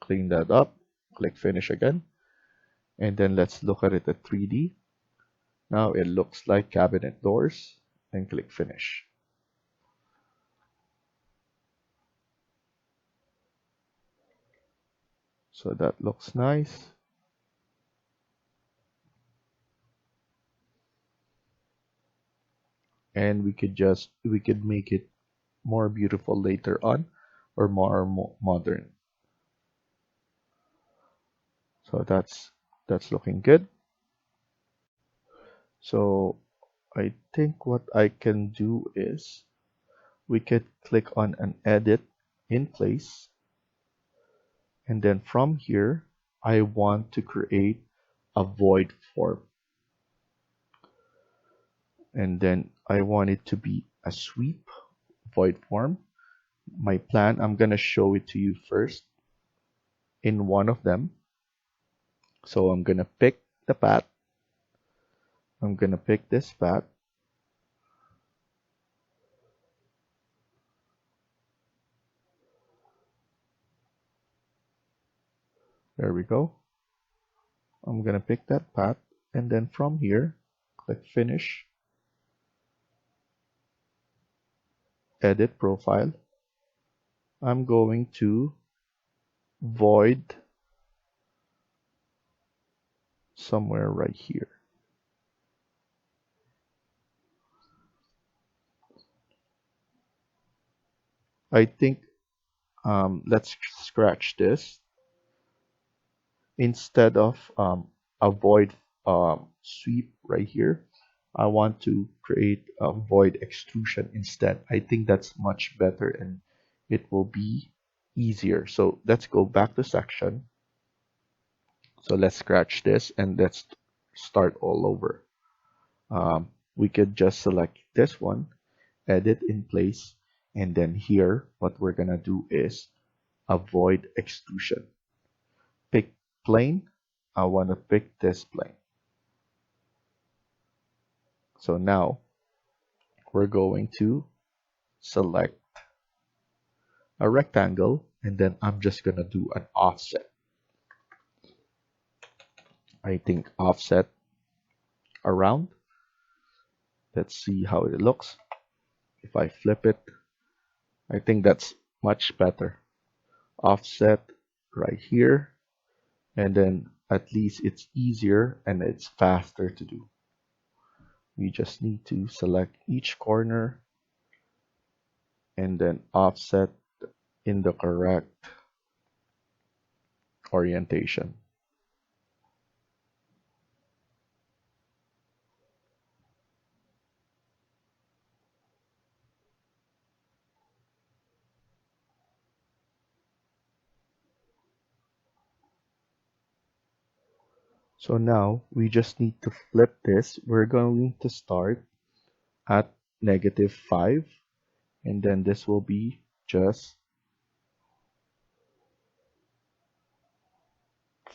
clean that up, click finish again, and then let's look at it at 3D. Now it looks like cabinet doors, and click finish. So that looks nice. And we could make it more beautiful later on, or more modern. So that's looking good. So I think what I can do is we could click on an edit in place, and then from here I want to create a void form, and then I want it to be a sweep void form. My plan, I'm gonna show it to you first in one of them. So I'm gonna pick the path. I'm gonna pick this path. There we go. I'm gonna pick that path, and then from here, click finish, edit profile. I'm going to void somewhere right here. I think let's scratch this. Instead of a void sweep right here, I want to create a void extrusion instead. I think that's much better and it will be easier. So let's go back to section. So let's scratch this and let's start all over. We could just select this one, edit in place, and then here what we're gonna do is avoid extrusion. Pick plane. I want to pick this plane. So now we're going to select a rectangle, and then I'm just gonna do an offset. I think offset around. Let's see how it looks. If I flip it, I think that's much better. offset right here, and then at least it's easier and it's faster to do. We just need to select each corner and then offset in the correct orientation. So now we just need to flip this. We're going to start at -5, and then this will be just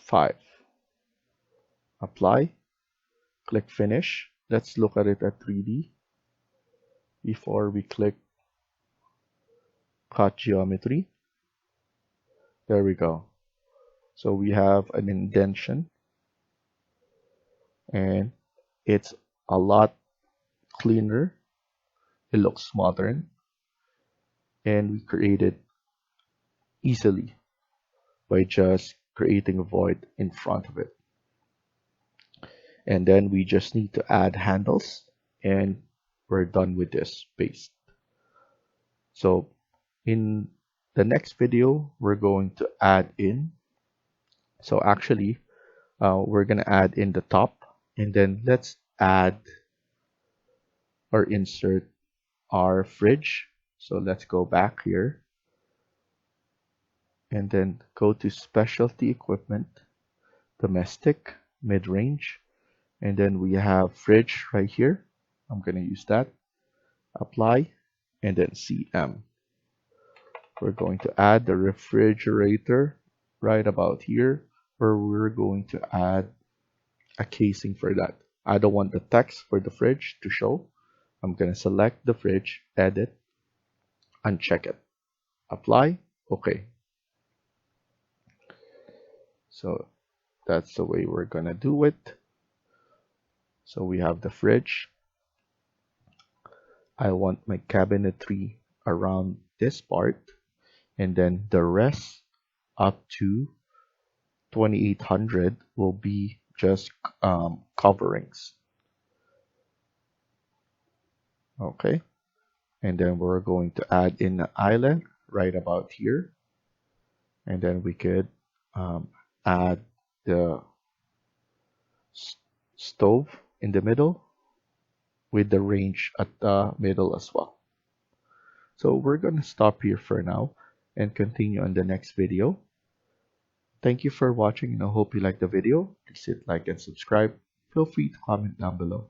5. Apply, click finish. Let's look at it at 3D before we click cut geometry. There we go. So we have an indentation and it's a lot cleaner. It looks modern and we created easily by just creating a void in front of it. And then we just need to add handles and we're done with this paste. So in the next video, we're going to add in. So actually, we're going to add in the top and then let's add or insert our fridge. So let's go back here and then go to specialty equipment, domestic, mid-range, and then we have fridge right here. I'm going to use that. Apply and then CM. We're going to add the refrigerator right about here, where we're going to add a casing for that. I don't want the text for the fridge to show. I'm going to select the fridge, edit, uncheck it, apply, okay. So that's the way we're going to do it. So we have the fridge. I want my cabinetry around this part, and then the rest up to 2800 will be just coverings. Okay, and then we're going to add in an island right about here, and then we could add the stove in the middle with the range at the middle as well. So we're going to stop here for now and continue on the next video. Thank you for watching and I hope you liked the video. Please hit like and subscribe. Feel free to comment down below.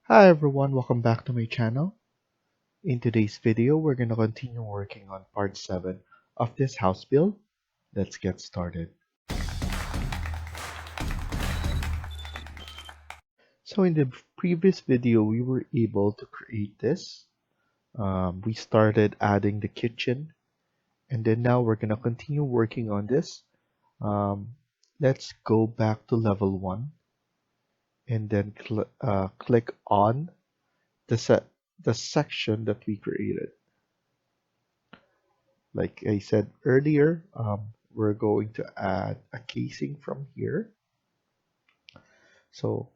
Hi everyone, welcome back to my channel. In today's video, we're going to continue working on part 7 of this house build. Let's get started. So in the previous video, we were able to create this. We started adding the kitchen, and then now we're going to continue working on this. Let's go back to level 1 and then click on the section that we created. Like I said earlier, we're going to add a casing from here. So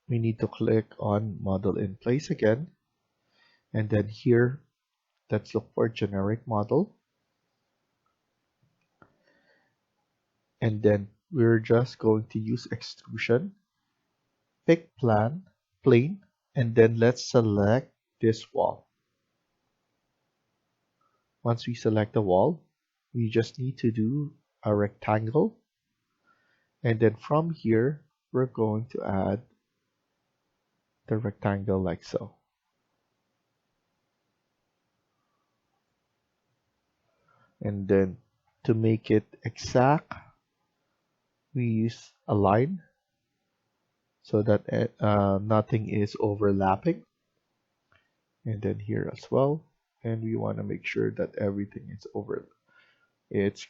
we need to click on model in place again. And then here, let's look for generic model. And then we're just going to use extrusion, pick plane, and then let's select this wall. Once we select the wall, we just need to do a rectangle. And then from here, we're going to add the rectangle like so. And then to make it exact, we use a line so that nothing is overlapping. And then here as well. And we want to make sure that everything is it's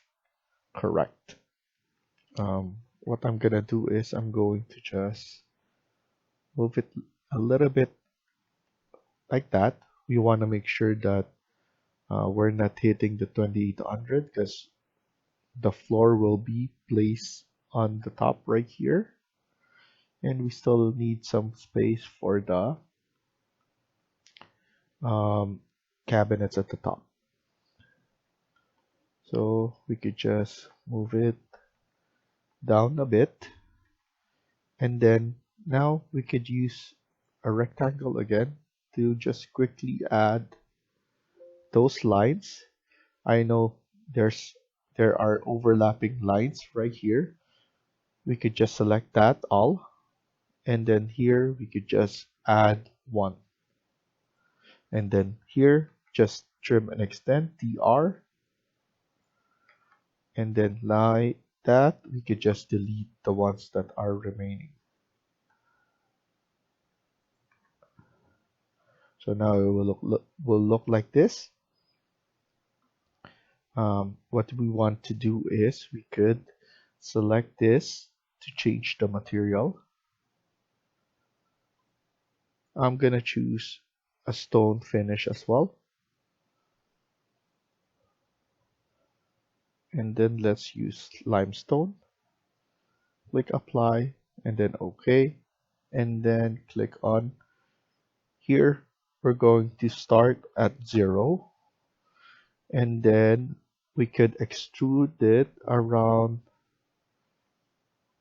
correct. what I'm gonna do is I'm going to just move it a little bit like that. We want to make sure that we're not hitting the 2800 because the floor will be placed on the top right here, and we still need some space for the um, cabinets at the top. So we could just move it down a bit, and then now we could use a rectangle again to just quickly add those lines. I know there are overlapping lines right here. We could just select that all, and then here we could just add one, and then here just trim and extend TR, and then like that we could just delete the ones that are remaining. So now it will look like this. What we want to do is we could select this to change the material. I'm gonna choose a stone finish as well, and then let's use limestone. Click apply, and then OK, and then click on here. We're going to start at 0, and then we could extrude it around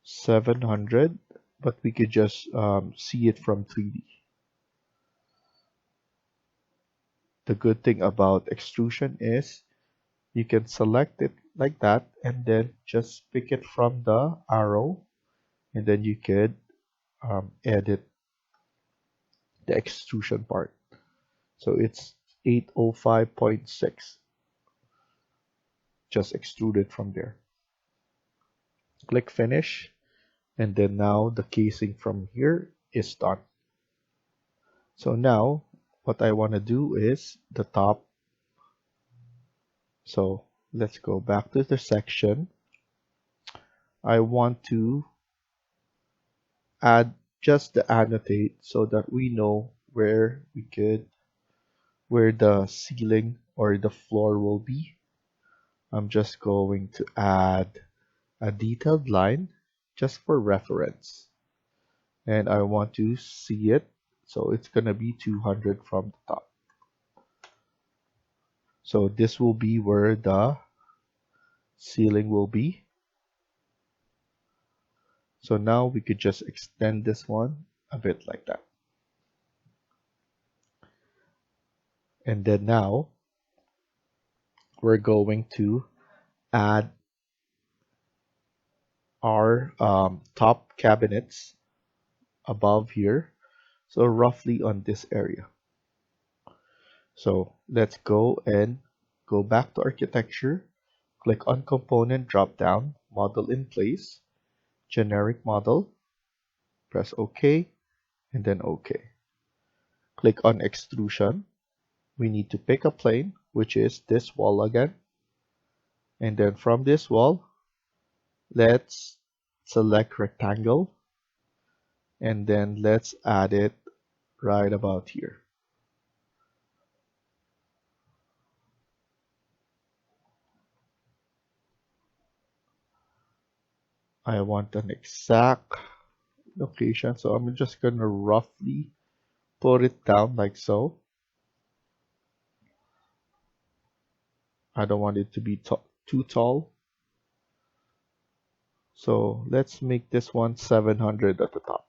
700, but we could just see it from 3D. The good thing about extrusion is you can select it like that and then just pick it from the arrow, and then you could edit the extrusion part. So it's 805.6. Just extrude it from there. Click finish, and then now the casing from here is done. So now what I want to do is the top. So let's go back to the section. I want to add just the annotate so that we know where the ceiling or the floor will be. I'm just going to add a detailed line just for reference, and I want to see it, so it's gonna be 200 from the top. So this will be where the ceiling will be. So now we could just extend this one a bit like that. And then now we're going to add our top cabinets above here. So roughly on this area. So let's go and go back to architecture. Click on component drop down, model in place, generic model, press OK, and then OK. Click on extrusion. We need to pick a plane, which is this wall again. And then from this wall, let's select rectangle, and then let's add it right about here. I want an exact location, so I'm just gonna roughly put it down like so. I don't want it to be too tall. So let's make this one 700 at the top.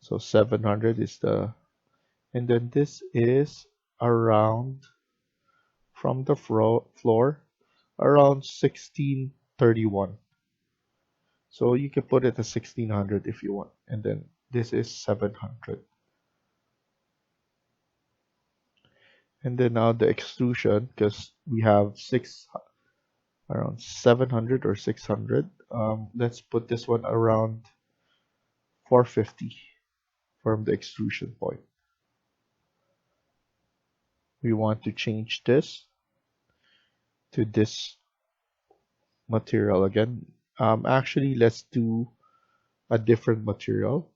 So 700 is the, and then this is around from the floor around 1631. So you can put it at 1600 if you want, and then this is 700. And then now the extrusion, because we have around 700 or 600. Let's put this one around 450 from the extrusion point. We want to change this to this material again. Actually, let's do a different material.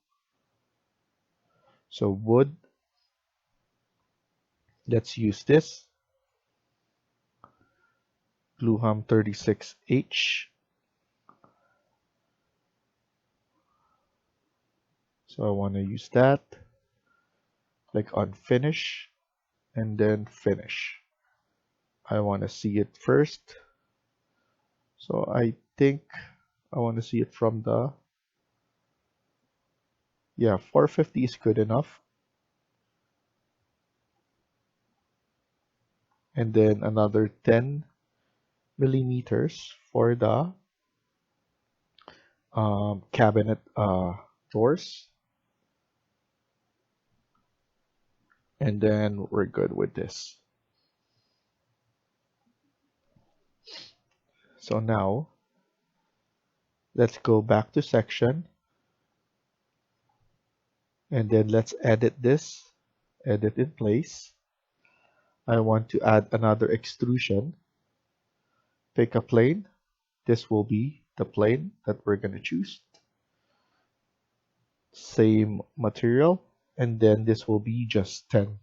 So wood, let's use this. Gluham 36H. So I want to use that. Click on finish and then finish. I want to see it first. So I think I want to see it from the, yeah, 450 is good enough. And then another 10 millimeters for the cabinet doors. And then we're good with this. So now let's go back to section and then let's edit this, edit in place. I want to add another extrusion. Pick a plane. This will be the plane that we're going to choose. Same material, and then this will be just 10.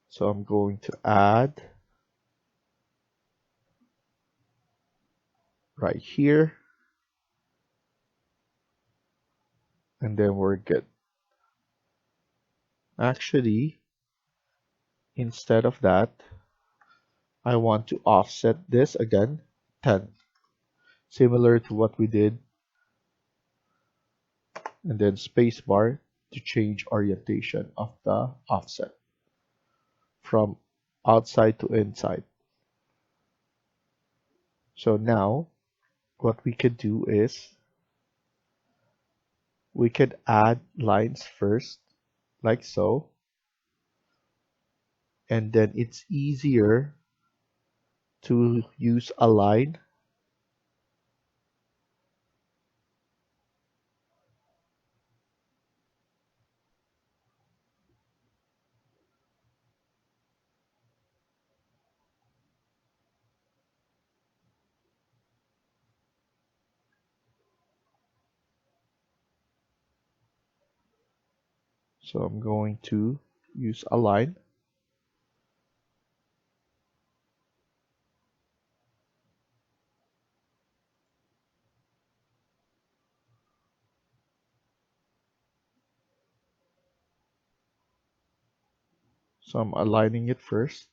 So I'm going to add right here, and then we're good. Actually, instead of that, I want to offset this again, 10. Similar to what we did, and then spacebar to change orientation of the offset from outside to inside. So now what we could do is we could add lines first, like so, and then it's easier to use a line. So I'm going to use a line. So I'm aligning it first.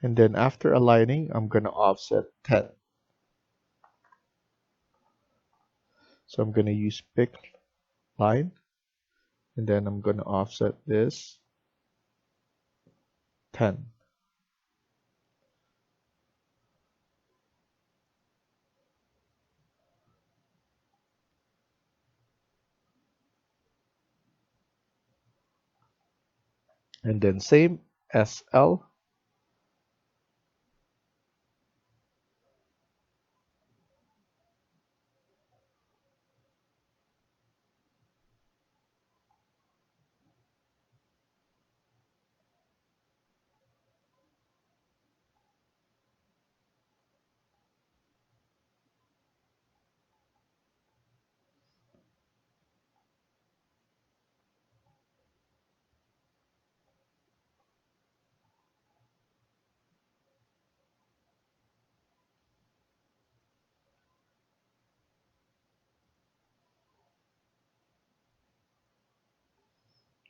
And then after aligning, I'm going to offset 10. So I'm going to use pick line, and then I'm going to offset this 10. And then same SL.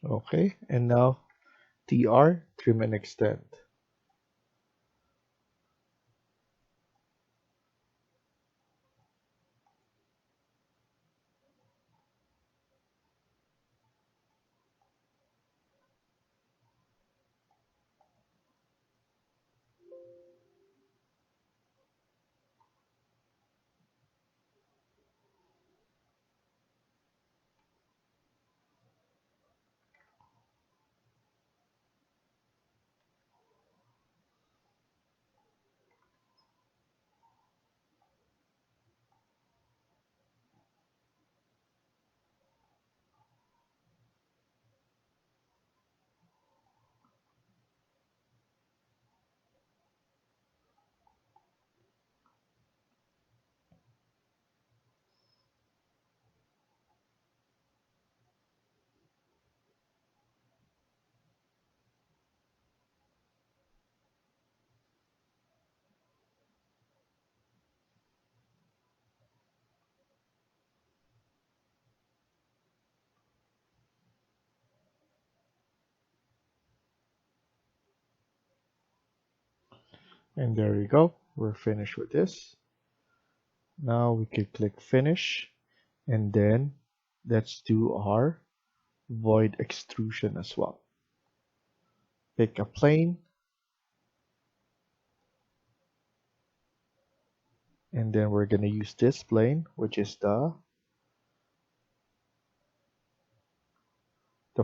Okay, and now TR, trim and extend. And there you go. We're finished with this. Now we can click finish, and then let's do our void extrusion as well. Pick a plane, and then we're going to use this plane, which is the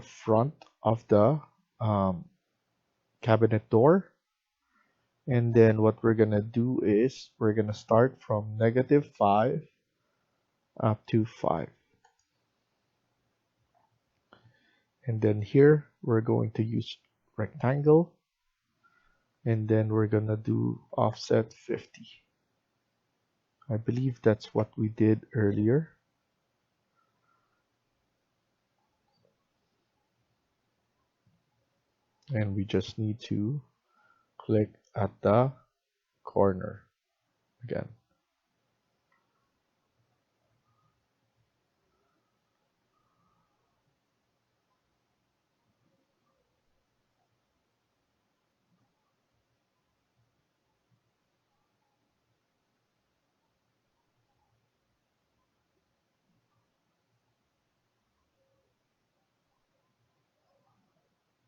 front of the cabinet door. And then what we're going to do is we're going to start from -5 up to 5. And then here we're going to use rectangle, and then we're going to do offset 50. I believe that's what we did earlier. And we just need to click at the corner again.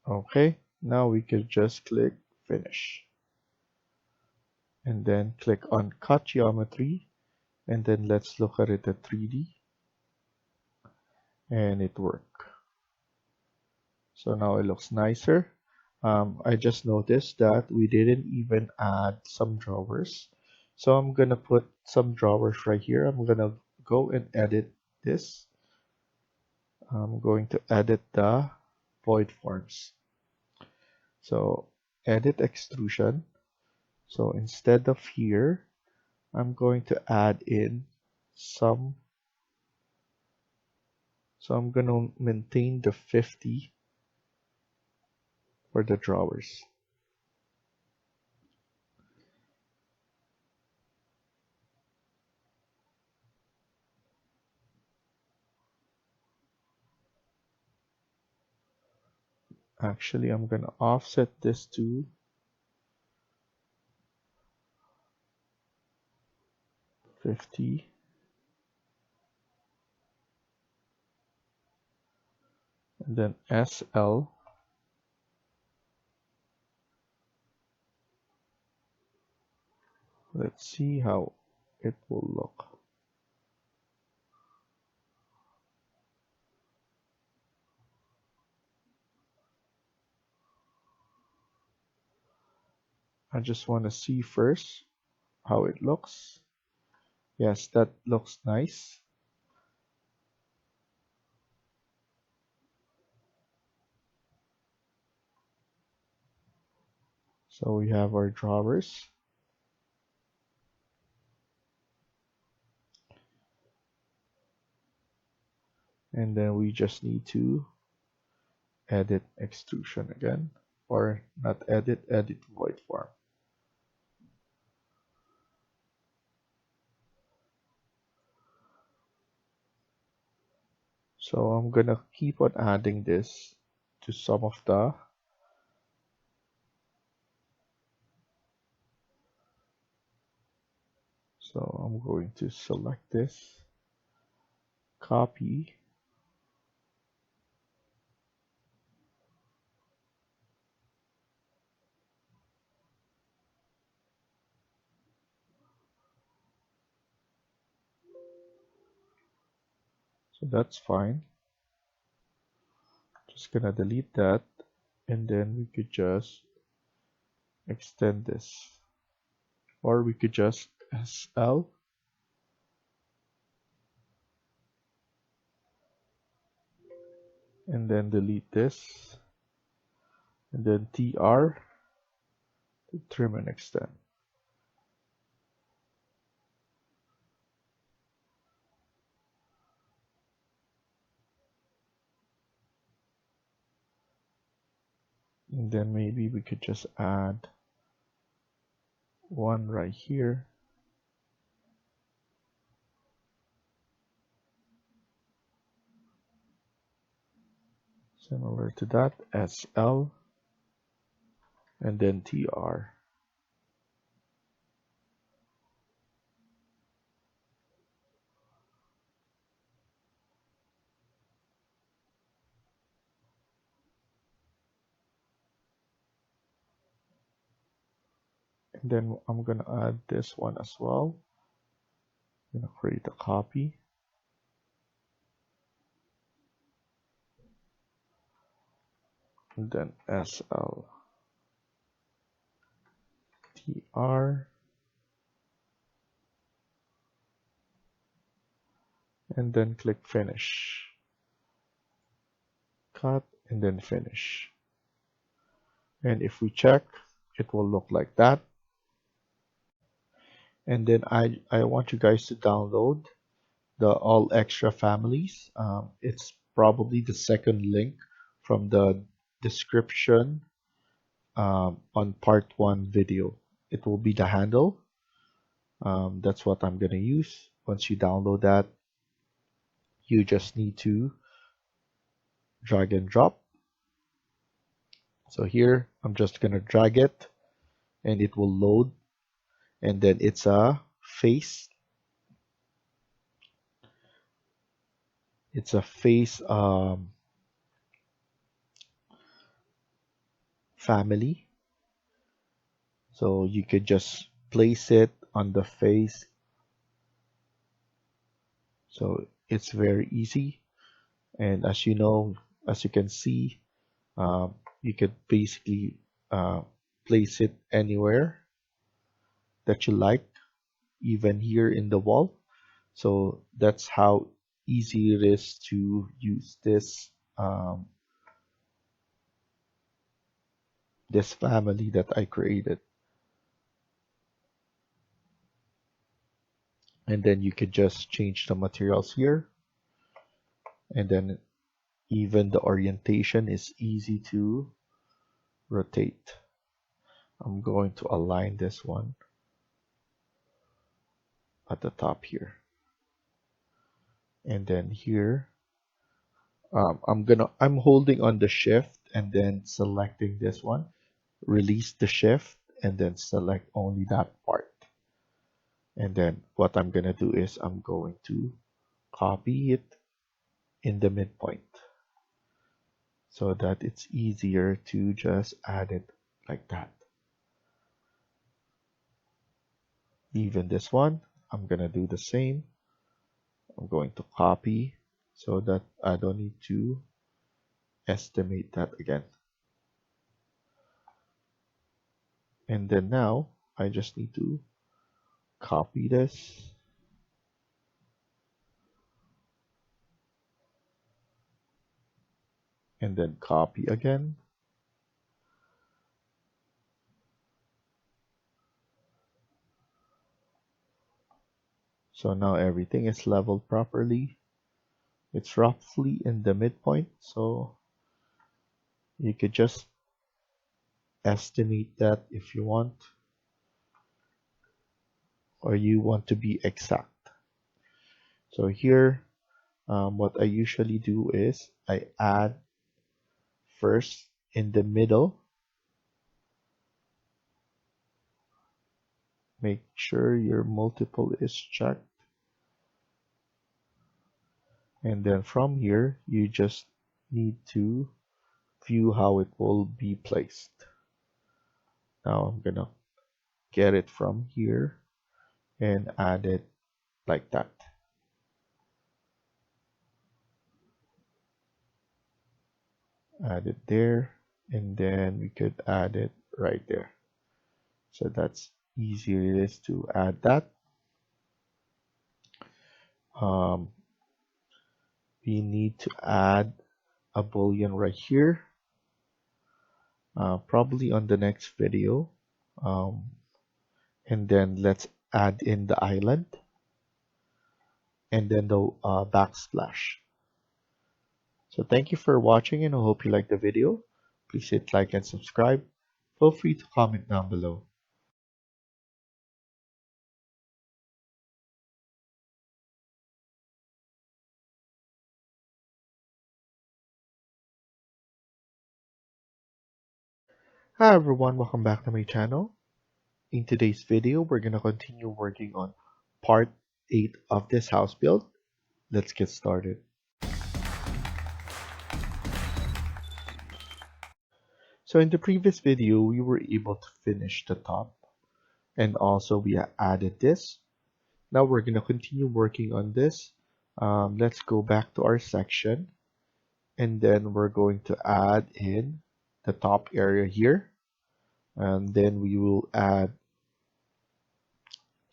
Okay, now we can just click finish. And then click on cut geometry, and then let's look at it at 3D. And it worked. So now it looks nicer. I just noticed that we didn't even add some drawers. So I'm gonna put some drawers right here. I'm gonna go and edit this. I'm going to edit the void forms. So edit extrusion. So instead of here, I'm going to add in some. So I'm going to maintain the 50 for the drawers. Actually, I'm going to offset this to 50. And then SL. Let's see how it will look. I just want to see first how it looks. Yes, that looks nice. So we have our drawers. And then we just need to edit extrusion again, or not edit, edit void form. So I'm gonna keep on adding this to some of the so I'm going to select this, copy, so that's fine. Just gonna delete that, and then we could just extend this, or we could just SL, and then delete this, and then TR to trim and extend. And then maybe we could just add one right here. Similar to that, SL, and then TR. And then I'm gonna add this one as well. I'm gonna create a copy. And then SLTR. And then click finish. Cut and then finish. And if we check, it will look like that. And then I want you guys to download the all extra families. It's probably the second link from the description on part 1 video. It will be the handle. That's what I'm gonna use. Once you download that, you just need to drag and drop. So here I'm just gonna drag it and it will load, and then it's a face. It's a face family. So you could just place it on the face. So it's very easy. And as you know, as you can see, you could basically place it anywhere that you like, even here in the wall. So that's how easy it is to use this this family that I created. And then you could just change the materials here, and then even the orientation is easy to rotate. I'm going to align this one at the top here, and then here I'm holding on the shift and then selecting this one, release the shift and then select only that part. And then what I'm gonna do is I'm going to copy it in the midpoint so that it's easier to just add it like that. Even this one, I'm gonna do the same. I'm going to copy so that I don't need to estimate that again. And then now I just need to copy this and then copy again. So now everything is leveled properly. It's roughly in the midpoint, so you could just estimate that if you want, or you want to be exact. So here, what I usually do is I add first in the middle. Make sure your multiple is checked. And then from here, you just need to view how it will be placed. Now I'm gonna get it from here and add it like that. Add it there, and then we could add it right there. So that's easier it is to add that. We need to add a boolean right here, probably on the next video. And then let's add in the island and then the backslash. So thank you for watching, and I hope you liked the video. Please hit like and subscribe. Feel free to comment down below. Hi everyone, welcome back to my channel. In today's video, we're going to continue working on part 8 of this house build. Let's get started. So in the previous video, we were able to finish the top. And also we added this. Now we're going to continue working on this. Let's go back to our section, and then we're going to add in the top area here, and then we will add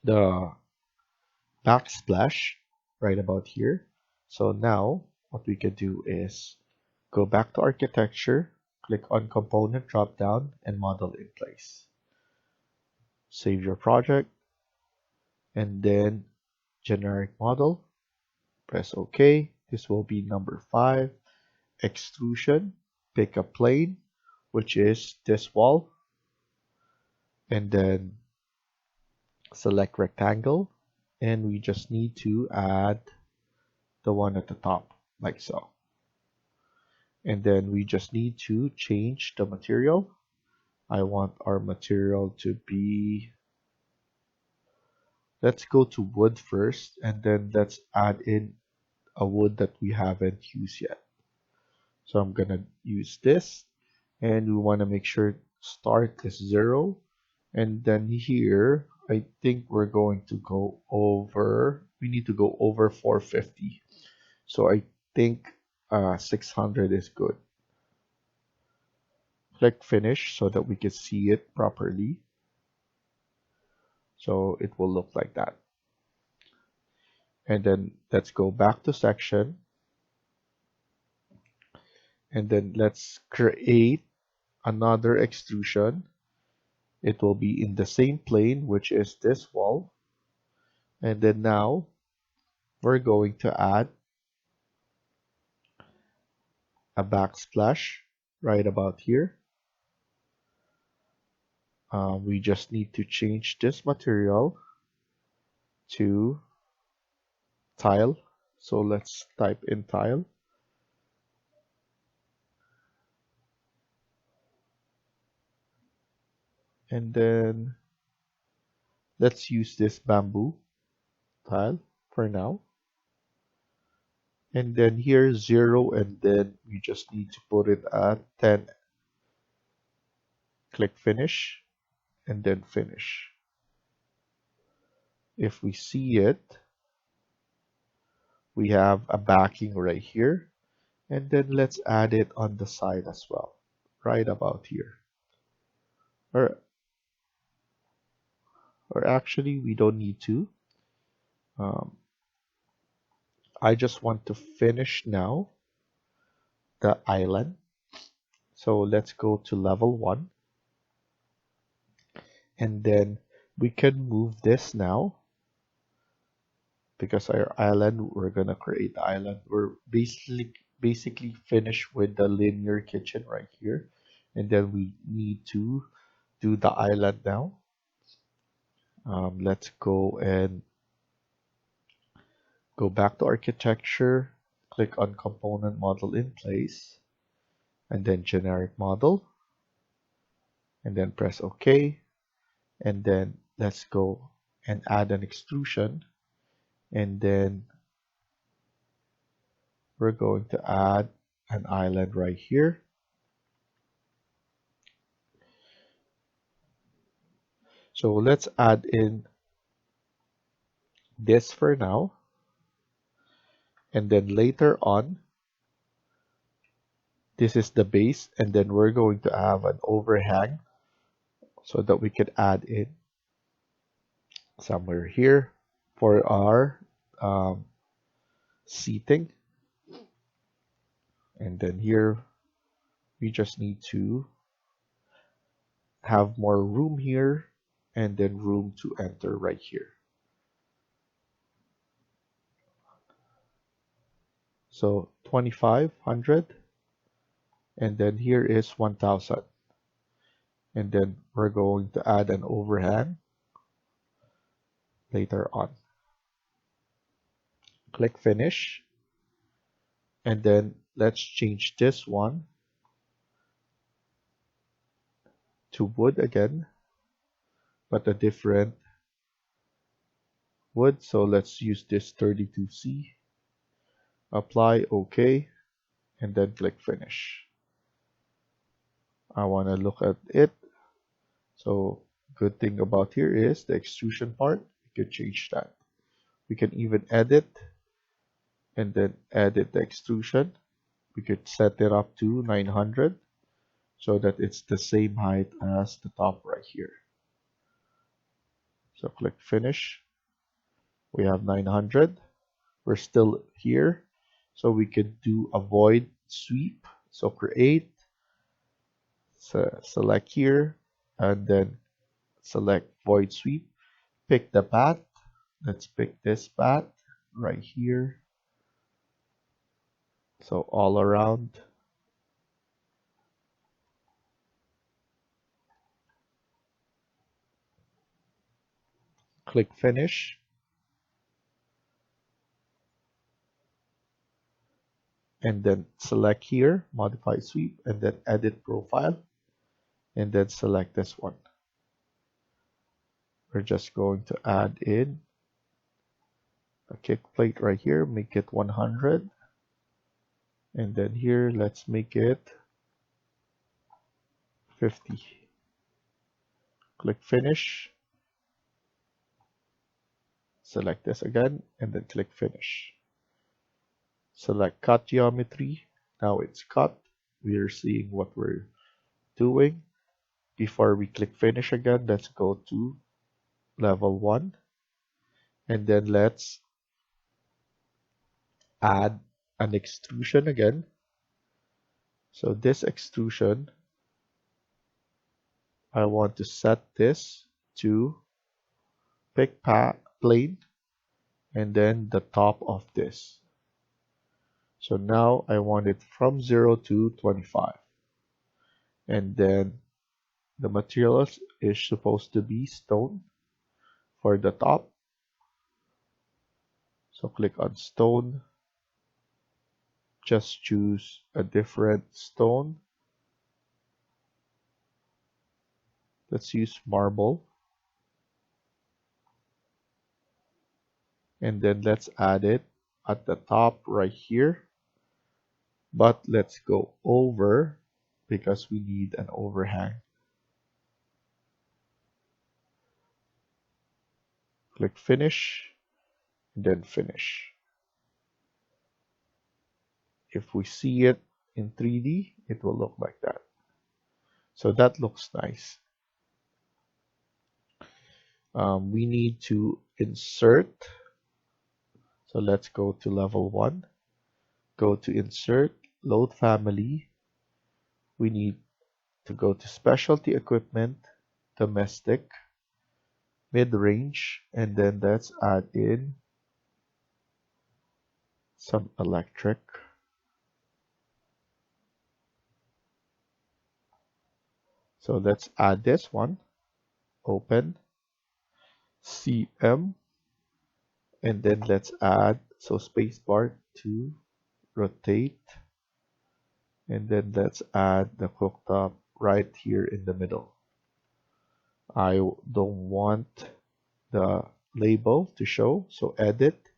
the backsplash right about here. So now what we can do is go back to architecture, click on component drop down and model in place. Save your project, and then generic model, press OK. This will be number 5. Extrusion, pick a plane, which is this wall, and then select rectangle, and we just need to add the one at the top like so. And then we just need to change the material. I want our material to be, let's go to wood first, and then let's add in a wood that we haven't used yet. So I'm gonna use this, and we want to make sure start is 0, and then here I think we're going to go over, we need to go over 450. So I think 600 is good. Click finish so that we can see it properly. So it will look like that. And then let's go back to section, and then let's create another extrusion. It will be in the same plane, which is this wall. And then now we're going to add a backsplash right about here. We just need to change this material to tile. So let's type in tile. And then let's use this bamboo tile for now. And then here 0, and then we just need to put it at 10. Click finish, and then finish. If we see it, we have a backing right here, and then let's add it on the side as well, right about here. Or actually we don't need to. I just want to finish now the island. So let's go to level 1, and then we can move this now. Because our island, we're gonna create the island. We're basically finished with the linear kitchen right here, and then we need to do the island now. Let's go and go back to architecture, click on component model in place, and then generic model, and then press OK, and then let's go and add an extrusion, and then we're going to add an island right here. So let's add in this for now, and then later on, this is the base, and then we're going to have an overhang so that we could add in somewhere here for our seating. And then here we just need to have more room here, and then room to enter right here. So 2500, and then here is 1000, and then we're going to add an overhang later on. Click finish, and then let's change this one to wood again, but a different wood. So let's use this 32C. Apply, OK, and then click finish. I want to look at it. So good thing about here is the extrusion part. We could change that. We can even edit and then edit the extrusion. We could set it up to 900 so that it's the same height as the top right here. So click finish. We have 900. We're still here. So we could do a void sweep. So create, select here, and then select void sweep. Pick the path. Let's pick this path right here. So all around. Click finish. And then select here, modify sweep, and then edit profile. And then select this one. We're just going to add in a kick plate right here, make it 100. And then here, let's make it 50. Click finish. Select this again, and then click finish. Select cut geometry. Now it's cut. We are seeing what we're doing. Before we click finish again, let's go to level 1. And then let's add an extrusion again. So this extrusion, I want to set this to pick plane and then the top of this. So now I want it from 0 to 25. And then the materials is supposed to be stone for the top. So click on stone. Just choose a different stone. Let's use marble. And then let's add it at the top right here. But let's go over because we need an overhang. Click finish and then finish. If we see it in 3D, it will look like that. So that looks nice. We need to insert. So let's go to level 1. Go to insert, load family. We need to go to specialty equipment, domestic, mid-range, and then let's add in some electric. So let's add this one, open, CM, and then let's add, so spacebar to rotate, and then let's add the cooktop right here in the middle. I don't want the label to show, so edit,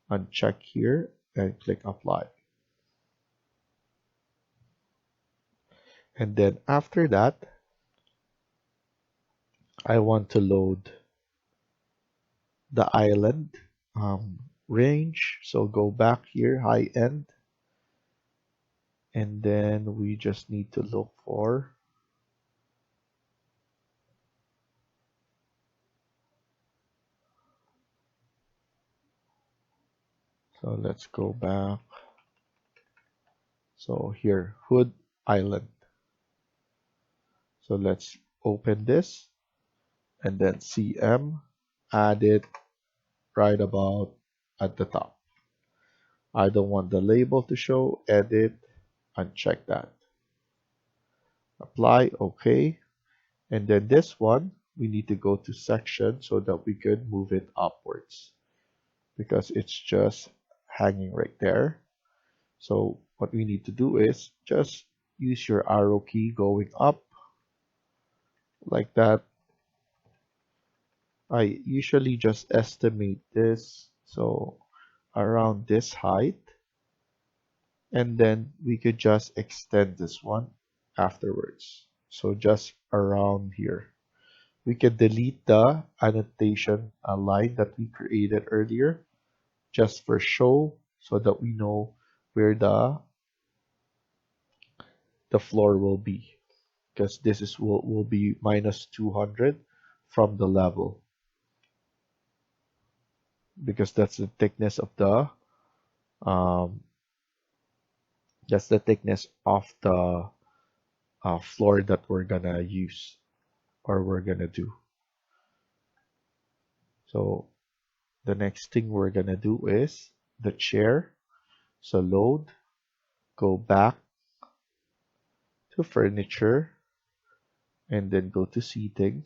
uncheck here, and click apply. And then after that, I want to load the island range. So go back here, high end, and then we just need to look for so let's go back. So here, Hood Island. So let's open this and then CM, add it right about at the top. I don't want the label to show, edit, uncheck that. Apply, okay. And then this one, we need to go to section so that we could move it upwards because it's just hanging right there. So what we need to do is just use your arrow key going up like that. I usually just estimate this, so around this height, and then we could just extend this one afterwards. So just around here. We can delete the annotation line that we created earlier just for show so that we know where the floor will be, because this is will be minus 200 from the level, because that's the thickness of the um, floor that we're gonna use or we're gonna do. So the next thing we're gonna do is the chair. So load, go back to furniture, and then go to seating,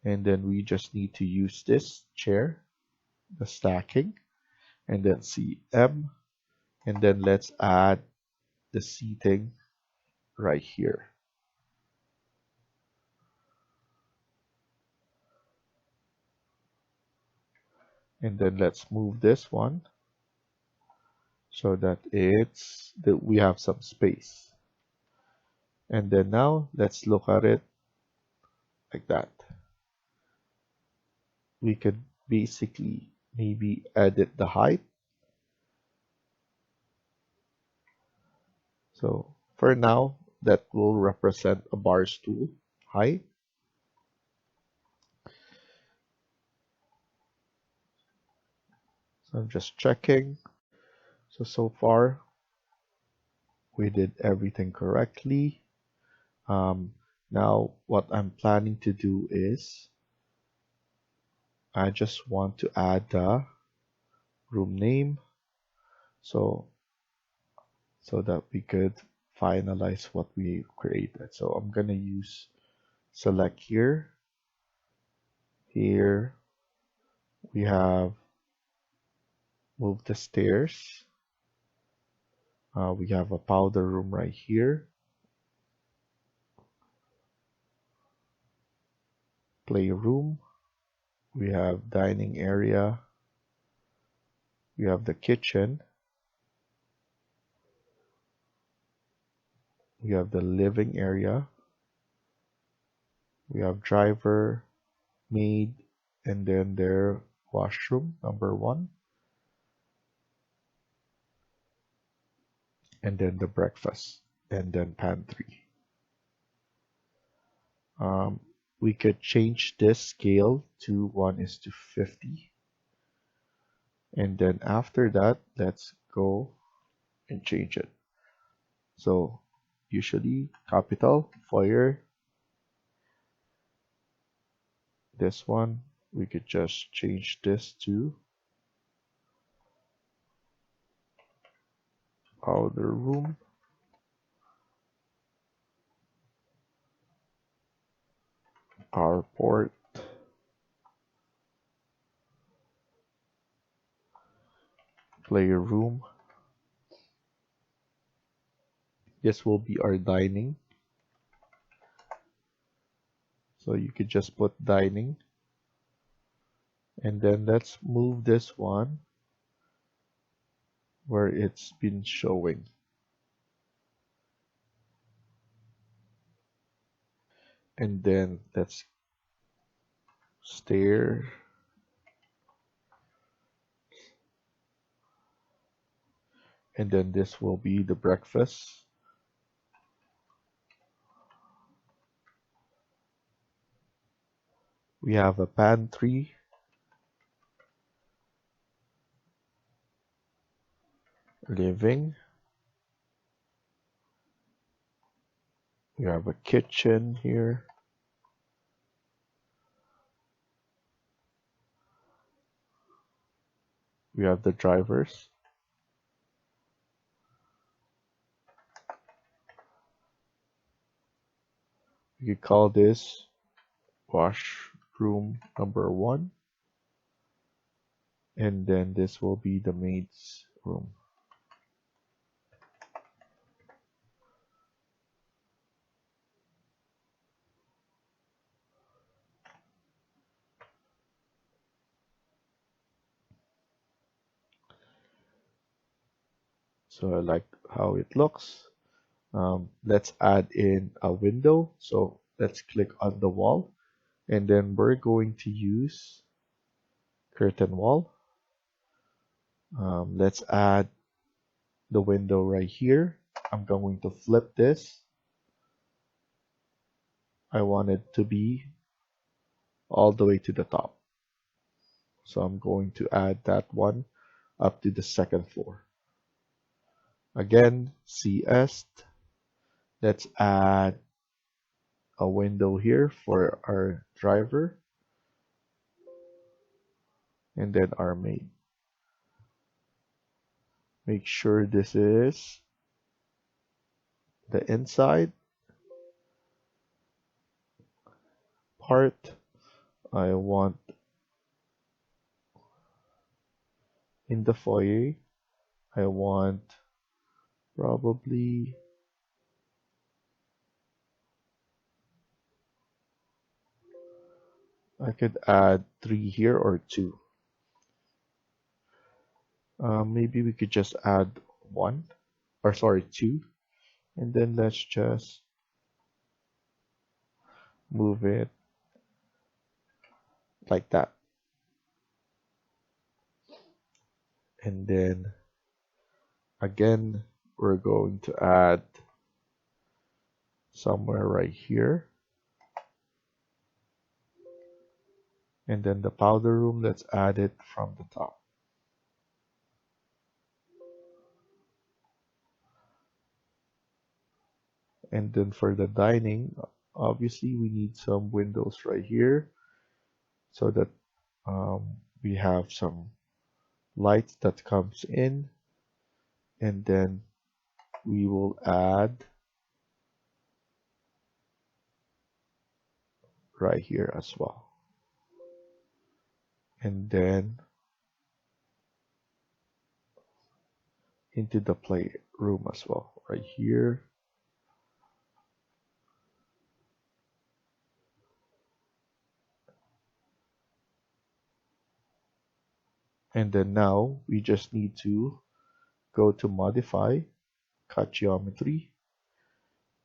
and then we just need to use this chair, the stacking, and then CM, and then let's add the seating right here. And then let's move this one so that we have some space. And then now let's look at it like that. We could basically maybe edit the height. So for now, that will represent a bar stool height. So I'm just checking. So far we did everything correctly. Now what I'm planning to do is I just want to add the room name so that we could finalize what we created. So I'm gonna use select here. Here we have move the stairs. We have a powder room right here. Playroom. We have dining area. We have the kitchen. We have the living area. We have driver, maid, and then their washroom, number 1. And then the breakfast, and then pantry. We could change this scale to 1:50. And then after that, let's go and change it. So usually capital, foyer, this one, we could just change this to outer room. Carport, player room. This will be our dining. So you could just put dining. And then let's move this one where it's been showing. And then let's stair. And then this will be the breakfast. We have a pantry. Living. We have a kitchen here. We have the drivers. We could call this washroom number 1. And then this will be the maid's room. So I like how it looks. Let's add in a window. So let's click on the wall. And then we're going to use curtain wall. Let's add the window right here. I'm going to flip this. I want it to be all the way to the top. So I'm going to add that one up to the second floor. Again, CS. Let's add a window here for our driver and then our main. Make sure this is the inside part. I want in the foyer, I want probably I could add 3 here or 2. Maybe we could just add 1 or sorry 2, and then let's just move it like that. And then again, we're going to add somewhere right here. And then the powder room, let's add it from the top. And then for the dining, obviously we need some windows right here so that we have some light that comes in, and then we will add right here as well. And then into the playroom as well, right here. And then now we just need to go to modify, cut geometry.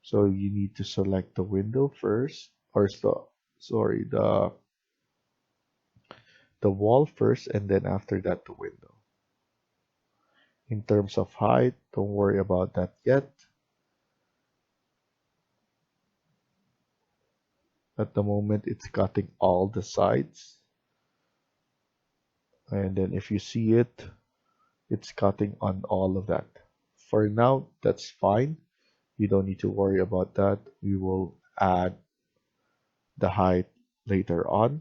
So you need to select the window first, or sorry, the wall first, and then after that the window. In terms of height, don't worry about that yet. At the moment, it's cutting all the sides. And then if you see it, it's cutting on all of that. For now, that's fine. You don't need to worry about that. We will add the height later on.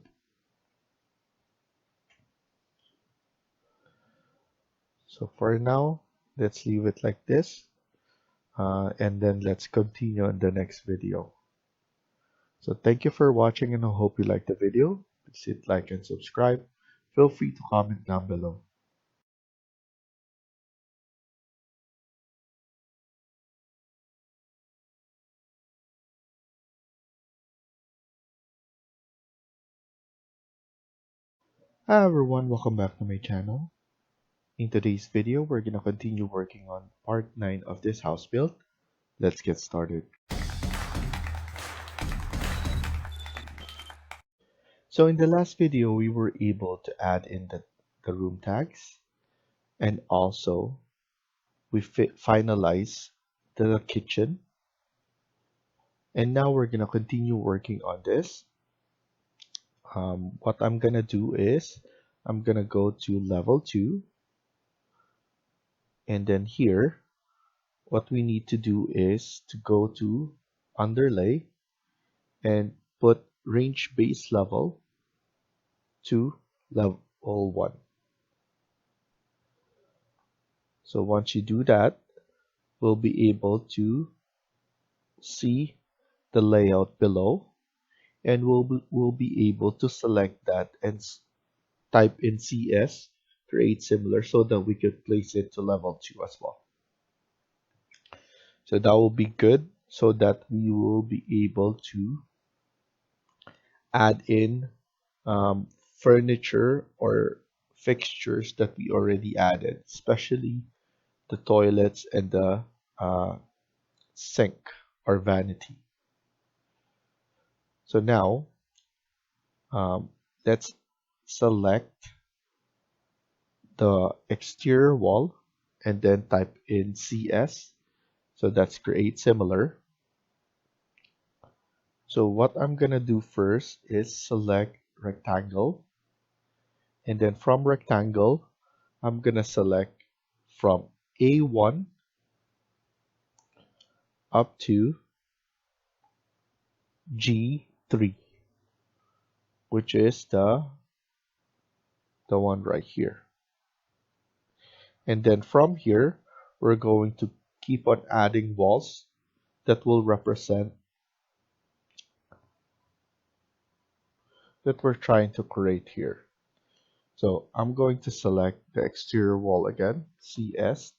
So for now, let's leave it like this. And then let's continue in the next video. So thank you for watching, and I hope you liked the video. Please hit like and subscribe. Feel free to comment down below. Hi everyone, welcome back to my channel. In today's video, we're gonna continue working on part 9 of this house build. Let's get started. So in the last video, we were able to add in the room tags, and also we finalize the kitchen. And now we're gonna continue working on this. What I'm gonna do is I'm gonna go to level 2, and then here what we need to do is to go to underlay and put range base level to level 1. So once you do that, we'll be able to see the layout below, and we'll be able to select that and type in CS, create similar, so that we could place it to level 2 as well. So that will be good, so that we will be able to add in furniture or fixtures that we already added, especially the toilets and the sink or vanity. So now Um, let's select the exterior wall and then type in CS. So that's create similar. So what I'm gonna do first is select rectangle, and then from rectangle, I'm gonna select from A1 up to G3, which is the one right here. And then from here, we're going to keep on adding walls that will represent that we're trying to create here. So I'm going to select the exterior wall again, CS,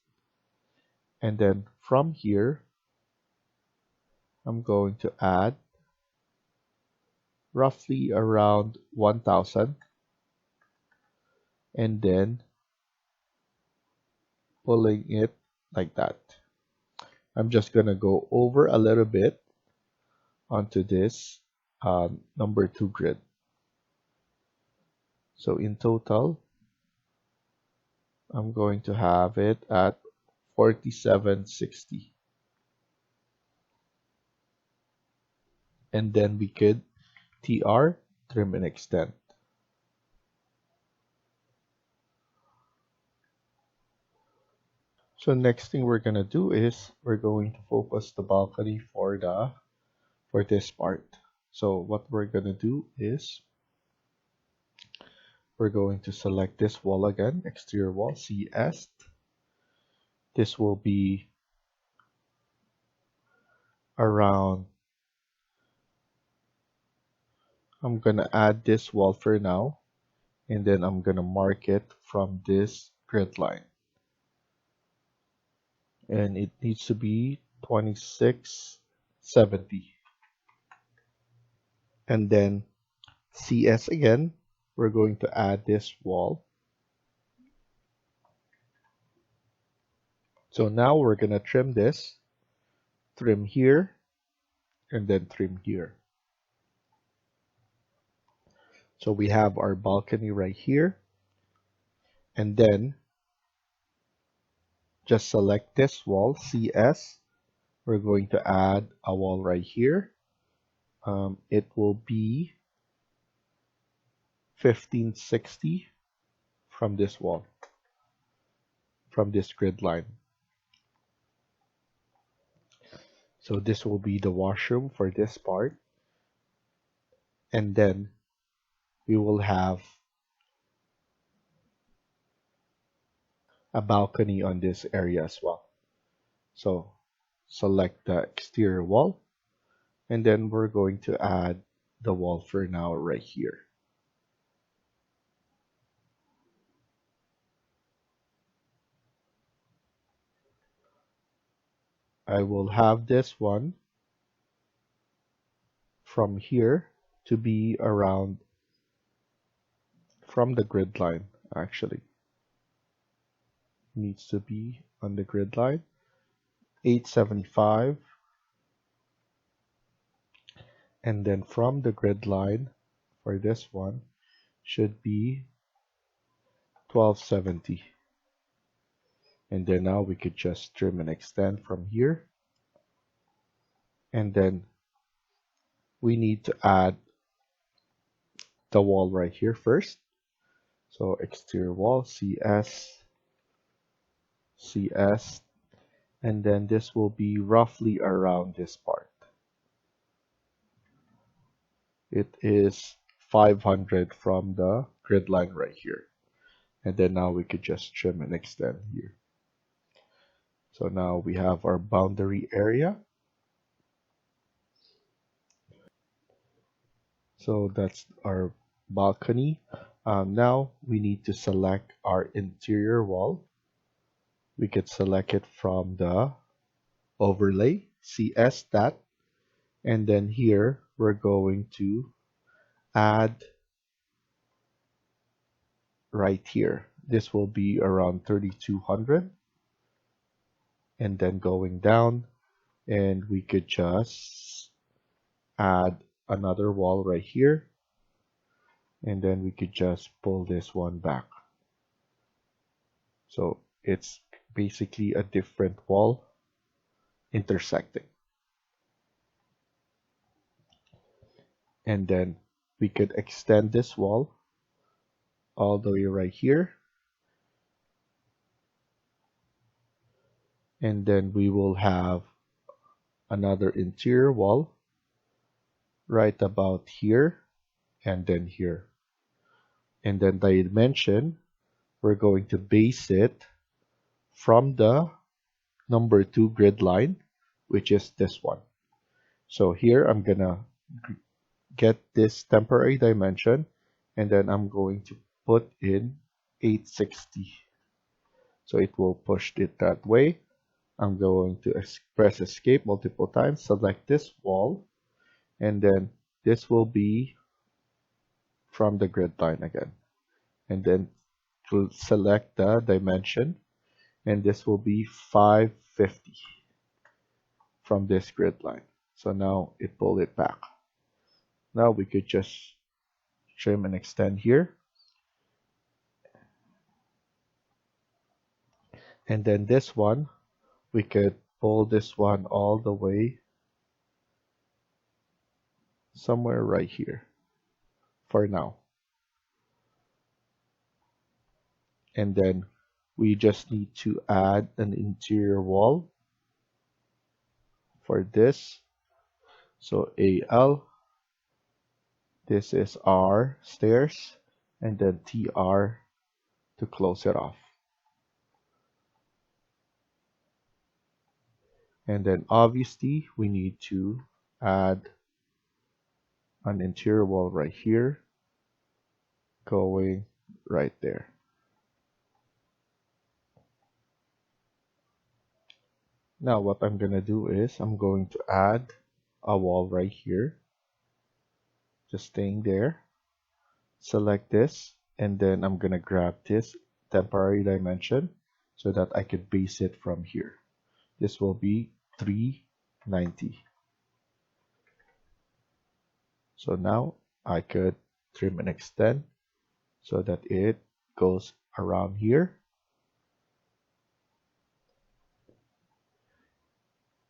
and then from here, I'm going to add roughly around 1000 and then pulling it like that. I'm just gonna go over a little bit onto this number 2 grid. So in total, I'm going to have it at 4760. And then we could TR, trim and extend. So next thing we're gonna do is we're going to focus the balcony for this part. So what we're gonna do is we're going to select this wall again, exterior wall, CS. This will be around, I'm gonna add this wall for now, and then I'm gonna mark it from this grid line. And it needs to be 2670. And then CS again, we're going to add this wall. So now we're gonna trim this, trim here, and then trim here. So we have our balcony right here, and then just select this wall, CS. We're going to add a wall right here. It will be 1560 from this wall, from this grid line. So this will be the washroom for this part. And then we will have a balcony on this area as well. So select the exterior wall, and then we're going to add the wall for now right here. I will have this one from here to be around from the grid line, actually. Needs to be on the grid line. 875, and then from the grid line for this one should be 1270. And then now we could just trim and extend from here. And then we need to add the wall right here first. So exterior wall, CS, CS, and then this will be roughly around this part. It is 500 from the grid line right here. And then now we could just trim and extend here. So now we have our boundary area. So that's our balcony. Now we need to select our interior wall. We could select it from the overlay, CS that, and then here we're going to add right here. This will be around 3200, and then going down, and we could just add another wall right here, and then we could just pull this one back. So it's basically a different wall intersecting. And then we could extend this wall all the way right here. And then we will have another interior wall right about here and then here. And then the dimension, we're going to base it from the number 2 grid line, which is this one. So here I'm gonna get this temporary dimension, and then I'm going to put in 860. So it will push it that way. I'm going to press escape multiple times, select this wall, and then this will be from the grid line again. And then select the dimension, and this will be 550 from this grid line. So now it pulled it back. Now we could just trim and extend here. And then this one, we could pull this one all the way somewhere right here for now. And then we just need to add an interior wall for this. So AL, this is our stairs, and then TR to close it off. And then obviously we need to add an interior wall right here, going right there. Now what I'm gonna do is I'm going to add a wall right here, just staying there. Select this, and then I'm gonna grab this temporary dimension so that I could base it from here. This will be 390. So now I could trim and extend so that it goes around here.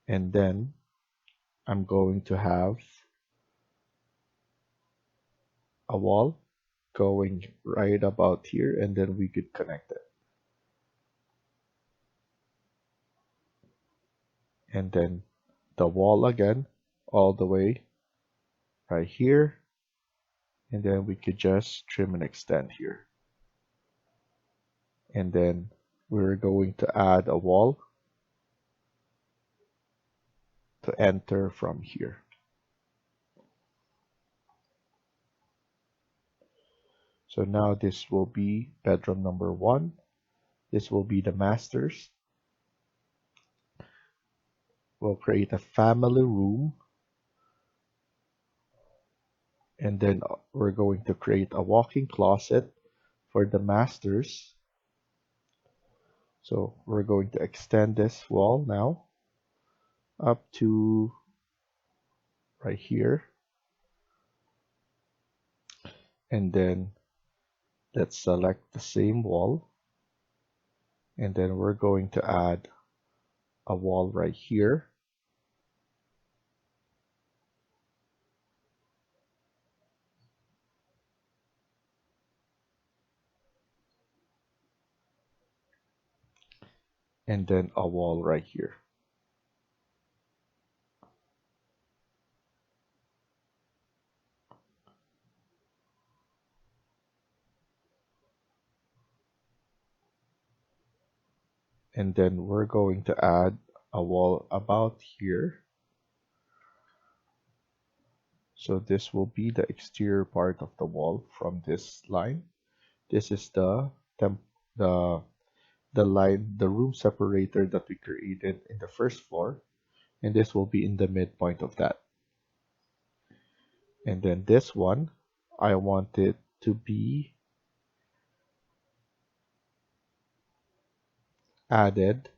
And then I'm going to have a wall going right about here, and then we could connect it. And then the wall again all the way right here, and then we could just trim and extend here. And then we're going to add a wall to enter from here. So now this will be bedroom number 1. This will be the masters. We'll create a family room, and then we're going to create a walk-in closet for the masters. So we're going to extend this wall now up to right here, and then let's select the same wall, and then we're going to add a wall right here. And then a wall right here. And then we're going to add a wall about here. So this will be the exterior part of the wall from this line. This is the line, the room separator that we created in the first floor, and this will be in the midpoint of that. And then this one, I want it to be added,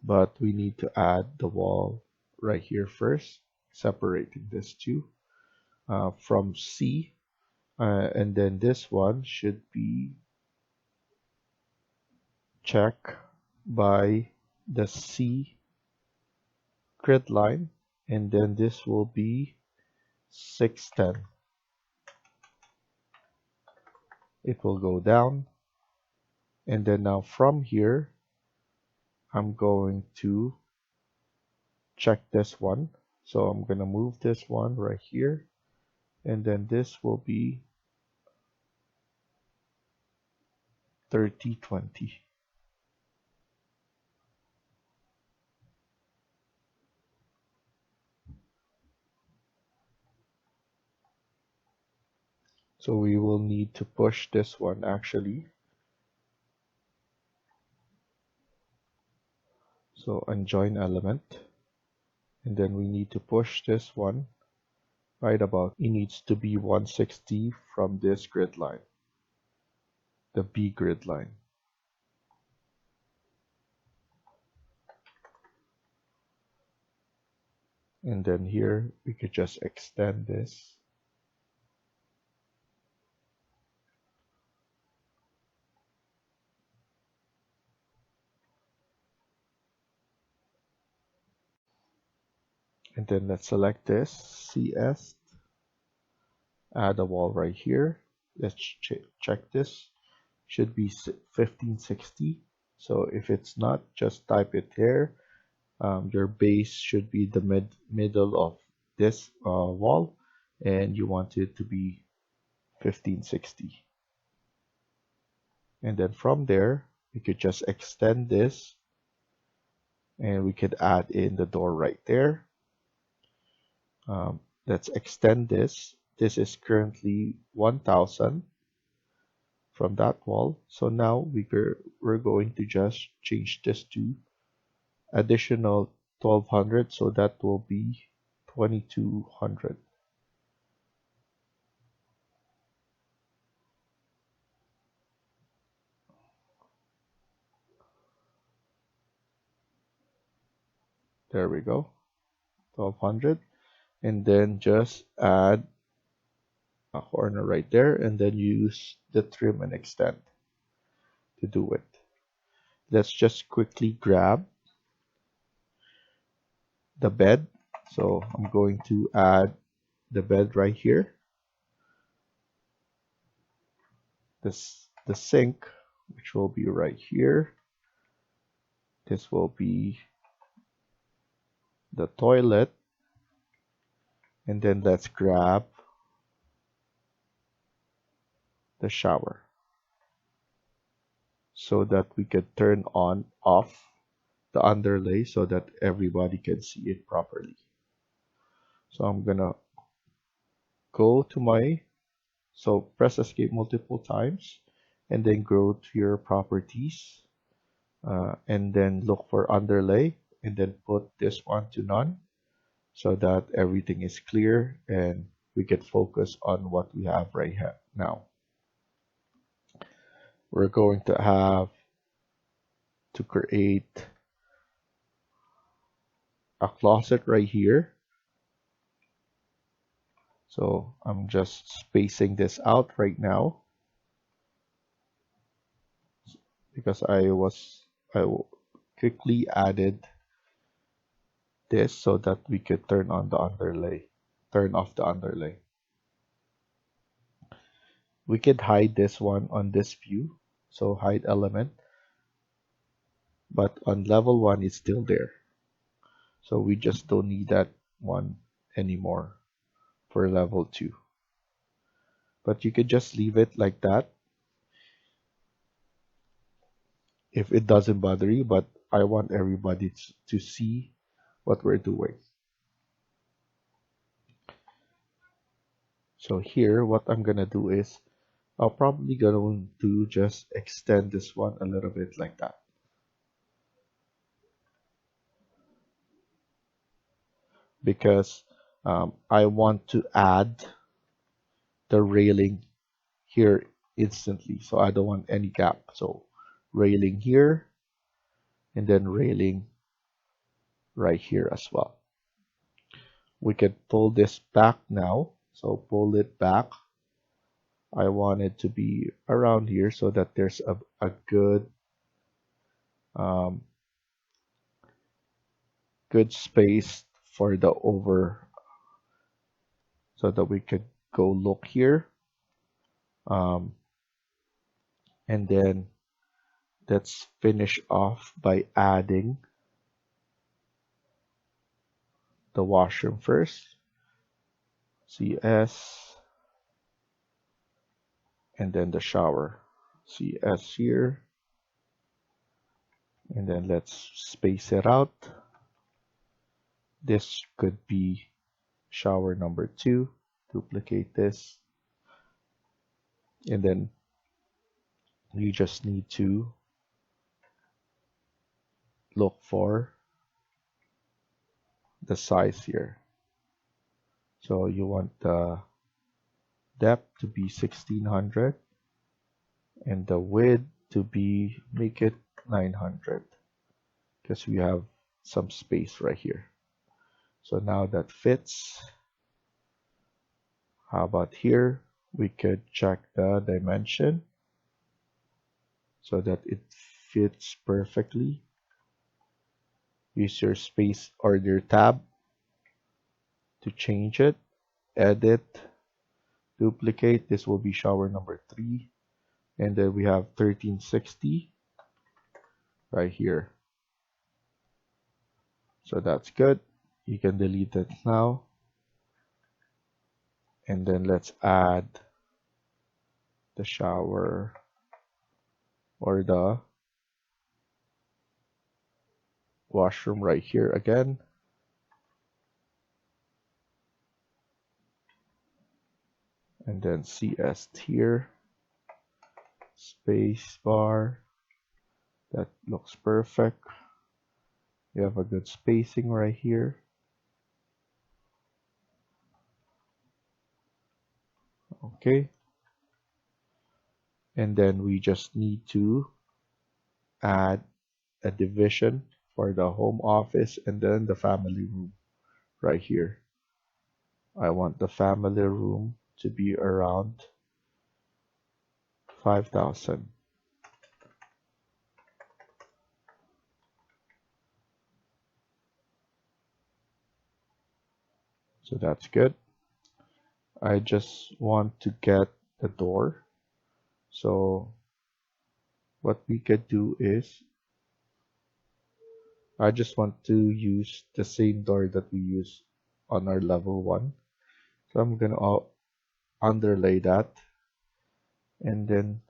but we need to add the wall right here first, separating this two. From C, And then this one should be checked by the C grid line, and then this will be 610. It will go down, and then now from here I'm going to check this one. So I'm gonna move this one right here, and then this will be 3020. So we will need to push this one actually. So unjoin element, and then we need to push this one right about. It needs to be 160 from this grid line, the B grid line. And then here we could just extend this. And then let's select this CS, add a wall right here. Let's check this. Should be 1560. So if it's not, just type it here. Your base should be the middle of this wall, and you want it to be 1560. And then from there, we could just extend this, and we could add in the door right there. Let's extend this. This is currently 1000 from that wall. So now we're going to just change this to additional 1200, so that will be 2200. There we go, 1200. And then just add a corner right there, and then use the trim and extend to do it. Let's just quickly grab the bed. So I'm going to add the bed right here. The sink, which will be right here. This will be the toilet. And then let's grab the shower so that we could turn on off the underlay so that everybody can see it properly. So I'm gonna go to press escape multiple times, and then go to your properties, and then look for underlay, and then put this one to none so that everything is clear and we can focus on what we have right now. We're going to have to create a closet right here. So I'm just spacing this out right now because I quickly added this so that we could turn off the underlay. We could hide this one on this view, so hide element, but on level 1 it's still there. So we just don't need that one anymore for level 2. But you could just leave it like that if it doesn't bother you, but I want everybody to see what we're doing. So here, what I'm gonna do is I'll probably going to just extend this one a little bit like that. Because I want to add the railing here instantly, so I don't want any gap. So railing here, and then railing right here as well. We can pull this back now, so pull it back I want it to be around here so that there's a good um, good space for the over, so that we could go look here. Um, and then let's finish off by adding the washroom first. CS, and then the shower. CS here, and then let's space it out. This could be shower number 2. Duplicate this, and then you just need to look for the size here. So you want the depth to be 1600 and the width to be, make it 900, because we have some space right here. So now that fits. How about here? We could check the dimension so that it fits perfectly. Use your space or your tab to change it. Edit, duplicate. This will be shower number 3. And then we have 1360 right here. So that's good. You can delete it now. And then let's add the shower or the washroom right here again. And then CS here, space bar. That looks perfect. You have a good spacing right here. Okay. And then we just need to add a division for the home office and then the family room right here. I want the family room to be around 5,000. So that's good. I just want to get the door. So what we could do is, I just want to use the same door that we use on our level 1. So I'm gonna underlay that, and then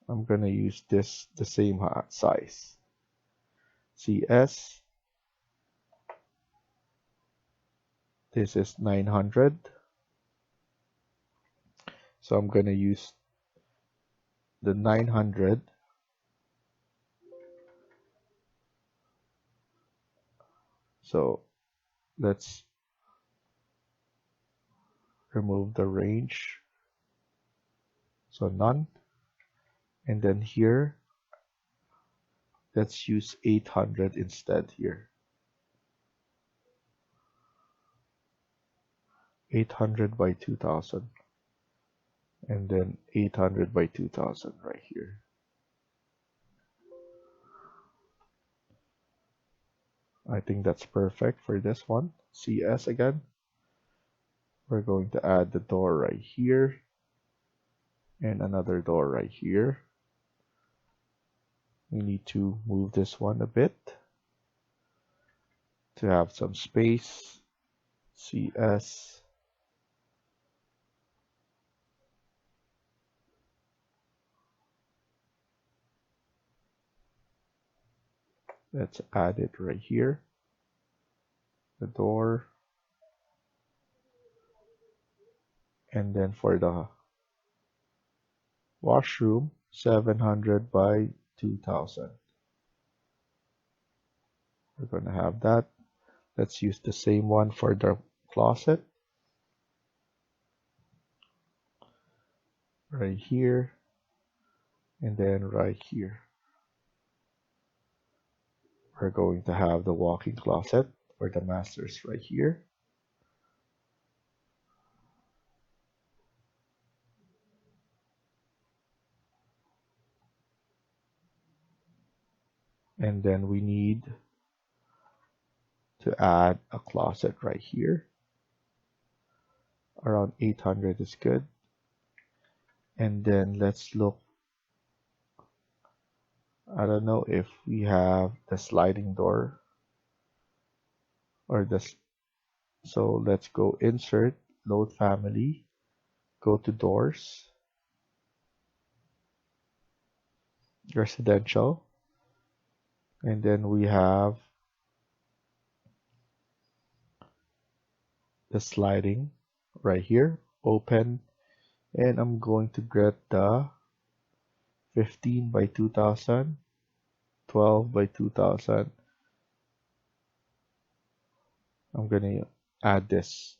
I'm gonna use this the same size. CS, this is 900. So I'm gonna use the 900. So let's remove the range. So none. And then here, let's use 800 instead here. 800 by 2000. And then 800 by 2000 right here. I think that's perfect for this one. CS again. We're going to add the door right here and another door right here. We need to move this one a bit to have some space. CS. Let's add it right here. The door. And then for the washroom, 700 by 2000. We're going to have that. Let's use the same one for the closet. Right here. And then right here. We're going to have the walk-in closet for the masters right here. And then we need to add a closet right here. Around 800 is good. And then let's look. I don't know if we have the sliding door or the. So let's go insert, load family, go to doors, residential, and then we have the sliding right here, open, and I'm going to get the 15 by 2000, 12 by 2000. I'm gonna add this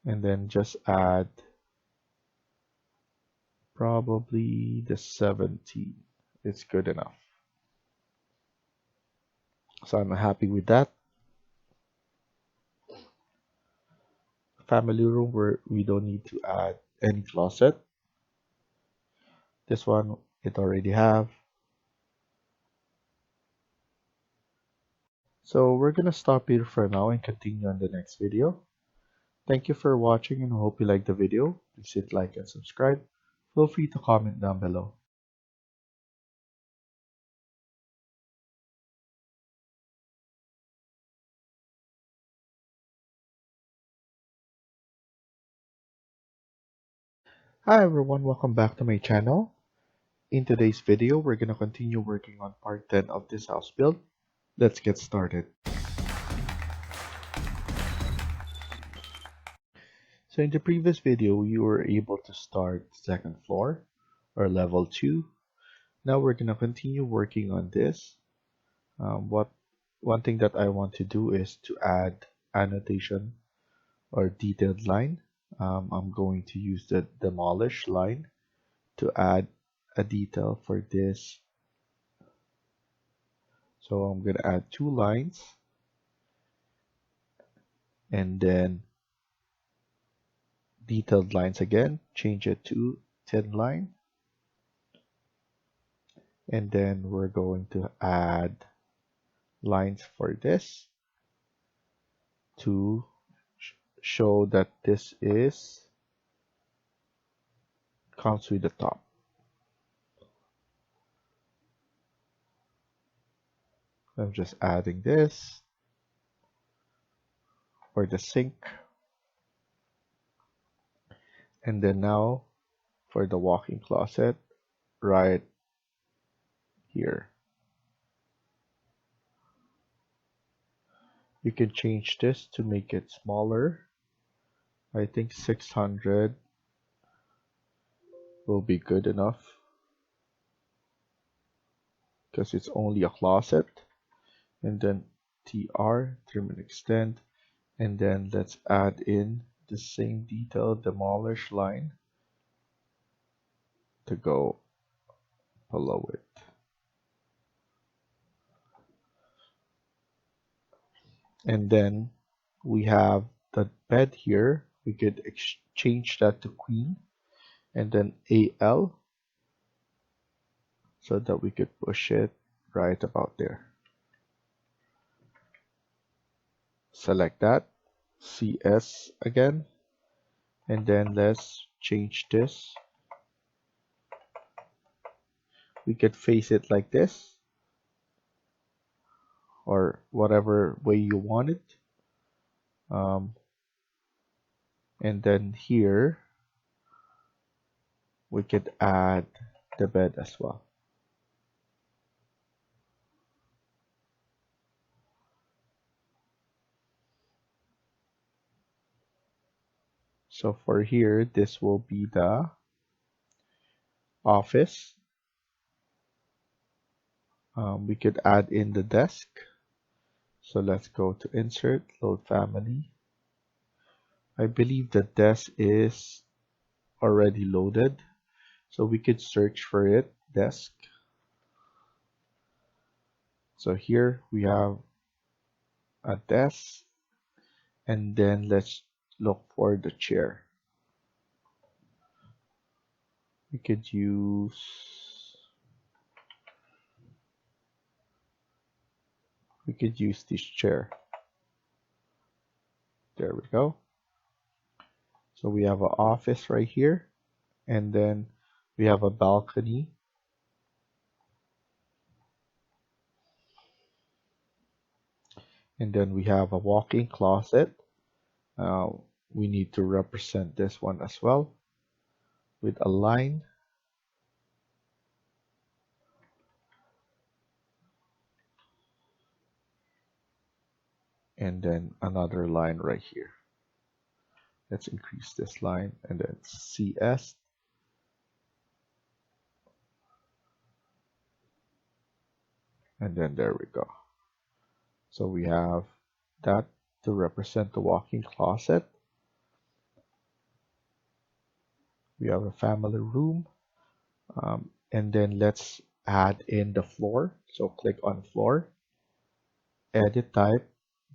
and then just add probably the 17. It's good enough. So I'm happy with that. Family room where we don't need to add any closet. This one it already have. So we're gonna stop here for now and continue on the next video. Thank you for watching and hope you liked the video. Please hit like and subscribe. Feel free to comment down below. Hi everyone, welcome back to my channel. In today's video, we're gonna continue working on part 10 of this house build. Let's get started. So in the previous video, you were able to start second floor or level 2. Now we're gonna continue working on this. One thing that I want to do is to add annotation or detailed line. I'm going to use the demolish line to add a detail for this. So I'm gonna add 2 lines and then detailed lines again, change it to thin line, and then we're going to add lines for this to show that this is comes with the top. I'm just adding this for the sink, and then now for the walk-in closet right here. You can change this to make it smaller. I think 600 will be good enough because it's only a closet. And then TR, trim and extend, and then let's add in the same detail demolish line to go below it. And then we have the bed here. We could change that to queen and then AL so that we could push it right about there. Select that, CS again, and then let's change this. We could face it like this or whatever way you want it. And then here we could add the bed as well. So for here, this will be the office. We could add in the desk. So let's go to insert, load family. I believe the desk is already loaded. So we could search for it, desk. So here we have a desk. And then let's look for the chair. We could use this chair. There we go. So we have an office right here, and then we have a balcony, and then we have a walk-in closet. Uh, we need to represent this one as well with a line, and then another line right here. Let's increase this line, and then CS, and then there we go. So we have that to represent the walk-in closet. We have a family room, and then let's add in the floor. So click on floor, edit type,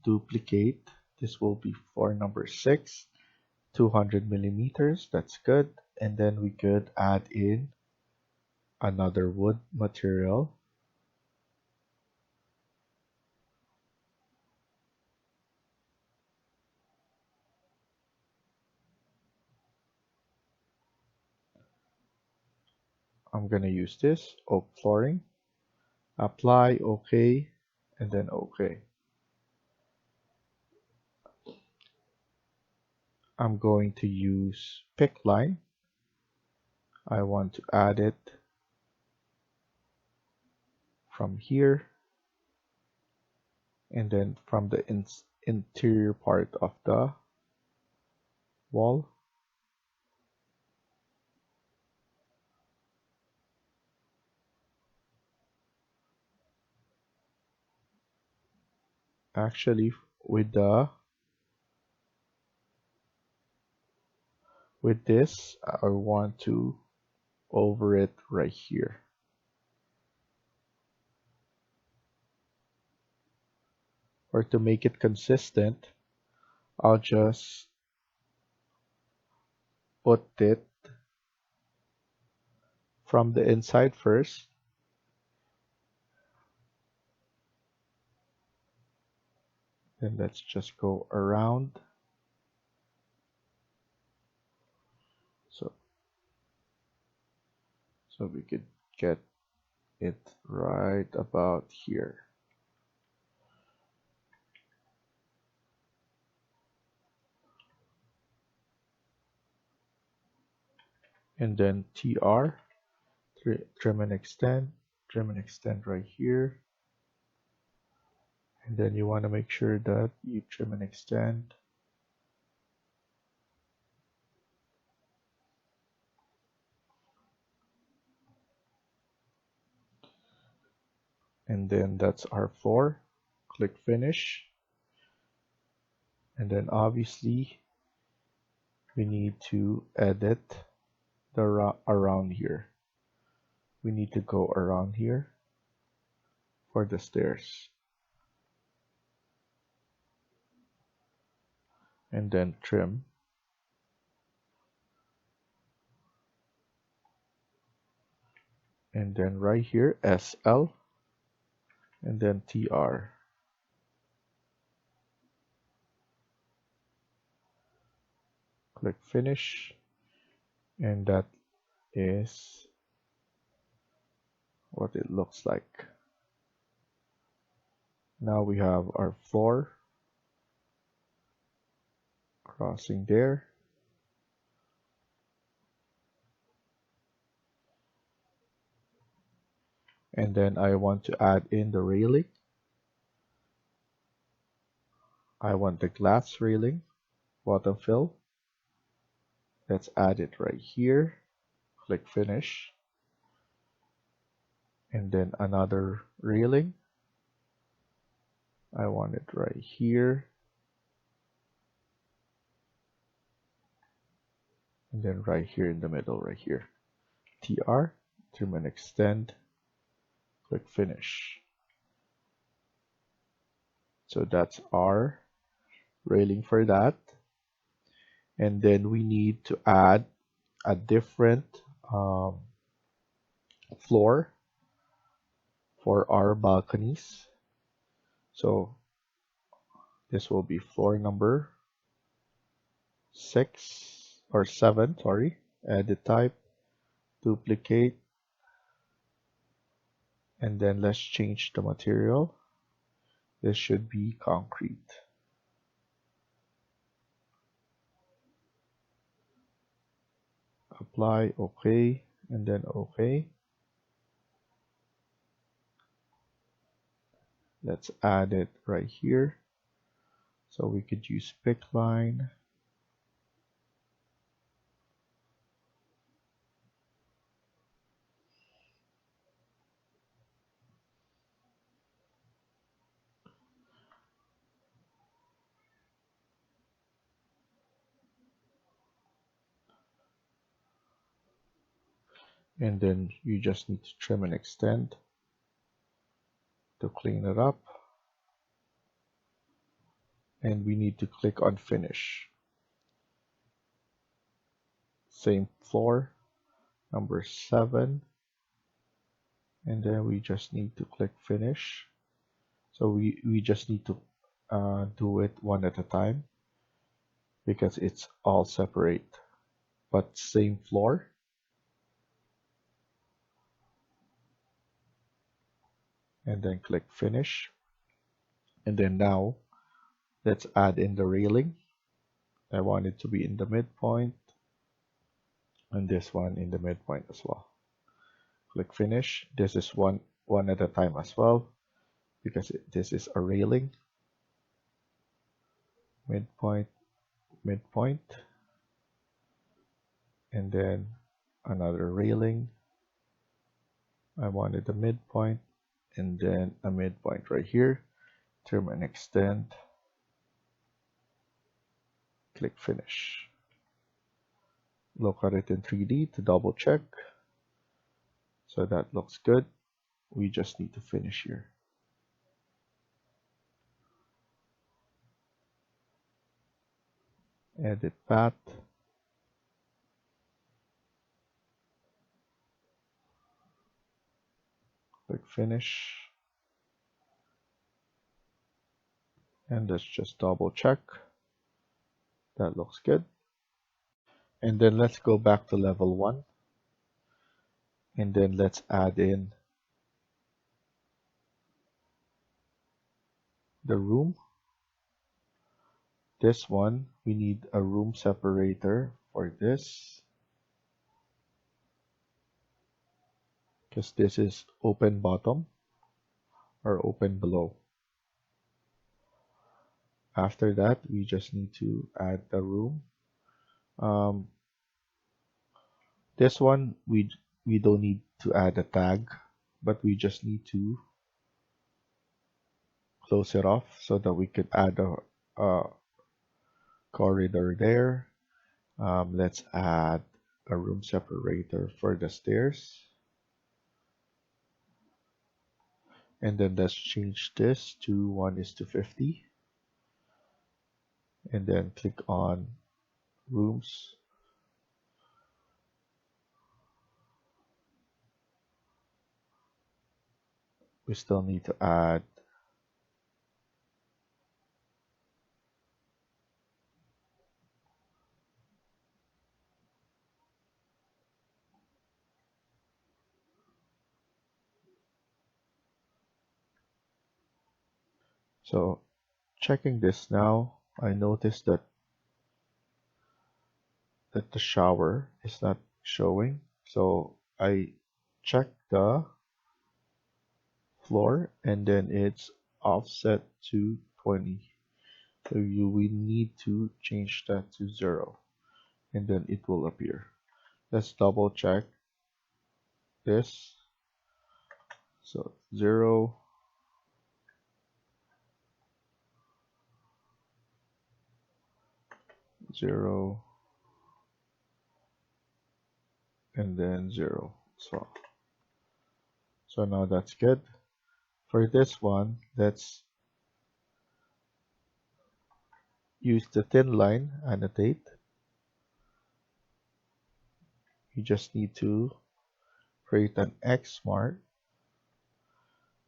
duplicate. This will be floor number 6, 200 millimeters. That's good. And then we could add in another wood material. I'm gonna use this oak flooring. Apply, OK, and then OK. I'm going to use pick line. I want to add it from here, and then from the interior part of the wall. Actually, with this, I want to over it right here. Or to make it consistent, I'll just put it from the inside first. Then let's just go around. So we could get it right about here. And then TR, trim and extend right here. And then you want to make sure that you trim and extend. And then that's our floor. Click finish. And then obviously we need to edit the around here. We need to go around here for the stairs. And then trim. And then right here, SL. And then TR. Click finish. And that is what it looks like. Now we have our floor crossing there. And then I want to add in the railing. I want the glass railing, bottom fill. Let's add it right here. Click finish. And then another railing. I want it right here. And then right here in the middle, right here. TR, trim and extend. Click finish. So that's our railing for that. And then we need to add a different um, floor for our balconies. So this will be floor number 6 or 7, sorry. Edit type, duplicate, and then let's change the material. This should be concrete. Apply, OK, and then OK. Let's add it right here. So we could use pick line. And then you just need to trim and extend to clean it up. And we need to click on finish. Same floor, number 7. And then we just need to click finish. So we just need to do it one at a time because it's all separate, but same floor. And then click finish. And then now let's add in the railing. I want it to be in the midpoint and this one in the midpoint as well. Click finish. This is one at a time as well because this is a railing. Midpoint, midpoint, and then another railing. I wanted the midpoint and then a midpoint right here. Trim and extend. Click finish. Look at it in 3D to double check. So that looks good. We just need to finish here. Edit path. Click finish. And let's just double check. That looks good. And then let's go back to level 1. And then let's add in the room. This one, we need a room separator for this. Because this is open bottom or open below. After that, we just need to add the room. This one, we don't need to add a tag, but we just need to close it off so that we could add a corridor there. Let's add a room separator for the stairs. And then let's change this to 1:50. And then click on rooms. We still need to add so checking this now, I noticed that the shower is not showing. So I checked the floor and then it's offset to 20. So we need to change that to 0 and then it will appear. Let's double check this. So 0, 0, and then 0 as well. So now that's good. For this one, let's use the thin line, annotate. you just need to create an X mark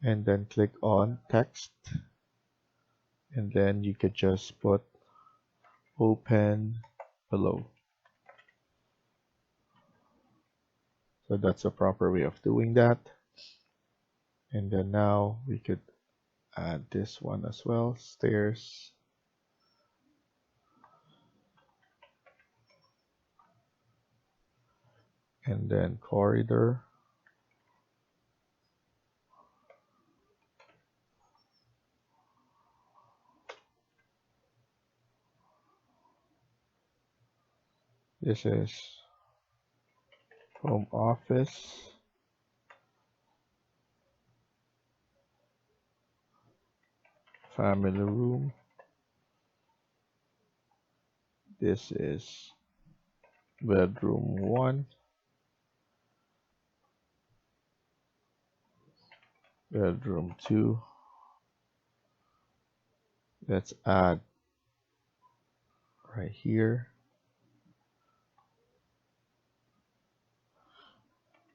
and then click on text, and then you could just put open below. So that's a proper way of doing that. And then now we could add this one as well, stairs. And then corridor. This is home office. Family room. This is bedroom 1. Bedroom 2. Let's add right here.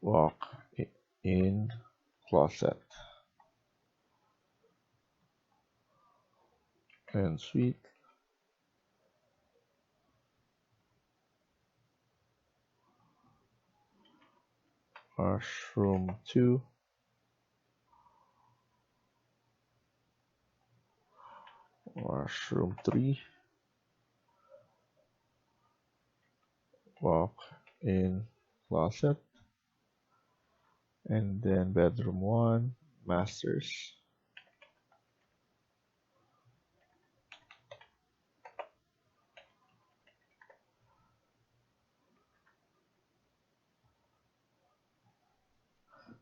Walk in closet. And suite. Washroom 2. Washroom 3. Walk in closet. And then bedroom 1, masters.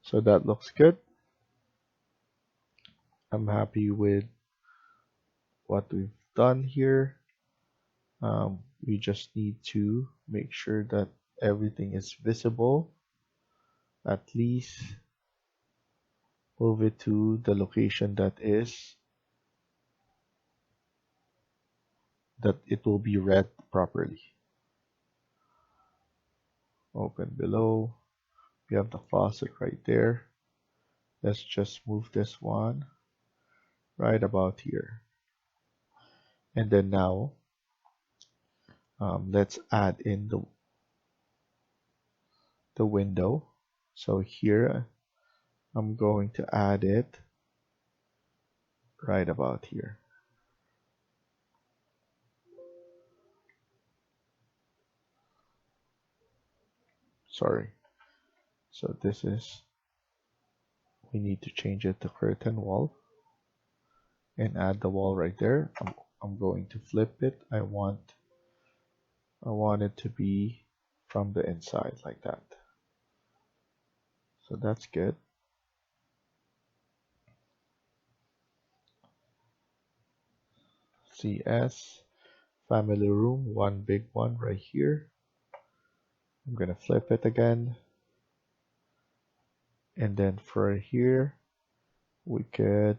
So that looks good. I'm happy with what we've done here. We just need to make sure that everything is visible. At least move it to the location that it will be read properly. Open below. We have the faucet right there. Let's just move this one right about here. And then now let's add in the window. So here I'm going to add it right about here. Sorry. So this is, we need to change it to curtain wall and add the wall right there. I'm going to flip it. I want it to be from the inside like that. So that's good. CS, family room, one big one right here. I'm gonna flip it again. And then for here, we could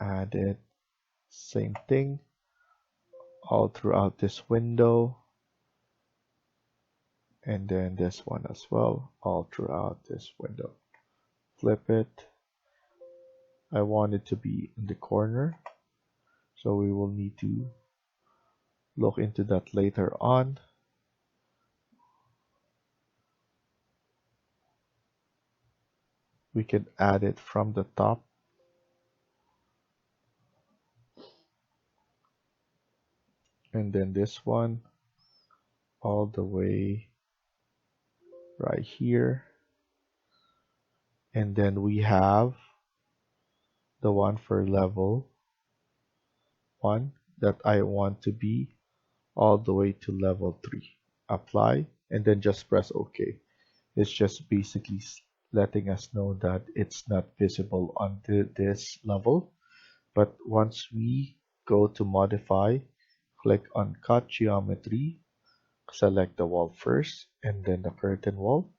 add it, same thing, all throughout this window. And then this one as well, all throughout this window. Flip it. I want it to be in the corner, so we will need to look into that later on. We can add it from the top. And then this one all the way right here. And then we have the one for level 1 that I want to be all the way to level 3. Apply and then just press OK. It's just basically letting us know that it's not visible on this level. But once we go to modify, click on cut geometry, select the wall first and then the curtain wall.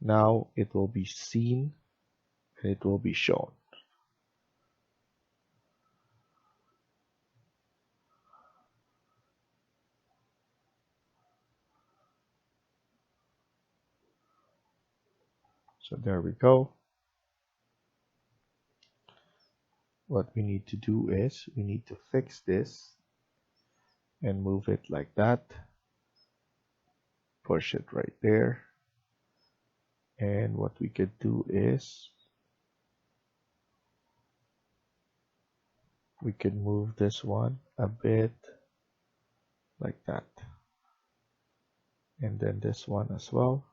Now it will be seen and it will be shown. So there we go. What we need to do is we need to fix this and move it like that. Push it right there. And what we could do is we can move this one a bit like that. And then this one as well.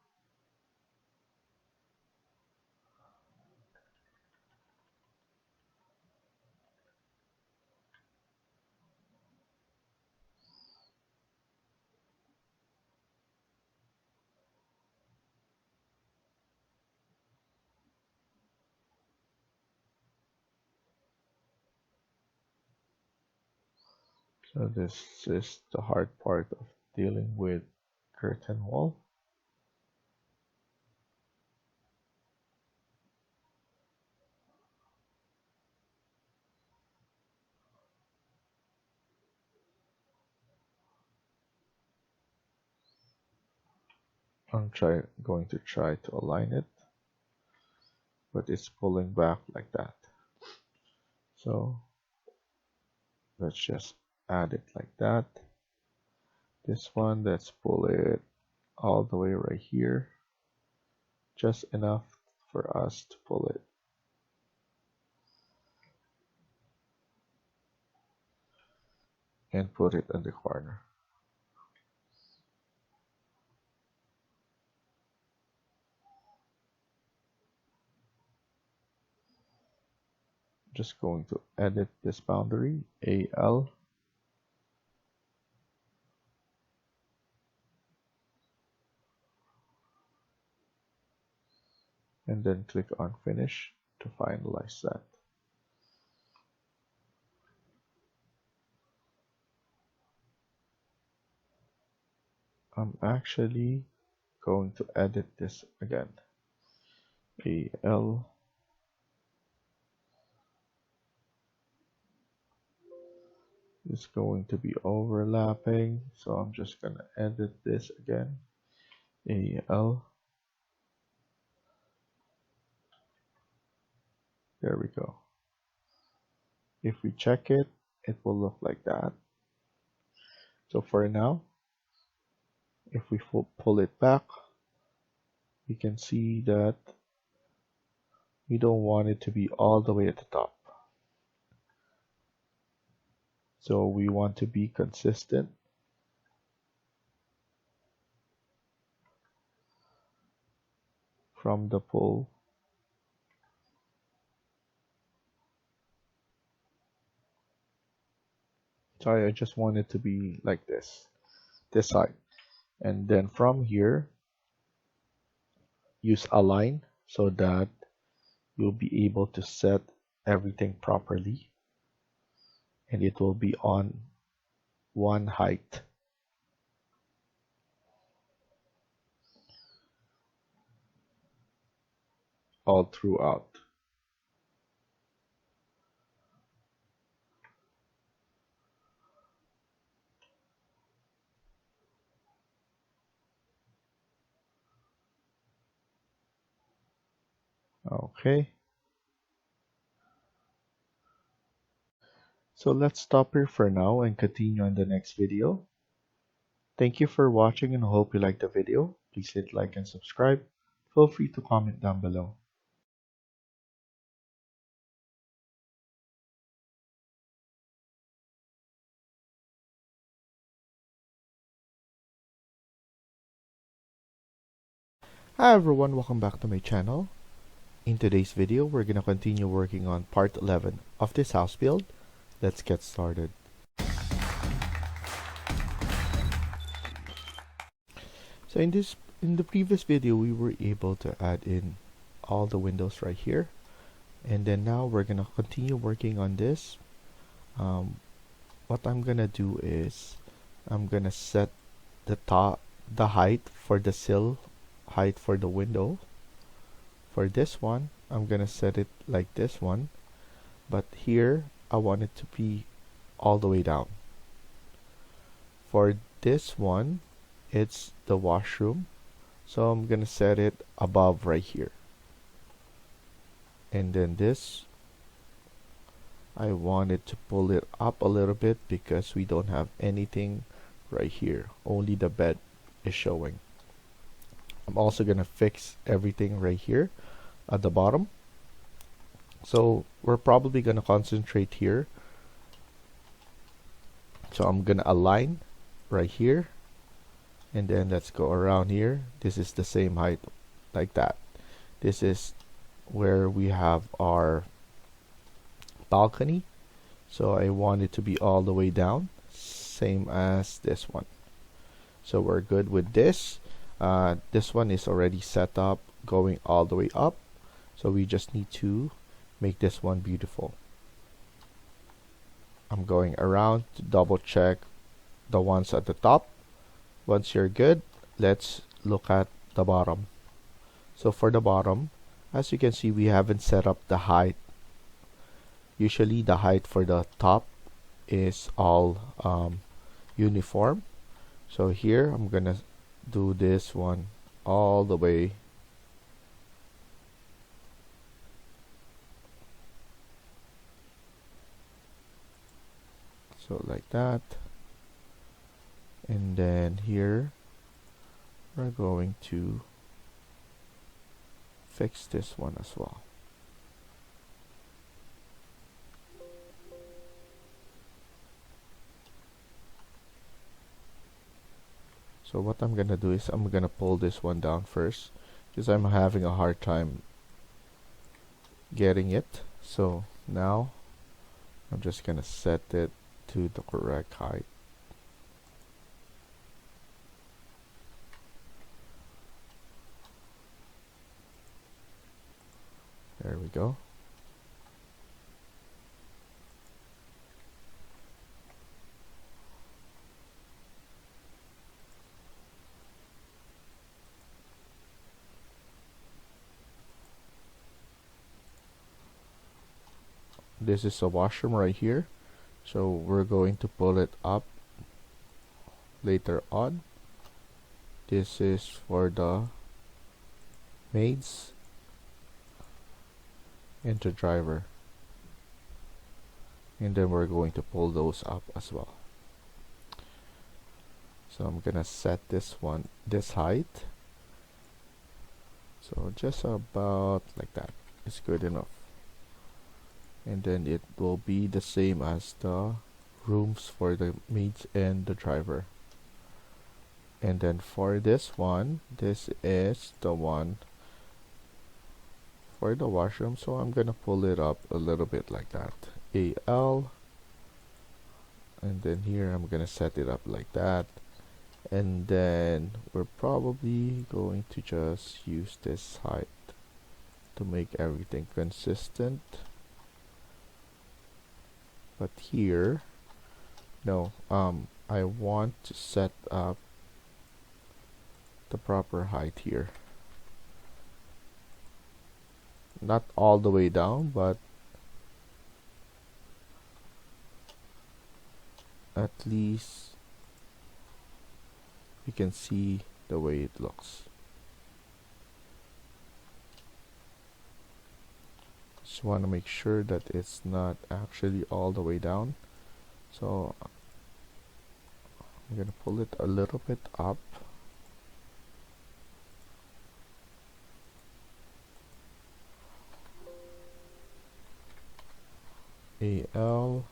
So this is the hard part of dealing with curtain wall. I'm going to try to align it, but it's pulling back like that. So let's just add it like that. This one, let's pull it all the way right here, just enough for us to pull it. And put it in the corner. Just going to edit this boundary, AL. And then click on finish to finalize that. I'm actually going to edit this again. AL. Is going to be overlapping, so I'm just going to edit this again. AL. There we go. If we check it, it will look like that. So for now, if we pull it back, we can see that we don't want it to be all the way at the top. So we want to be consistent. From the pull. Sorry, I just want it to be like this side. And then from here, use align so that you'll be able to set everything properly. And it will be on one height. All throughout. Okay. So let's stop here for now and continue in the next video. Thank you for watching and hope you liked the video. Please hit like and subscribe. Feel free to comment down below. Hi everyone, welcome back to my channel. In today's video, we're gonna continue working on part 11 of this house build. Let's get started. So in the previous video, we were able to add in all the windows right here, and then now we're gonna continue working on this. What I'm gonna do is I'm gonna set the height for the sill height for the window. For this one, I'm gonna set it like this one, but here I want it to be all the way down. For this one, it's the washroom, so I'm gonna set it above right here. And then this, I wanted to pull it up a little bit because we don't have anything right here. Only the bed is showing. I'm also gonna fix everything right here at the bottom. So we're probably gonna concentrate here. So I'm gonna align right here, and then let's go around here. This is the same height like that. This is where we have our balcony. So I want it to be all the way down, same as this one. So we're good with this. This one is already set up going all the way up. So we just need to make this one beautiful. I'm going around to double check the ones at the top. Once you're good, let's look at the bottom. So for the bottom, as you can see, we haven't set up the height. Usually the height for the top is all uniform. So here I'm gonna do this one all the way. So like that. And then here we're going to fix this one as well. So what I'm gonna do is I'm gonna pull this one down first because I'm having a hard time getting it. So now I'm just gonna set it to the correct height. There we go. This is a washroom right here. So we're going to pull it up later on. This is for the maids and the driver. And then we're going to pull those up as well. So I'm gonna set this one, this height. So just about like that is good enough. And then it will be the same as the rooms for the maids and the driver. And then for this one, this is the one for the washroom. So I'm gonna pull it up a little bit like that. AL. And then here I'm gonna set it up like that. And then we're probably going to just use this height to make everything consistent. But here, no, I want to set up the proper height here. Not all the way down, but at least you can see the way it looks. Just want to make sure that it's not actually all the way down. So I'm gonna pull it a little bit up. AL.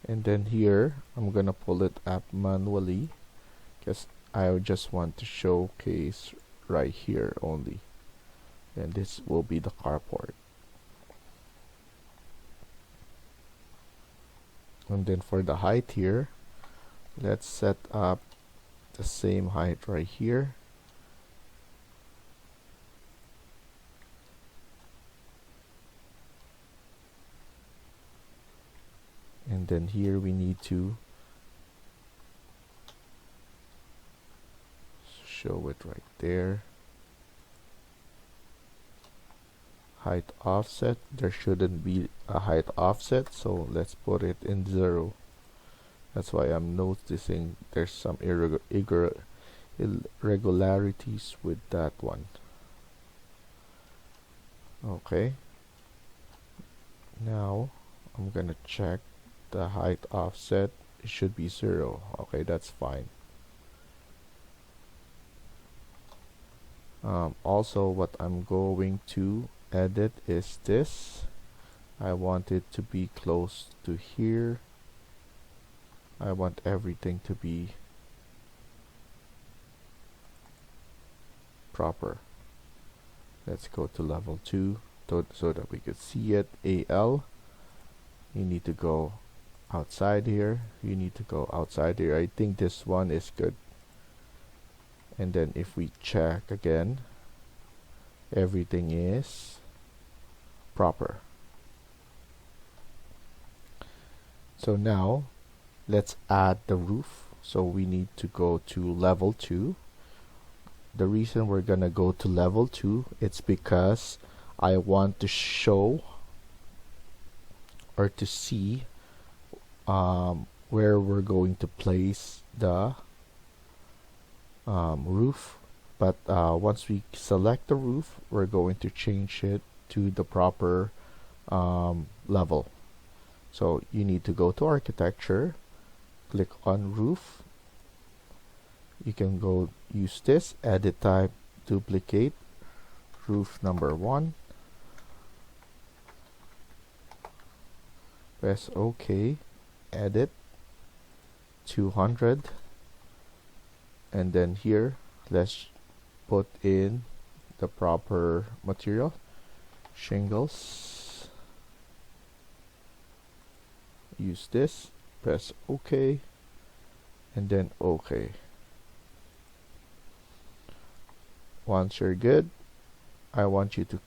And then here I'm gonna pull it up manually because I just want to showcase right here only. And this will be the carport. And then for the height here, let's set up the same height right here. and then here we need to show it right there. Height offset, there shouldn't be a height offset, so let's put it in 0. That's why I'm noticing there's some irregularities with that one. Okay, now I'm gonna check the height offset. It should be 0. Okay, that's fine. Also, what I'm going to edit is this. I want it to be close to here. I want everything to be proper. Let's go to level 2 so that we could see it. AL, you need to go outside here. You need to go outside here. I think this one is good. And then if we check again, everything is proper. So now let's add the roof. So we need to go to level 2. The reason we're gonna go to level 2, it's because I want to show or to see where we're going to place the roof. But once we select the roof, we're going to change it to the proper level. So you need to go to architecture, click on roof. You can go use this, edit type, duplicate, roof number 1. Press OK, edit, 200. And then here, let's put in the proper material, shingles. Use this, press OK, and then OK. Once you're good, I want you to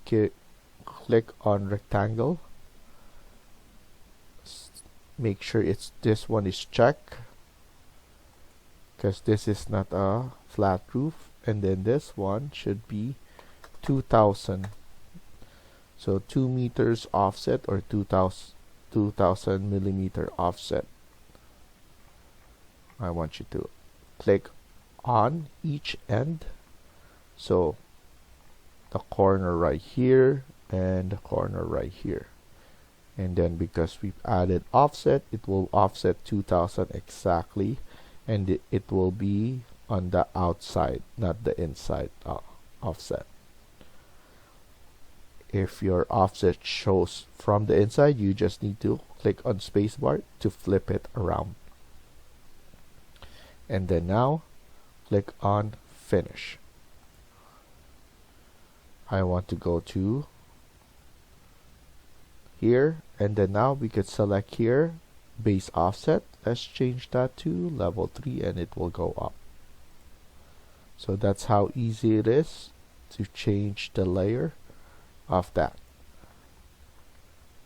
click on rectangle. Make sure this one is checked, because this is not a flat roof. And then this one should be 2000. So 2 meters offset, or 2000 millimeter offset. I want you to click on each end. So the corner right here and the corner right here. And then because we've added offset, it will offset 2000 exactly, and it will be on the outside, not the inside offset. If your offset shows from the inside, you just need to click on spacebar to flip it around. And then now click on finish. I want to go to here, and then now we could select here base offset. Let's change that to level 3 and it will go up. So that's how easy it is to change the layer of that.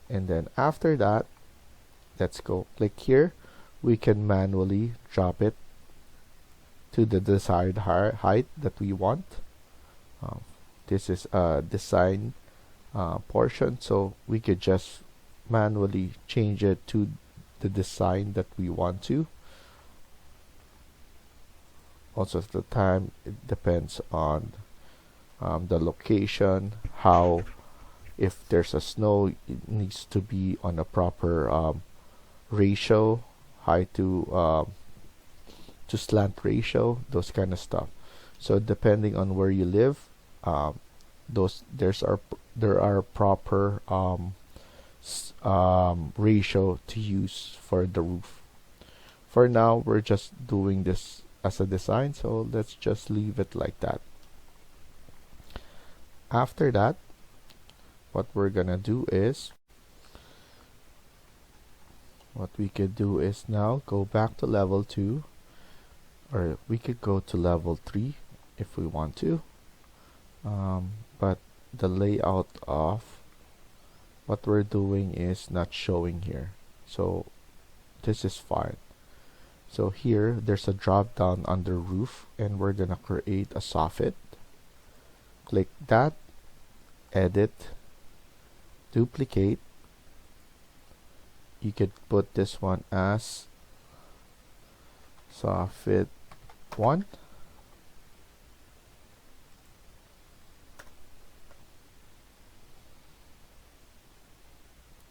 And then after that, let's go click here. We can manually drop it to the desired height that we want. This is a design portion, so we could just manually change it to the design that we want to. Most of the time it depends on the location, how, if there's a snow, it needs to be on a proper ratio, height to slant ratio, those kind of stuff. So depending on where you live, there are proper ratio to use for the roof. For now, we're just doing this as a design, so let's just leave it like that. After that, what we're gonna do is, what we could do is now go back to level 2, or we could go to level 3 if we want to. But the layout of what we're doing is not showing here. So this is fine. So here, there's a drop down under roof, and we're gonna create a soffit. Click that, edit, duplicate. You could put this one as soffit 1.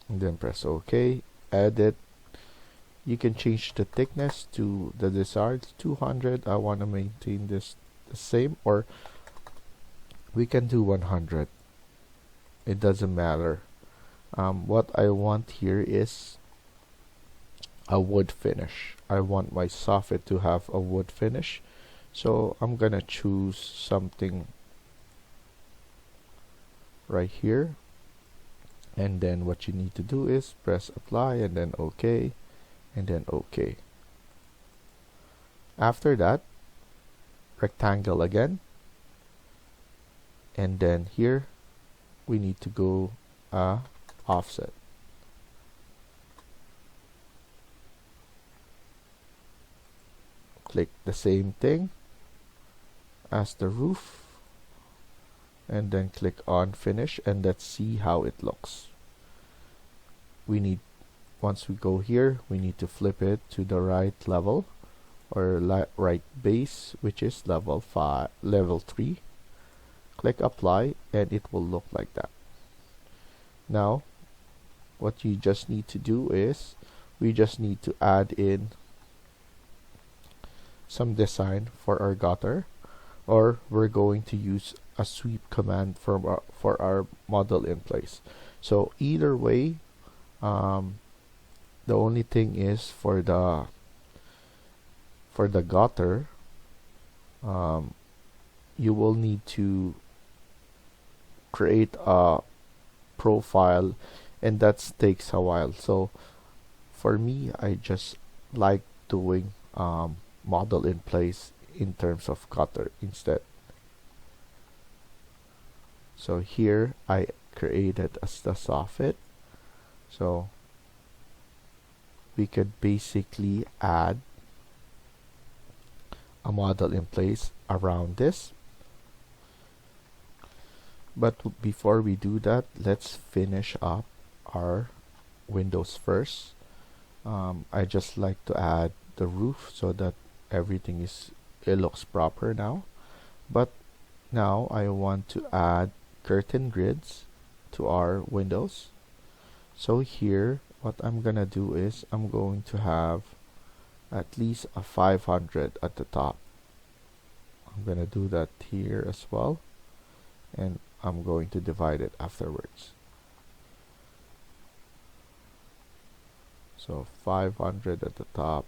And then press OK, edit. You can change the thickness to the desired 200. I want to maintain this the same, or we can do 100. It doesn't matter. What I want here is a wood finish. I want my soffit to have a wood finish. So I'm gonna choose something right here. And then what you need to do is press apply and then OK. And then OK. After that, rectangle again. And then here, we need to go offset. Click the same thing as the roof. And then click on finish, and let's see how it looks. Once we go here, we need to flip it to the right level, or right base, which is level 3. Click apply, and it will look like that. Now, what you just need to do is, we just need to add in some design for our gutter, or we're going to use a sweep command for our model in place. So either way, the only thing is for the gutter, you will need to create a profile, and that takes a while. So for me, I just like doing model in place in terms of gutter instead. So here I created as the soffit. So we could basically add a model in place around this. But before we do that, let's finish up our windows first. I just like to add the roof so that everything it looks proper now. But now I want to add curtain grids to our windows. So here, what I'm gonna do is I'm going to have at least a 500 at the top. I'm gonna do that here as well, and I'm going to divide it afterwards. So 500 at the top.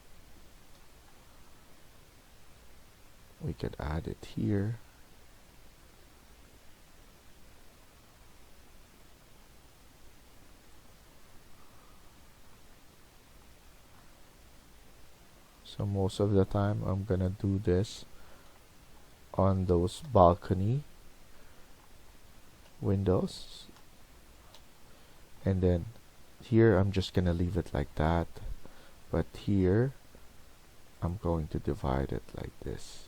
We can add it here. So most of the time I'm gonna do this on those balcony windows, and then here I'm just gonna leave it like that, but here I'm going to divide it like this.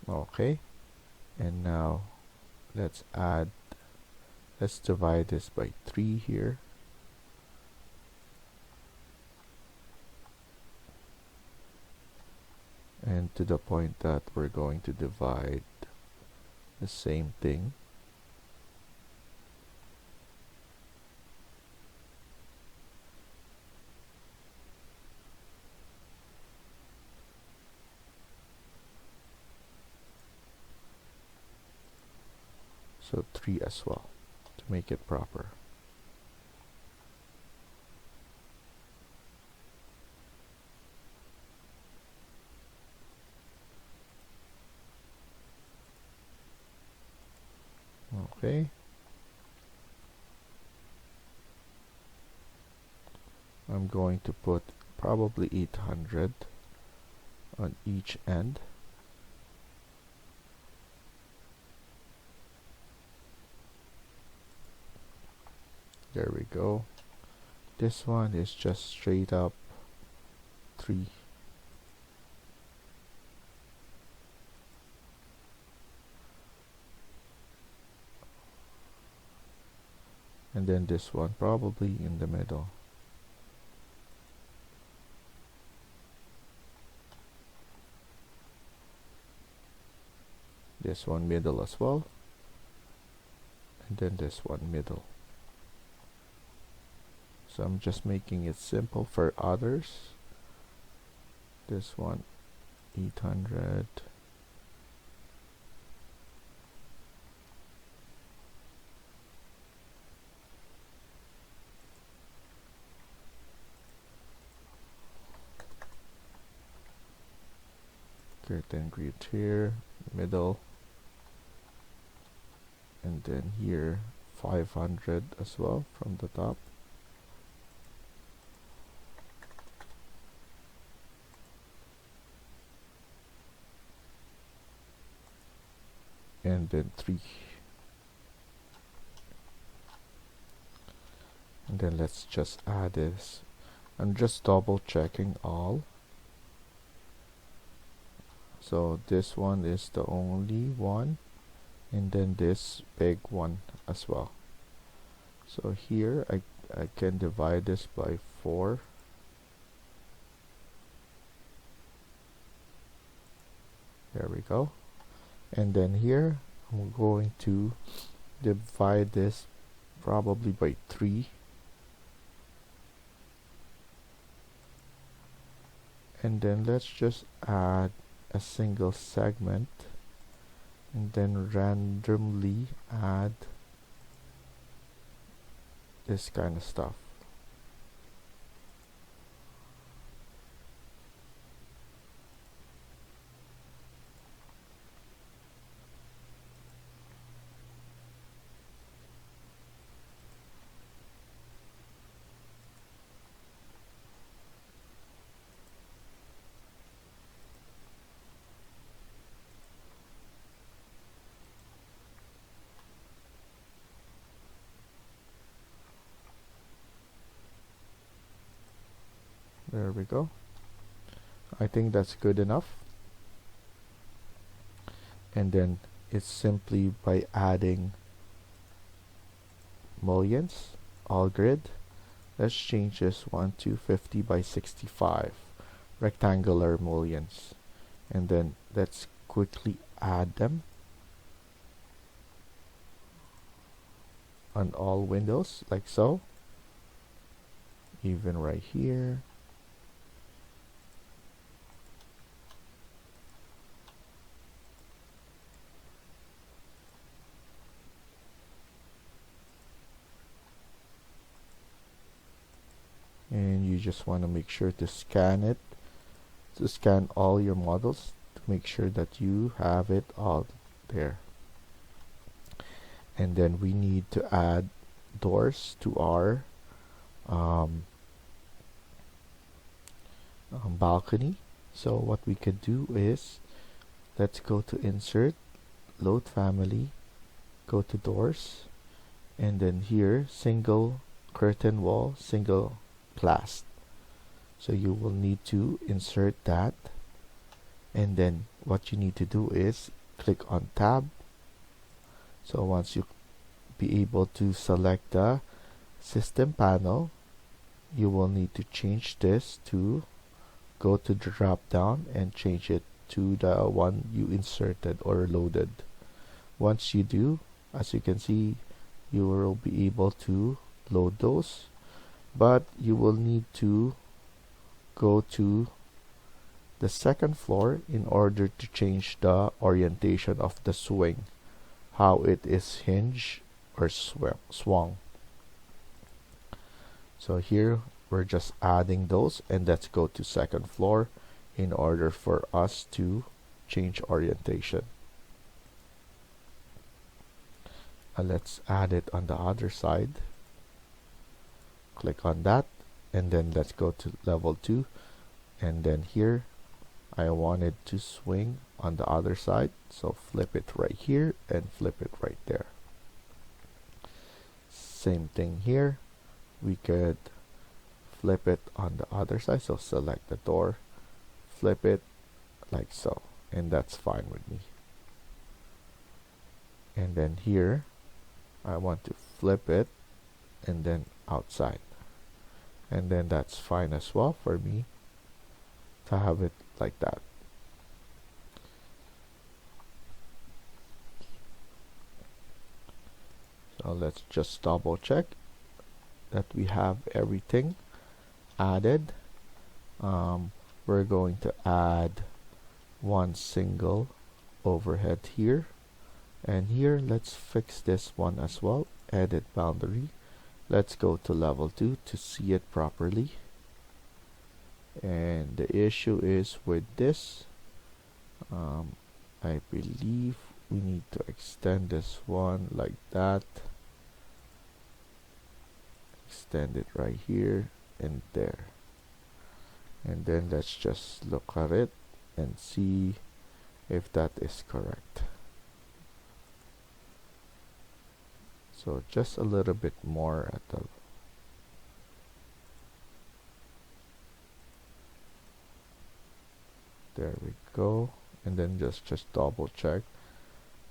Okay, and now let's divide this by 3 here. And to the point that we're going to divide the same thing. So 3 as well, to make it proper. Okay. I'm going to put probably 800 on each end. There we go. This one is just straight up 3. And then this one probably in the middle. This one middle as well. And then this one middle. So I'm just making it simple for others. This one 800. Curtain grid here, middle, and then here 500 as well from the top. And then 3. And then let's just add this. I'm just double checking all. So this one is the only one, and then this big one as well. So here I can divide this by 4. There we go. And then here I'm going to divide this probably by 3. And then let's just add a single segment and then randomly add this kind of stuff. There we go. I think that's good enough. And then it's simply by adding mullions, all grid. Let's change this one to 50 by 65 rectangular mullions. And then let's quickly add them on all windows like so. Even right here. And you just want to make sure to scan it, to scan all your models to make sure that you have it all there. And then we need to add doors to our balcony. So what we could do is, let's go to insert, load family, go to doors, and then here single curtain wall, single class. So you will need to insert that, and then what you need to do is click on tab. So once you be able to select the system panel, you will need to change this to go to the drop down and change it to the one you inserted or loaded. Once you do, as you can see, you will be able to load those, but you will need to go to the second floor in order to change the orientation of the swing, how it is hinged or swung. So here we're just adding those, and let's go to second floor in order for us to change orientation. Let's add it on the other side. Click on that, and then let's go to level 2, and then here I wanted to swing on the other side, so flip it right here and flip it right there. Same thing here, we could flip it on the other side, so select the door, flip it like so, and that's fine with me. And then here I want to flip it and then outside, and then that's fine as well for me to have it like that. So let's just double check that we have everything added. We're going to add one single overhead here, and here let's fix this one as well. Edit boundary, let's go to level 2 to see it properly. And the issue is with this, I believe we need to extend this one like that, extend it right here and there, and then let's just look at it and see if that is correct. So just a little bit more at the there we go, and then just double check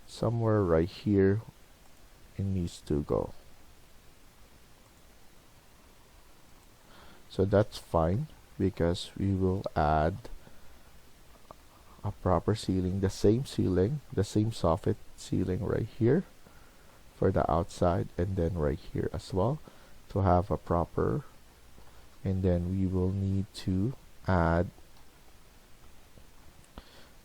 somewhere right here it needs to go. So that's fine, because we will add a proper ceiling, the same soffit ceiling right here for the outside, and then right here as well to have a proper, and then we will need to add,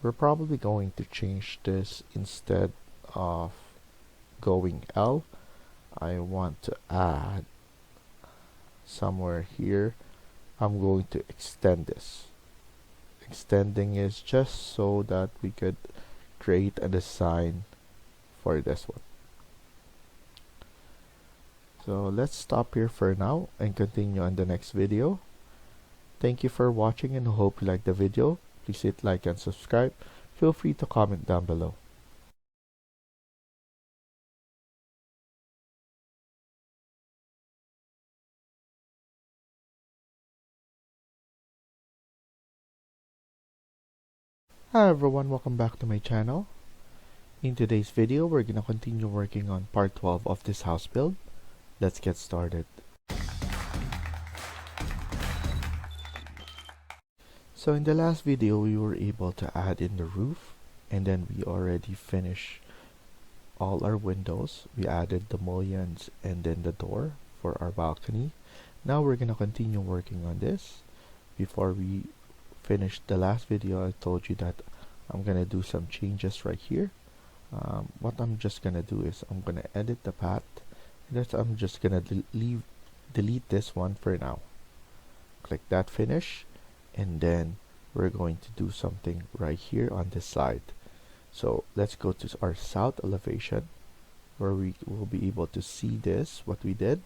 we're probably going to change this instead of going L. I want to add somewhere here, I'm going to extend this. Extending is just so that we could create a design for this one. So let's stop here for now and continue on the next video. Thank you for watching and hope you liked the video. Please hit like and subscribe. Feel free to comment down below. Hi everyone, welcome back to my channel. In today's video, we're gonna continue working on part 12 of this house build. Let's get started. So in the last video, we were able to add in the roof, and then we already finished all our windows. We added the mullions and then the door for our balcony. Now we're gonna continue working on this. Before we finish the last video, I told you that I'm gonna do some changes right here. What I'm just gonna do is I'm gonna edit the path. I'm just gonna delete this one for now. Click that, finish, and then we're going to do something right here on this side. So let's go to our south elevation, where we will be able to see this, what we did.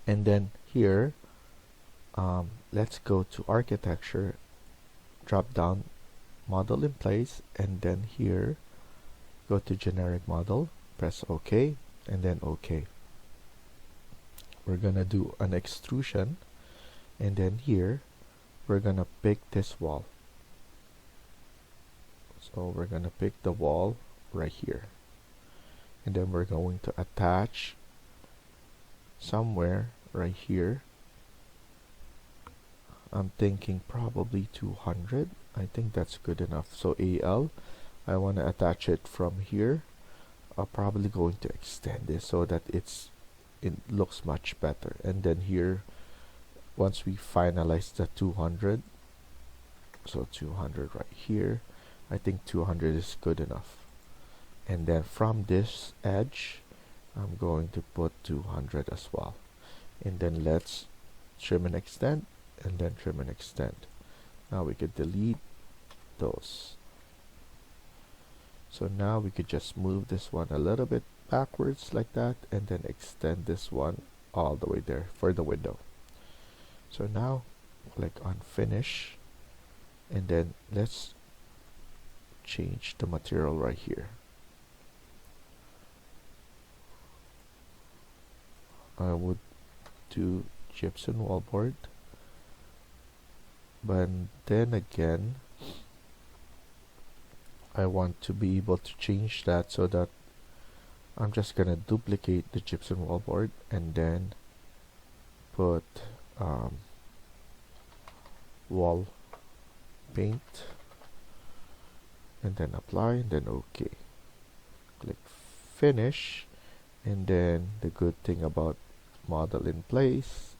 And then here, let's go to architecture, drop down model in place, and then here go to generic model, press OK, and then OK. We're gonna do an extrusion, and then here we're gonna pick this wall. So we're gonna pick the wall right here, and then we're going to attach somewhere right here. I'm thinking probably 200. I think that's good enough. So AL, I want to attach it from here. I'm probably going to extend this so that it looks much better. And then here, once we finalize the 200, so 200 right here, I think 200 is good enough. And then from this edge, I'm going to put 200 as well. And then let's trim and extend, and then trim and extend. Now we could delete those. So now we could just move this one a little bit backwards like that, and then extend this one all the way there for the window. So now click on finish, and then let's change the material right here. I would do gypsum wallboard, but then again I want to be able to change that, so that I'm just gonna duplicate the gypsum wallboard and then put wall paint, and then apply, and then OK. Click finish, and then the good thing about model in place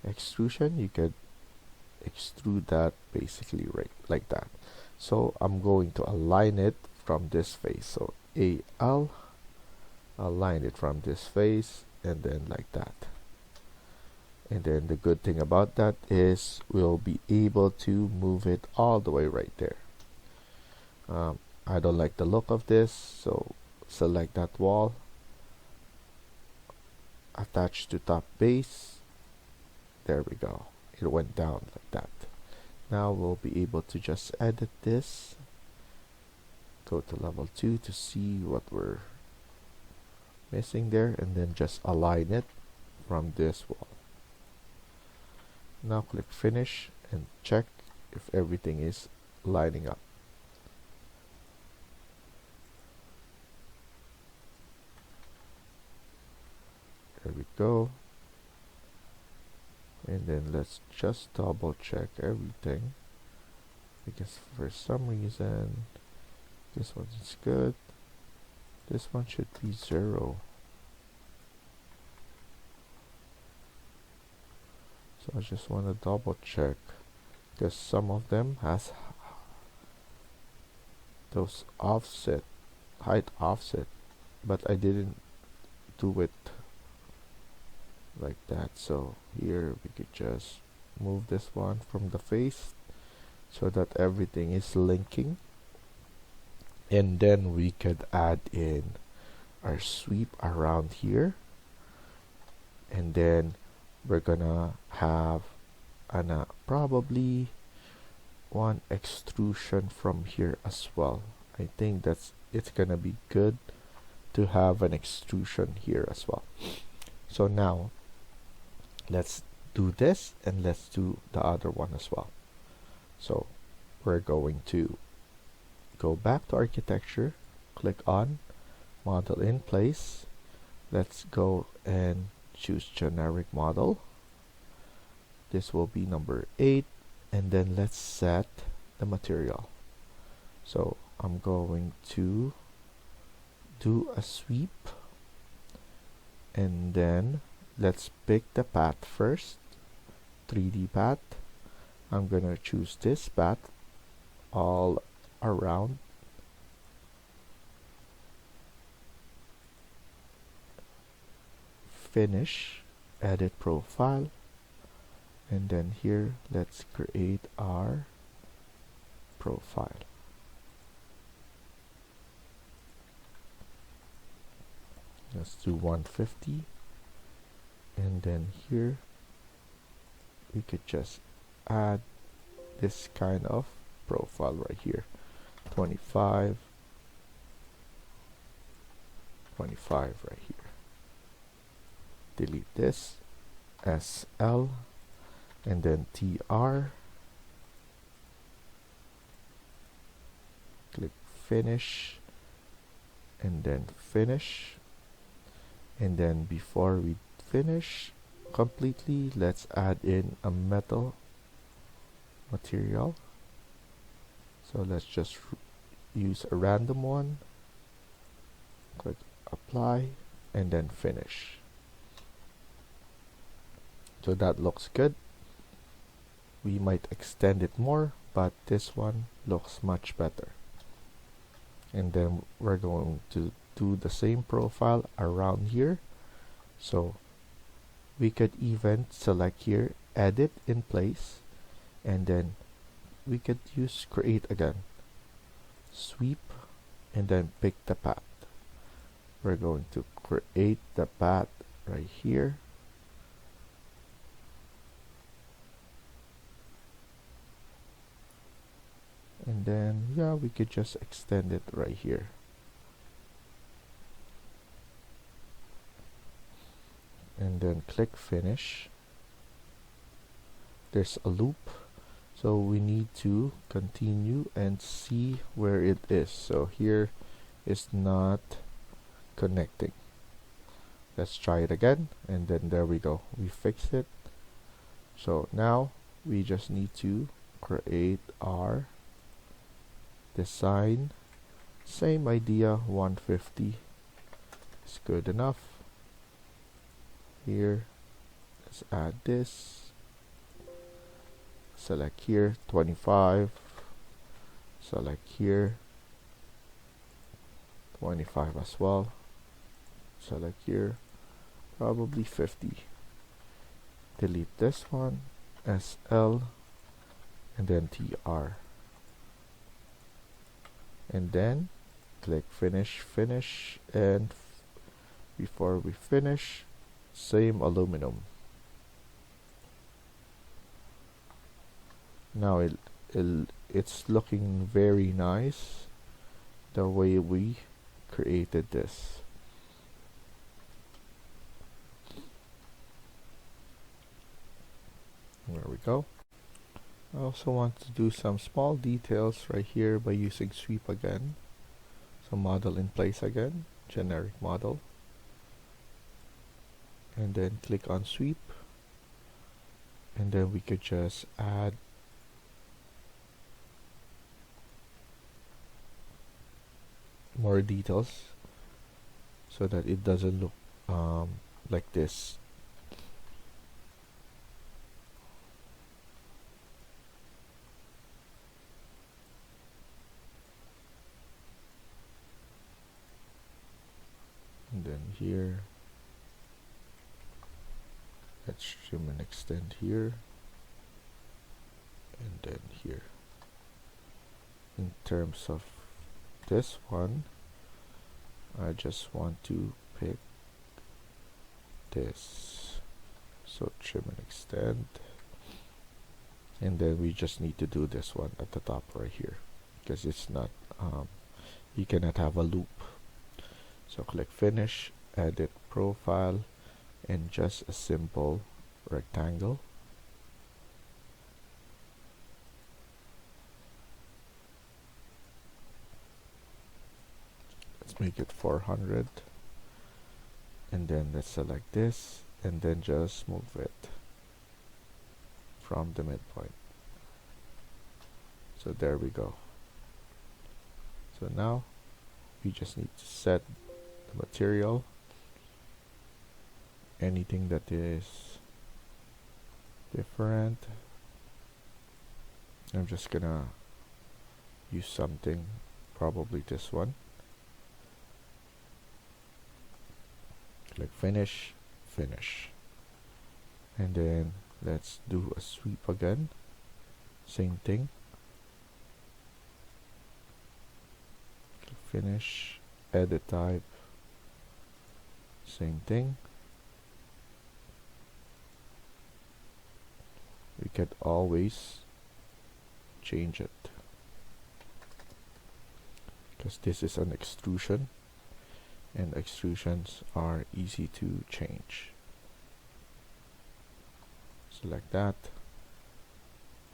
extrusion, you could extrude that basically right like that. So I'm going to align it from this face. So AL, align it from this face, and then like that. And then the good thing about that is we'll be able to move it all the way right there. I don't like the look of this, so select that wall, attach to top base. There we go. It went down like that. Now we'll be able to just edit this, go to level 2 to see what we're missing there, and then just align it from this wall. Now click finish and check if everything is lining up. There we go. And then let's just double check everything, because for some reason this one is good, this one should be 0. So I just want to double check, because some of them has those offset, height offset, but I didn't do it like that. So here we could just move this one from the face so that everything is linking, and then we could add in our sweep around here, and then we're gonna have probably one extrusion from here as well. I think it's gonna be good to have an extrusion here as well. So now let's do this, and let's do the other one as well. So we're going to go back to architecture, click on model in place. Let's go and choose generic model. This will be number 8, and then let's set the material. So I'm going to do a sweep, and then let's pick the path first, 3D path. I'm gonna choose this path all around. Finish, edit profile, and then here let's create our profile. Let's do 150, and then here we could just add this kind of profile right here, 25, 25 right here. Delete this, SL, and then TR. Click finish, and then finish. And then before we finish completely, let's add in a metal material. So let's just use a random one. Click apply, and then finish. So that looks good. We might extend it more, but this one looks much better. And then we're going to do the same profile around here. So we could even select here, edit in place, and then we could use create again, sweep, and then pick the path. We're going to create the path right here. And then, yeah, we could just extend it right here. And then click finish. There's a loop, so we need to continue and see where it is. So here is not connecting. Let's try it again, and then there we go, we fixed it. So now we just need to create our design. Same idea, 150 is good enough. Here, let's add this. Select here 25, select here 25 as well, select here probably 50, delete this one, SL, and then TR, and then click finish, and before we finish, same aluminum. Now it's looking very nice the way we created this. There we go. I also want to do some small details right here by using sweep again. So model in place again, generic model, and then click on sweep, and then we could just add more details so that it doesn't look like this. And then here, let's trim and extend here, and then here. In terms of this one, I just want to pick this, so trim and extend, and then we just need to do this one at the top right here because it's not you cannot have a loop. So click finish, edit profile, and just a simple rectangle. Let's make it 400, and then let's select this, and then just move it from the midpoint. So there we go. So now we just need to set the material, anything that is different. I'm just gonna use something, probably this one. Click finish, and then let's do a sweep again, same thing. Click finish, edit type, same thing. We can always change it because this is an extrusion, and extrusions are easy to change. Select that,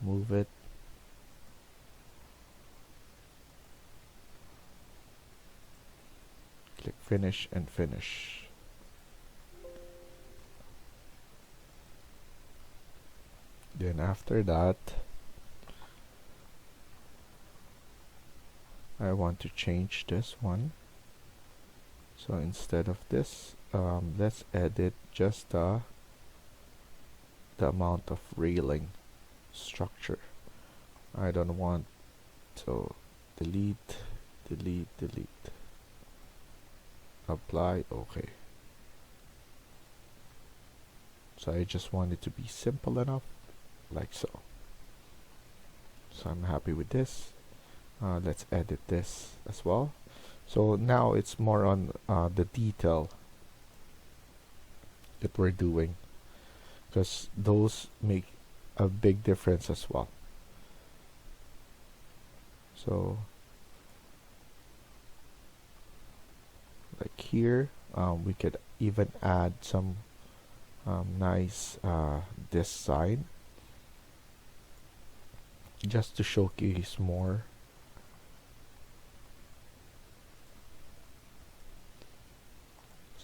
move it, click finish and finish. Then after that, I want to change this one. So instead of this, let's edit just the amount of railing structure. I don't want, so delete, apply, okay. So I just want it to be simple enough, like so. So I'm happy with this. Let's edit this as well. So now it's more on the detail that we're doing, because those make a big difference as well. So like here, we could even add some nice design just to showcase more.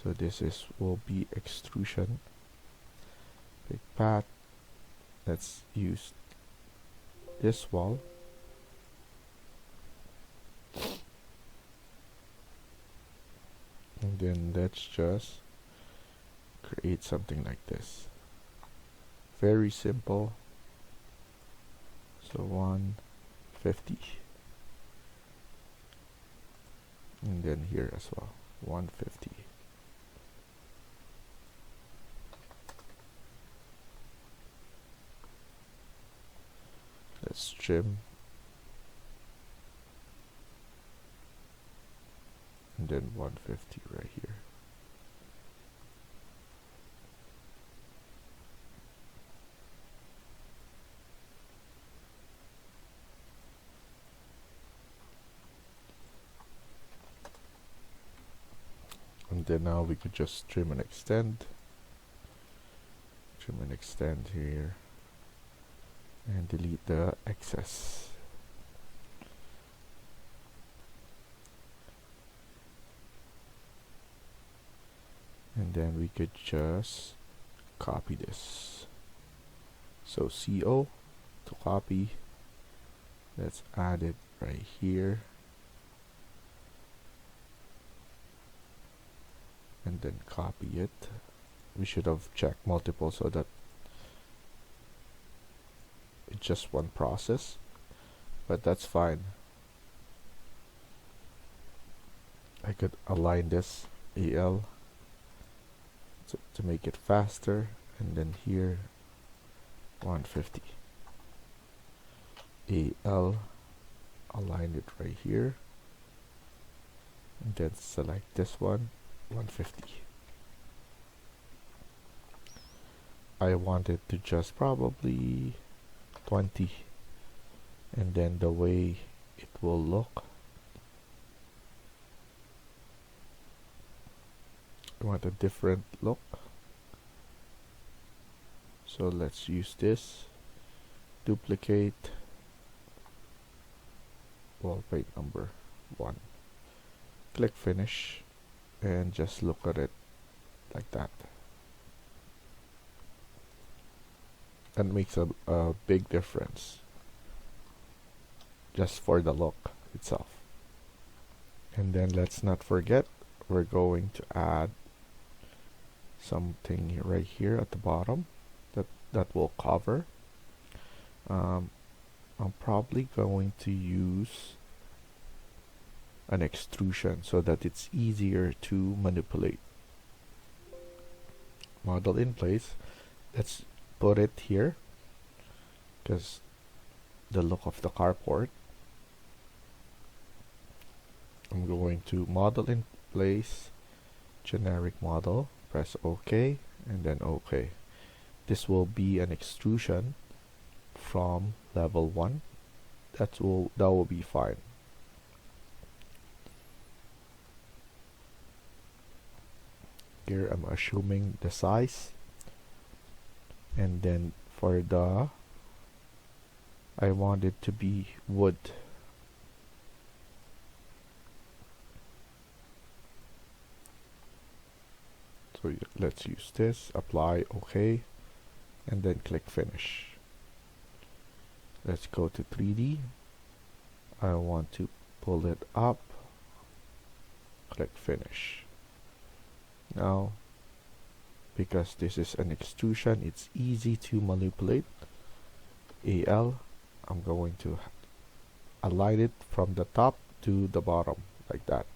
So this is will be extrusion, big path. Let's use this wall. And then let's just create something like this. Very simple. So 150. And then here as well, 150. Let's trim. And then 150 right here. And then now we could just trim and extend. Trim and extend here. And delete the excess. And then we could just copy this. So CO to copy. Let's add it right here. And then copy it. We should have checked multiple so that it's just one process, but that's fine. I could align this AL to make it faster, and then here 150. AL, align it right here, and then select this one, 150. I want it to just probably 20, and then the way it will look, I want a different look. So let's use this, duplicate, wallpaper number 1, click finish, and just look at it like that. That makes a big difference just for the look itself. And then let's not forget, we're going to add something right here at the bottom that will cover. I'm probably going to use an extrusion so that it's easier to manipulate. Model in place. Let's put it here because the look of the carport. I'm going to model in place, generic model, press OK, and then OK. This will be an extrusion from level 1. That will be fine. Here I'm assuming the size, and then for the I want it to be wood. So let's use this, apply, OK, and then click finish. Let's go to 3D. I want to pull it up, click finish. Now, because this is an extrusion, it's easy to manipulate. AL, I'm going to align it from the top to the bottom like that.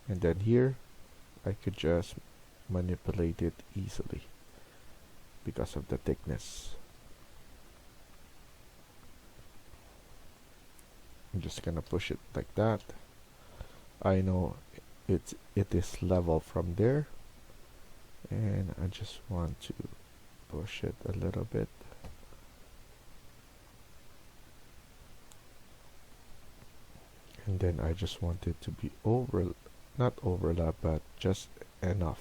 And then here, I could just manipulate it easily because of the thickness. I'm just gonna push it like that. I know it is level from there, and I just want to push it a little bit, and then I just want it to be not overlap, but just enough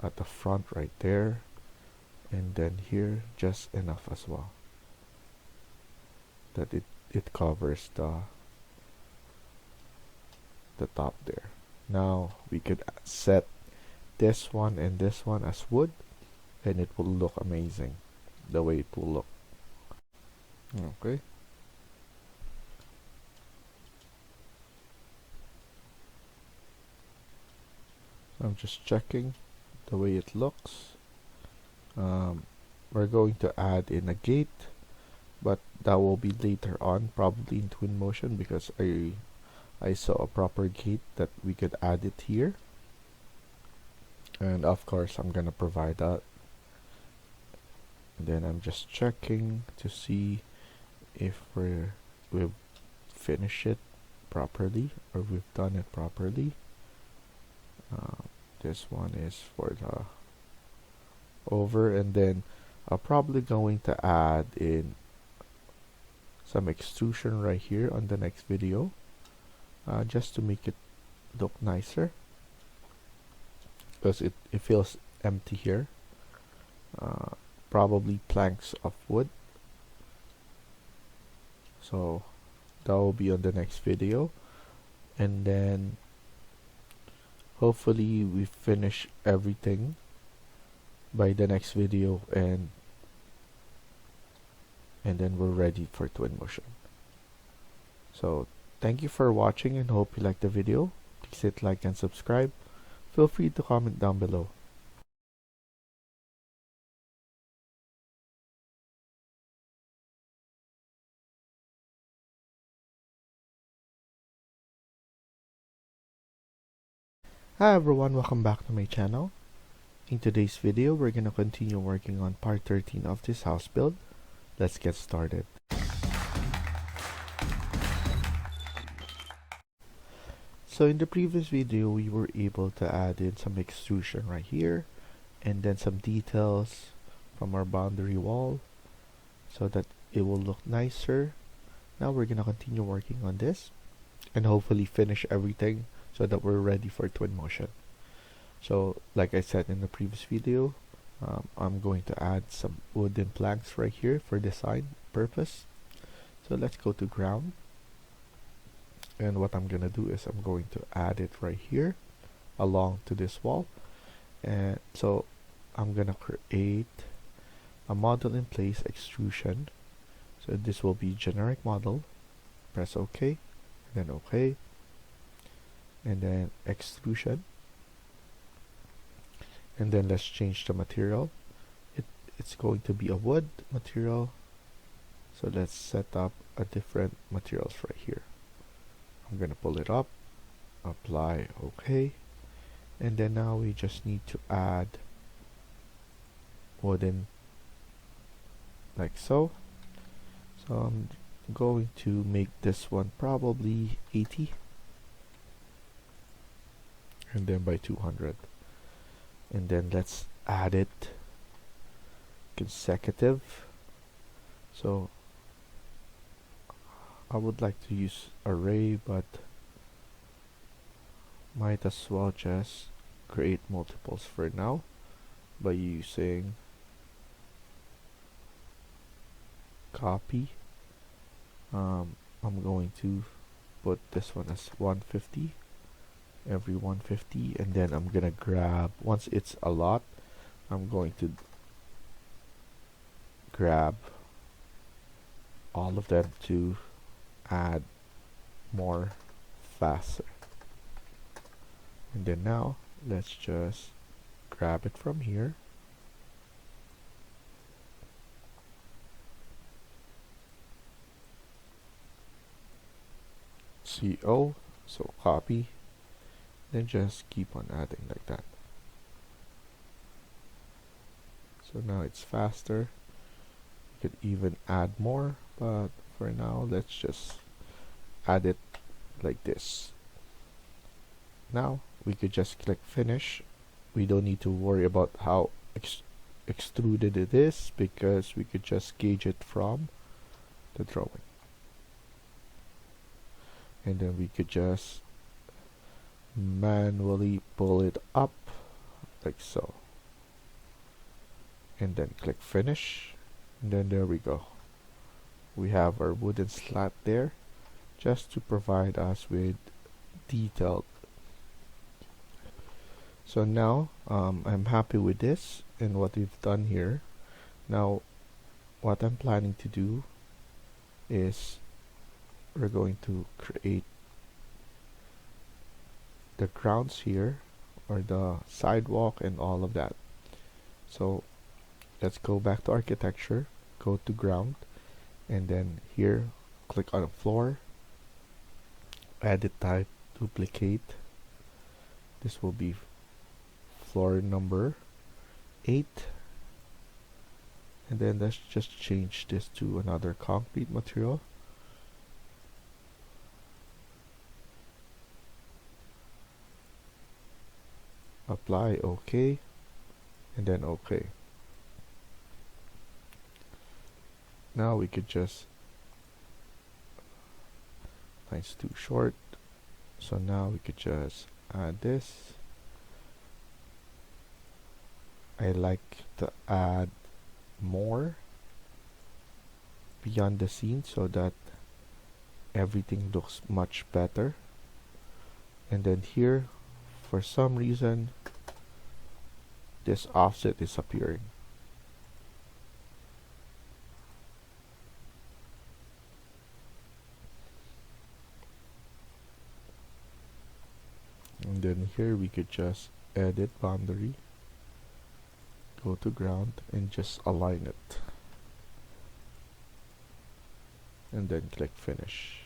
at the front right there, and then here just enough as well that it covers the top there. Now we could set this one and this one as wood, and it will look amazing the way it will look. Okay, I'm just checking the way it looks. We're going to add in a gate, but that will be later on, probably in Twinmotion, because I saw a proper gate that we could add it here, and of course I'm gonna provide that. And then I'm just checking to see if we've finished it properly, or we've done it properly. This one is for the over, and then I'm probably going to add in some extrusion right here on the next video, just to make it look nicer, because it feels empty here. Probably planks of wood, so that will be on the next video, and then hopefully we finish everything by the next video, and then we're ready for Twinmotion. So thank you for watching, and hope you liked the video. Please hit like and subscribe. Feel free to comment down below. Hi everyone, welcome back to my channel. In today's video, we're gonna continue working on part 13 of this house build. Let's get started. So in the previous video, we were able to add in some extrusion right here, and then some details from our boundary wall so that it will look nicer. Now we're gonna continue working on this and hopefully finish everything so that we're ready for Twinmotion. So like I said in the previous video, I'm going to add some wooden planks right here for design purpose. So let's go to ground, and what I'm gonna do is I'm going to add it right here along to this wall. And so I'm gonna create a model in place extrusion. So this will be generic model. Press OK, and then OK, and then extrusion, and then let's change the material. It's going to be a wood material, so let's set up a different materials right here. I'm gonna pull it up, apply OK, and then now we just need to add wooden like so. So I'm going to make this one probably 80, and then by 200, and then let's add it consecutive. So I would like to use array, but might as well just create multiples for now by using copy. I'm going to put this one as 150, every 150, and then I'm gonna grab, once it's a lot, I'm going to grab all of them to add more faster. And then now let's just grab it from here, CO, so copy, then just keep on adding like that. So now it's faster. You could even add more, but for now let's just add it like this. Now we could just click finish, we don't need to worry about how extruded it is, because we could just gauge it from the drawing, and then we could just manually pull it up like so, and then click finish, and then there we go. We have our wooden slat there, just to provide us with detailed. So now I'm happy with this and what we've done here. Now what I'm planning to do is we're going to create the grounds here, or the sidewalk and all of that. So let's go back to architecture, go to ground, and then here click on floor, edit type, duplicate. This will be floor number 8, and then let's just change this to another concrete material. Apply, OK, and then OK. Now we could just, line's too short, so now we could just add this. I like to add more beyond the scene so that everything looks much better. And then here, for some reason, this offset is appearing. And then here we could just edit boundary, go to ground, and just align it, and then click finish.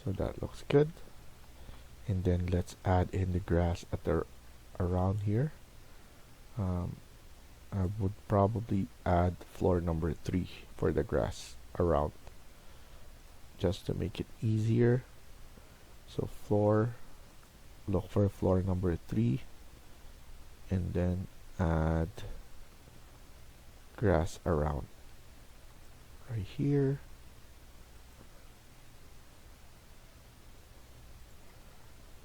So that looks good. And then let's add in the grass at the around here. I would probably add floor number 3 for the grass around, just to make it easier. So floor, look for floor number 3, and then add grass around right here,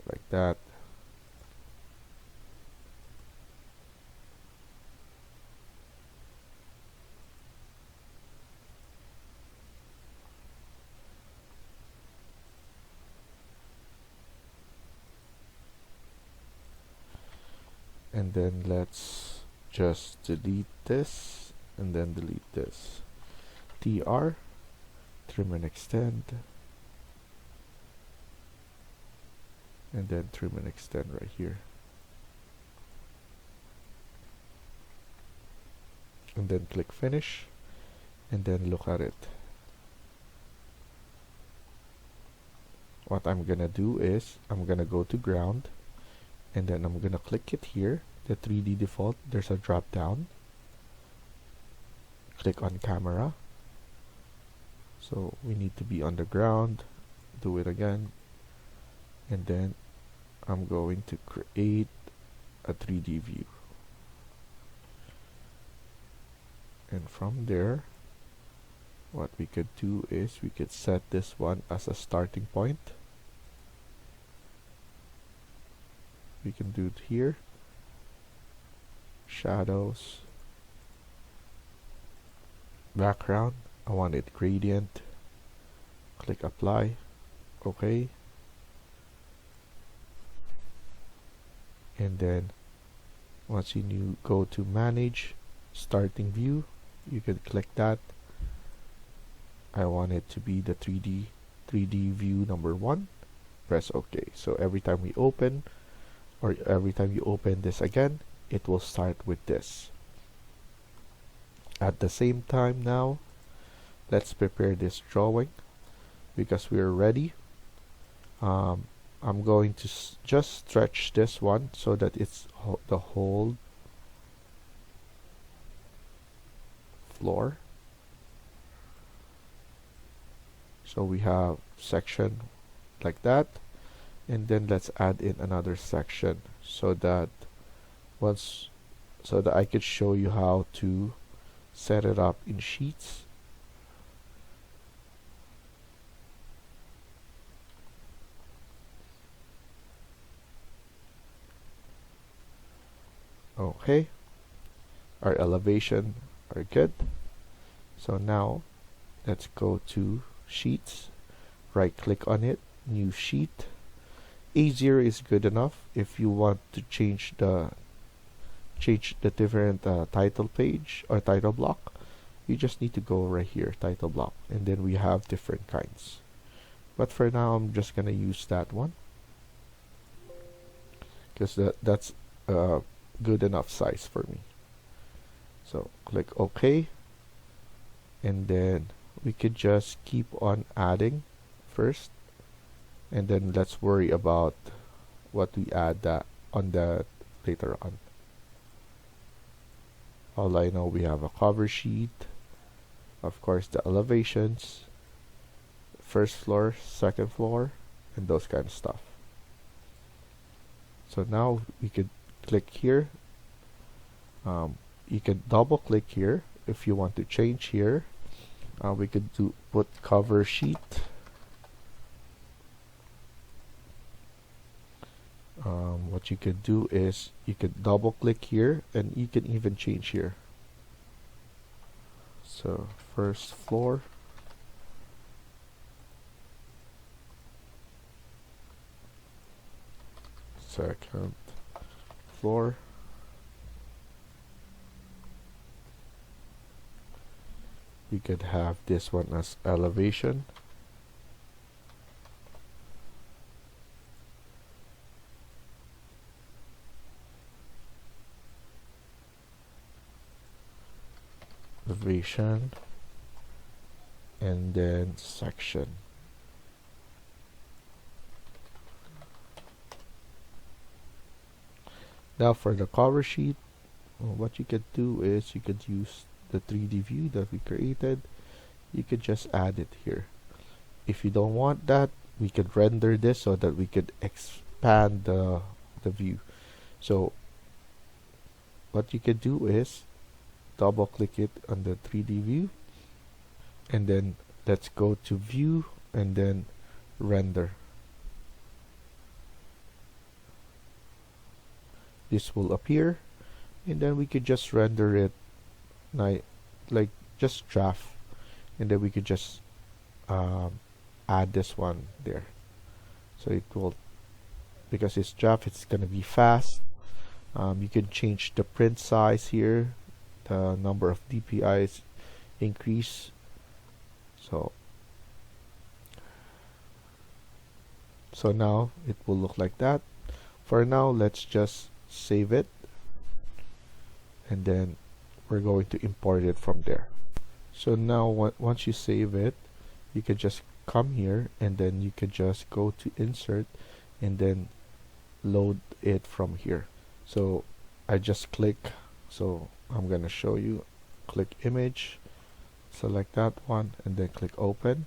like that. And then let's just delete this, and then delete this. TR, trim and extend, and then trim and extend right here. And then click finish, and then look at it. What I'm gonna do is I'm gonna go to ground, and then I'm gonna click it here, the 3D default. There's a drop down, click on camera, so we need to be on the ground. Do it again, and then I'm going to create a 3D view, and from there what we could do is we could set this one as a starting point. We can do it here, shadows, background, I want it gradient, click apply, OK, and then once you go to manage starting view, you can click that. I want it to be the 3D view number 1, press OK. So every time we open, or every time you open this again, it will start with this. At the same time now, let's prepare this drawing because we are ready. I'm going to just stretch this one so that it's the whole floor. So we have section like that, and then let's add in another section so that once so that I could show you how to set it up in sheets. Okay, our elevation are good. So now let's go to sheets, right click on it, new sheet. A0 is good enough. If you want to change the different title page or title block, you just need to go right here, title block, and then we have different kinds. But for now, I'm just gonna use that one because that's a good enough size for me. So click OK, and then we could just keep on adding first, and then let's worry about what we add that on that later on. All I know, we have a cover sheet, of course the elevations, first floor, second floor, and those kind of stuff. So now we could click here. You can double click here if you want to change here. We could put cover sheet. What you could do is you could double click here, and you can even change here. So first floor, second floor, we could have this one as elevation. Elevation, and then section. Now for the cover sheet, what you could do is you could use the 3D view that we created. You could just add it here. If you don't want that, we could render this so that we could expand the view. So what you could do is double click it on the 3D view, and then let's go to view and then render. This will appear, and then we could just render it like just draft, and then we could just add this one there. So it will, because it's draft, it's gonna be fast. You can change the print size here, the number of DPIs increase. So now it will look like that. For now, let's just save it, and then we're going to import it from there. So now once you save it, you can just come here, and then you can just go to insert and then load it from here. So I just click, so I'm gonna show you, click image, select that one, and then click open.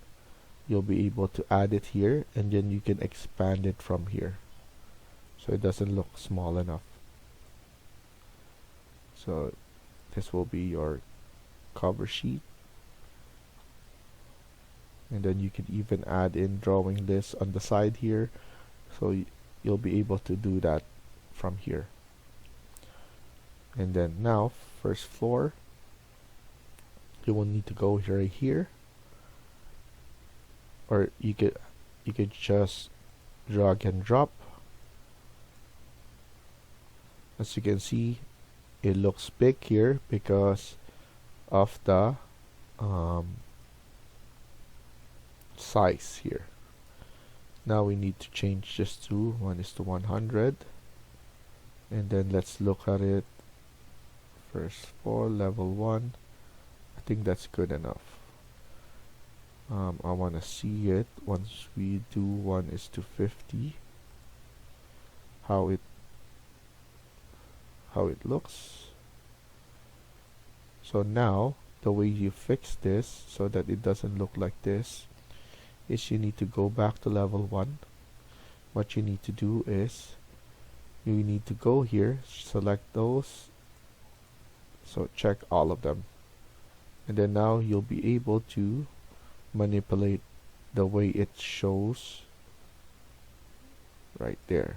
You'll be able to add it here, and then you can expand it from here so it doesn't look small enough. So this will be your cover sheet, and then you can even add in drawing list on the side here, so you'll be able to do that from here. And then now first floor, you will need to go right here, or you could just drag and drop. As you can see, it looks big here because of the size here. Now we need to change this to 1:100, and then let's look at it. First floor, level 1. I think that's good enough. I want to see it once we do 1:50, how it looks. So now the way you fix this so that it doesn't look like this, is you need to go back to level 1. What you need to do is you need to go here, select those, so check all of them, and then now you'll be able to manipulate the way it shows right there.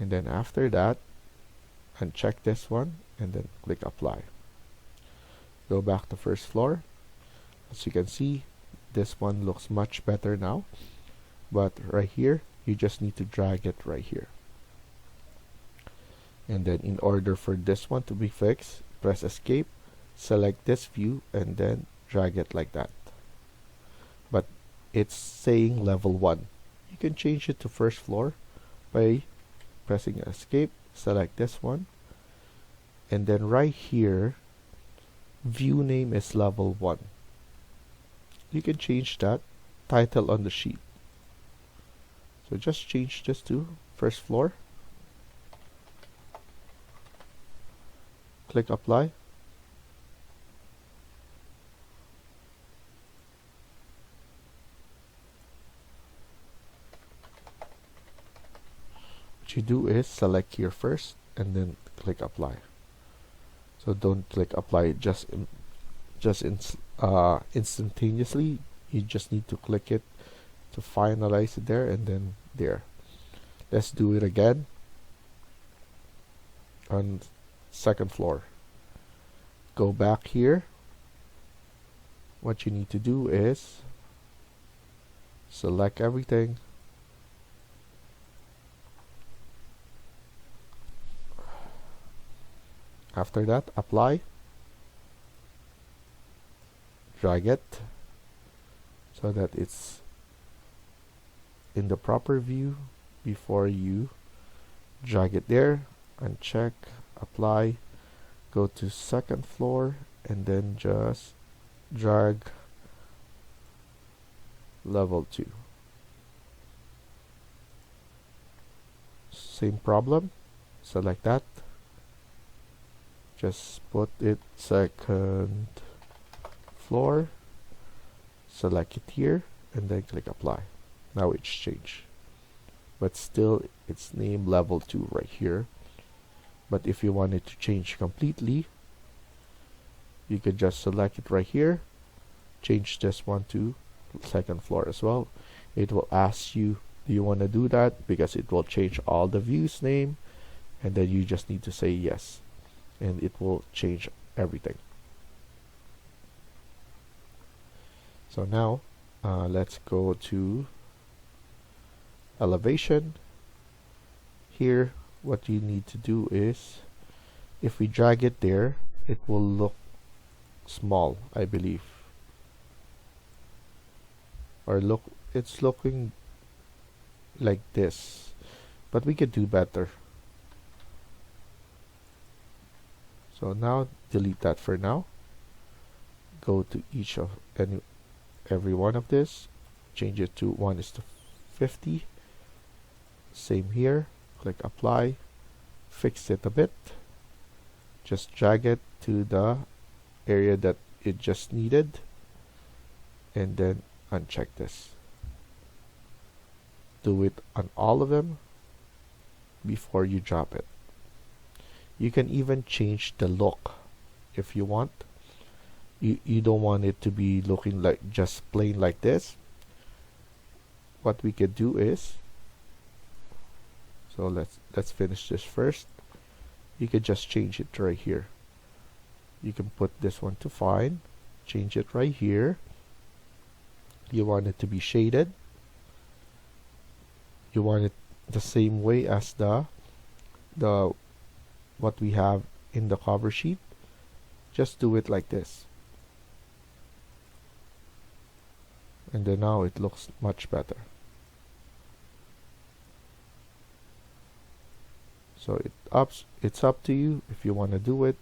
And then after that, uncheck this one and then click apply. Go back to first floor. As you can see, this one looks much better now, but right here you just need to drag it right here, and then in order for this one to be fixed, press escape, select this view, and then drag it like that. But it's saying level 1. You can change it to first floor by pressing escape, select this one, and then right here view name is level 1. You can change that title on the sheet. So just change this to first floor, click apply. What you do is select here first and then click apply. So don't click apply instantaneously. You just need to click it to finalize it there, and then there. Let's do it again on second floor. Go back here. What you need to do is select everything, after that apply, drag it so that it's in the proper view before you drag it there, uncheck, apply, go to second floor, and then just drag level 2. Same problem, select that, just put it second floor, select it here, and then click apply. Now it's changed, but still it's named level 2 right here. But if you want it to change completely, you could just select it right here, change this one to second floor as well. It will ask you, do you want to do that, because it will change all the views name, and then you just need to say yes, and it will change everything. So now let's go to elevation. Here what you need to do is, if we drag it there, it will look small, I believe, or look, it's looking like this, but we could do better. So now delete that for now. Go to each of every one of this, change it to 1:50. Same here, click apply, fix it a bit, just drag it to the area that it just needed, and then uncheck this. Do it on all of them before you drop it. You can even change the look if you want. You don't want it to be looking like just plain like this. What we could do is, so let's finish this first. You could just change it right here. You can put this one to fine, change it right here. You want it to be shaded. You want it the same way as the what we have in the cover sheet. Just do it like this, and then now it looks much better. So it's up to you if you want to do it.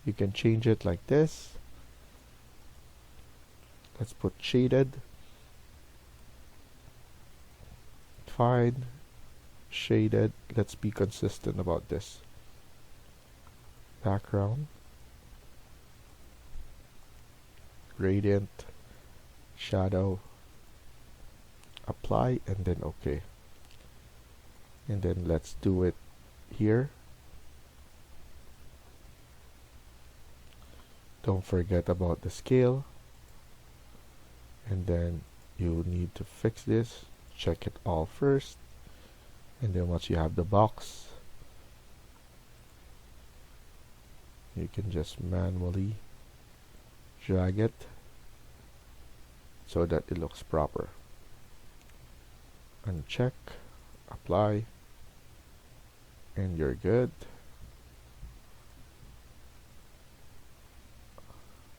You can change it like this. Let's put shaded, fine, shaded. Let's be consistent about this. Background, gradient, shadow, apply, and then okay. And then let's do it here. Don't forget about the scale. And then you need to fix this. Check it all first. And then once you have the box, you can just manually drag it so that it looks proper. Uncheck, apply, and you're good.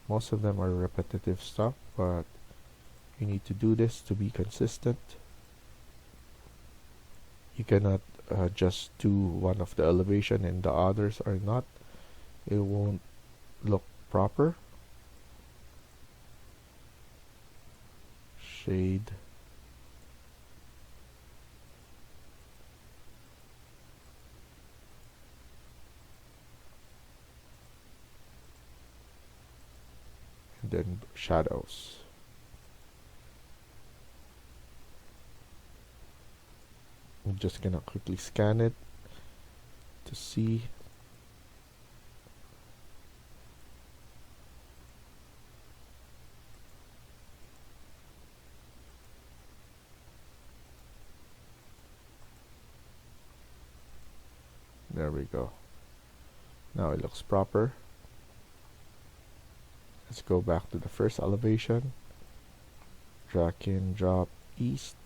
Most of them are repetitive stuff, but you need to do this to be consistent. You cannot just do one of the elevation and the others are not. It won't look proper. Shade. And then shadows. I'm just gonna quickly scan it to see. There we go. Now it looks proper. Let's go back to the first elevation. Drag and drop east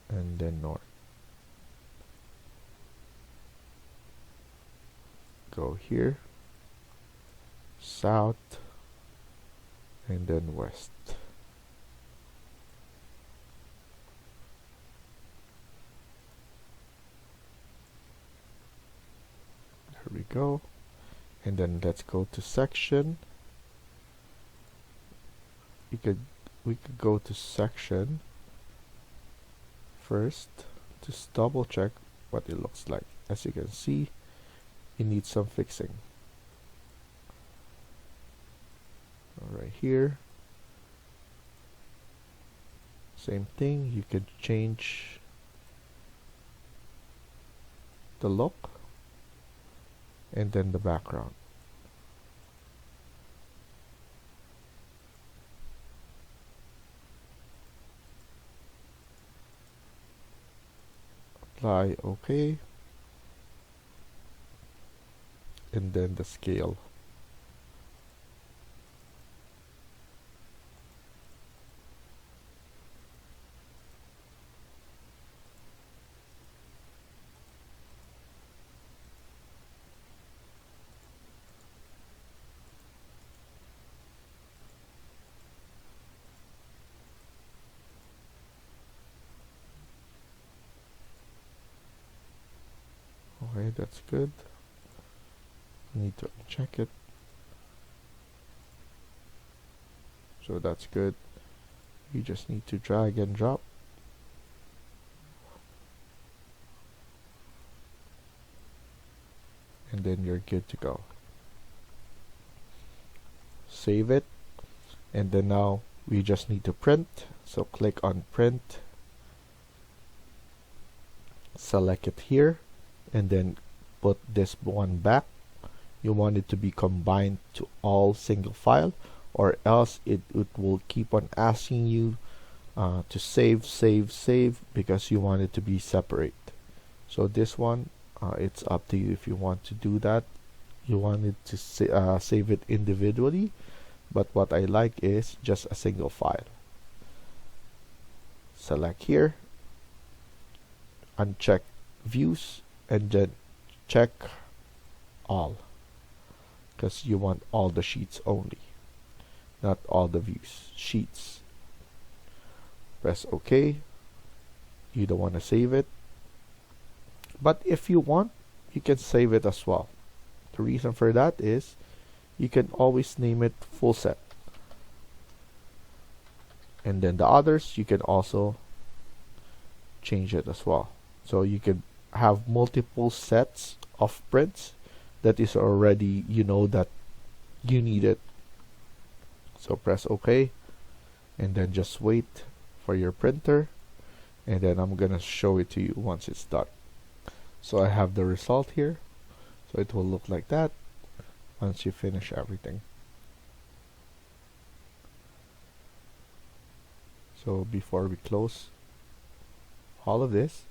and then north. Go here, south, and then west. There we go. And then let's go to section. We could go to section first, just double check what it looks like. As you can see, it needs some fixing. Right here, same thing. You could change the look and then the background. Apply OK, and then the scale. Okay, that's good. Need to check it. So that's good. You just need to drag and drop. And then you're good to go. Save it. And then now we just need to print. So click on print. Select it here. And then put this one back. You want it to be combined to all single file, or else it will keep on asking you to save because you want it to be separate. So this one, it's up to you if you want to do that. You want it to save it individually, but what I like is just a single file. Select here, uncheck views, and then check all, because you want all the sheets only, not all the views, sheets. Press OK. You don't want to save it, but if you want, you can save it as well. The reason for that is you can always name it full set, and then the others you can also change it as well. So you can have multiple sets of prints that is already, you know, that you need it. So press OK, and then just wait for your printer, and then I'm gonna show it to you once it's done. So I have the result here, so it will look like that once you finish everything. So before we close all of this,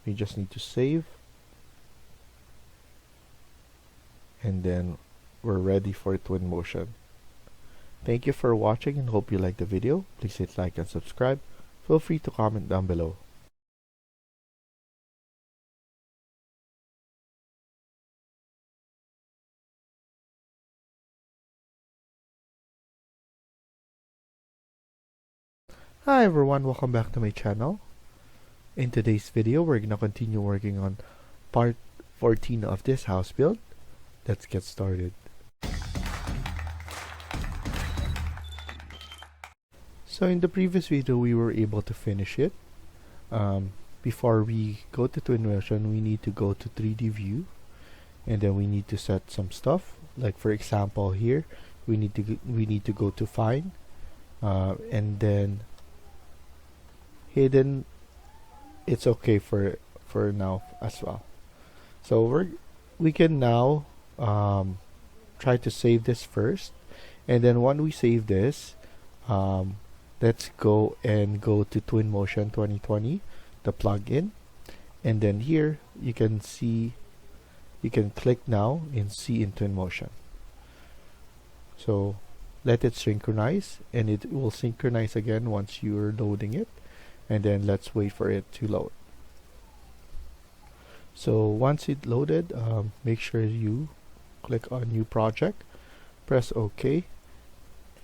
we just need to save, and then we're ready for Twinmotion. Thank you for watching and hope you liked the video. Please hit like and subscribe. Feel free to comment down below. Hi everyone, welcome back to my channel. In today's video, we're gonna continue working on part 14 of this house build. Let's get started. So in the previous video, we were able to finish it. Before we go to Twinmotion, we need to go to 3D view, and then we need to set some stuff. Like for example, here we need to go to Find, and then Hidden. It's okay for now as well. So we can now try to save this first, and then when we save this, let's go to Twinmotion 2020, the plugin, and then here you can see, you can click now and see in Twinmotion. So let it synchronize, and it will synchronize again once you're loading it, and then let's wait for it to load. So once it loaded, make sure you click on new project, press OK,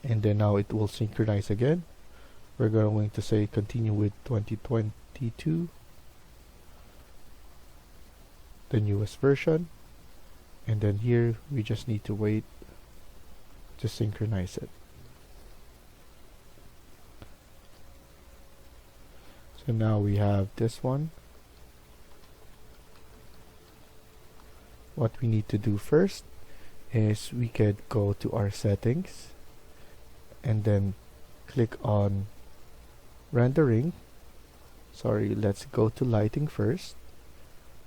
and then now it will synchronize again. We're going to say continue with 2022, the newest version, and then here we just need to wait to synchronize it. So now we have this one. What we need to do first is we could go to our settings and then click on rendering. Sorry, let's go to lighting first.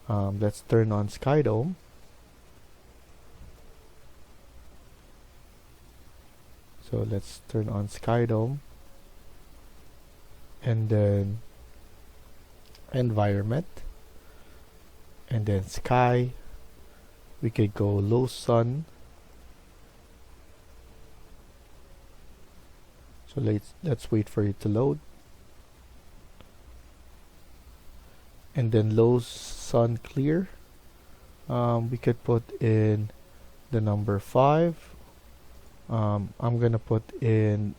Let's turn on Sky Dome. So let's turn on Sky Dome, and then environment, and then sky. We could go low sun. So let's wait for it to load, and then low sun clear. We could put in the number 5. I'm gonna put in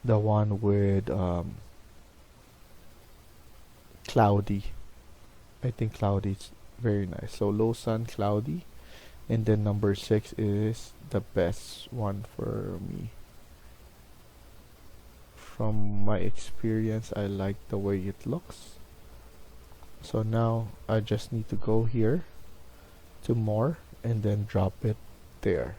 the one with cloudy. I think cloudy is very nice. So low sun, cloudy, and then number 6 is the best one for me. From my experience, I like the way it looks. So now I just need to go here to more and then drop it there.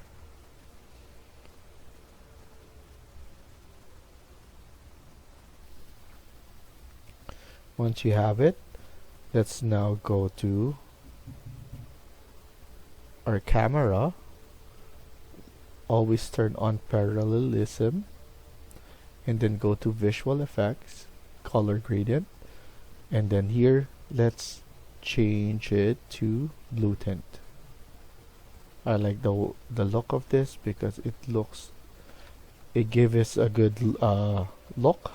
Once you have it, let's now go to our camera. Always turn on parallelism, and then go to visual effects, color gradient, and then here let's change it to blue tint. I like the look of this because it gives us a good look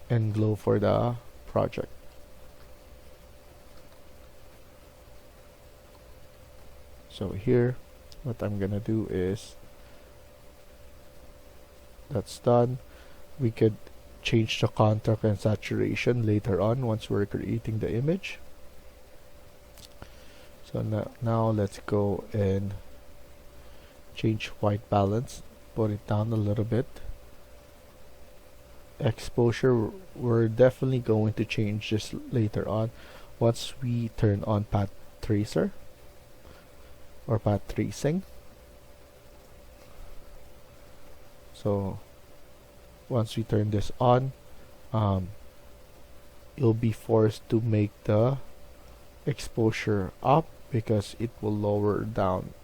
and glow for the project. So here what I'm gonna do is, that's done. We could change the contrast and saturation later on once we're creating the image. So now let's go and change white balance, put it down a little bit. Exposure, we're definitely going to change this later on once we turn on path tracer or path tracing. So once we turn this on, um, you'll be forced to make the exposure up because it will lower down,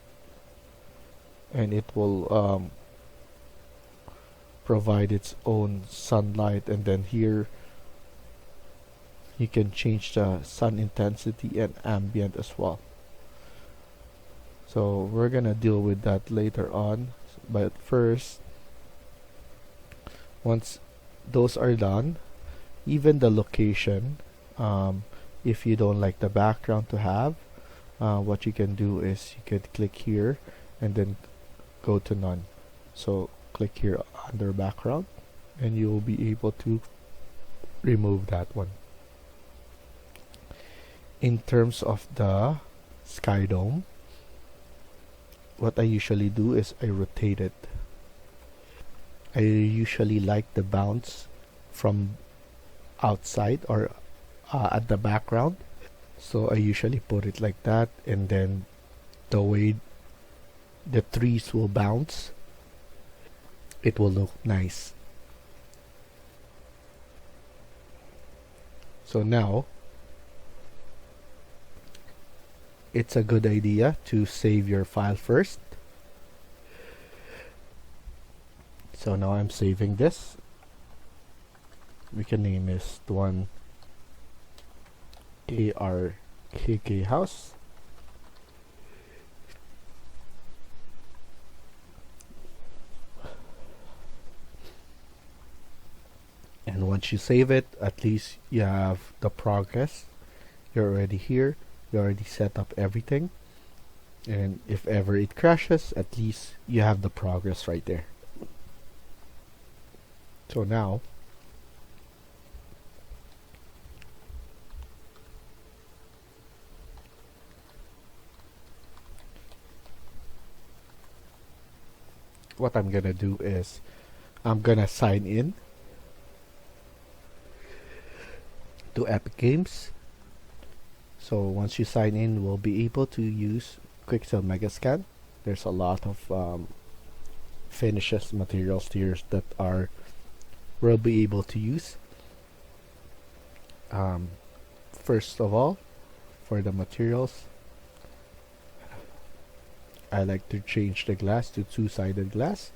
and it will provide its own sunlight. And then here you can change the sun intensity and ambient as well. So we're gonna deal with that later on, but first, once those are done, even the location, if you don't like the background to have, what you can do is you could click here and then go to none. So click here under background and you will be able to remove that one. In terms of the sky dome, what I usually do is I rotate it. I usually like the bounce from outside or at the background, so I usually put it like that, and then the way the trees will bounce, it will look nice. So now it's a good idea to save your file first. So now I'm saving this. We can name this one KRKK house. And once you save it, at least you have the progress. You're already here. You already set up everything. And if ever it crashes, at least you have the progress right there. So now, what I'm gonna do is I'm gonna sign in to Epic Games. So once you sign in, we'll be able to use Quixel Megascan. There's a lot of finishes, materials here that are we'll be able to use. First of all, for the materials, I like to change the glass to two-sided glass.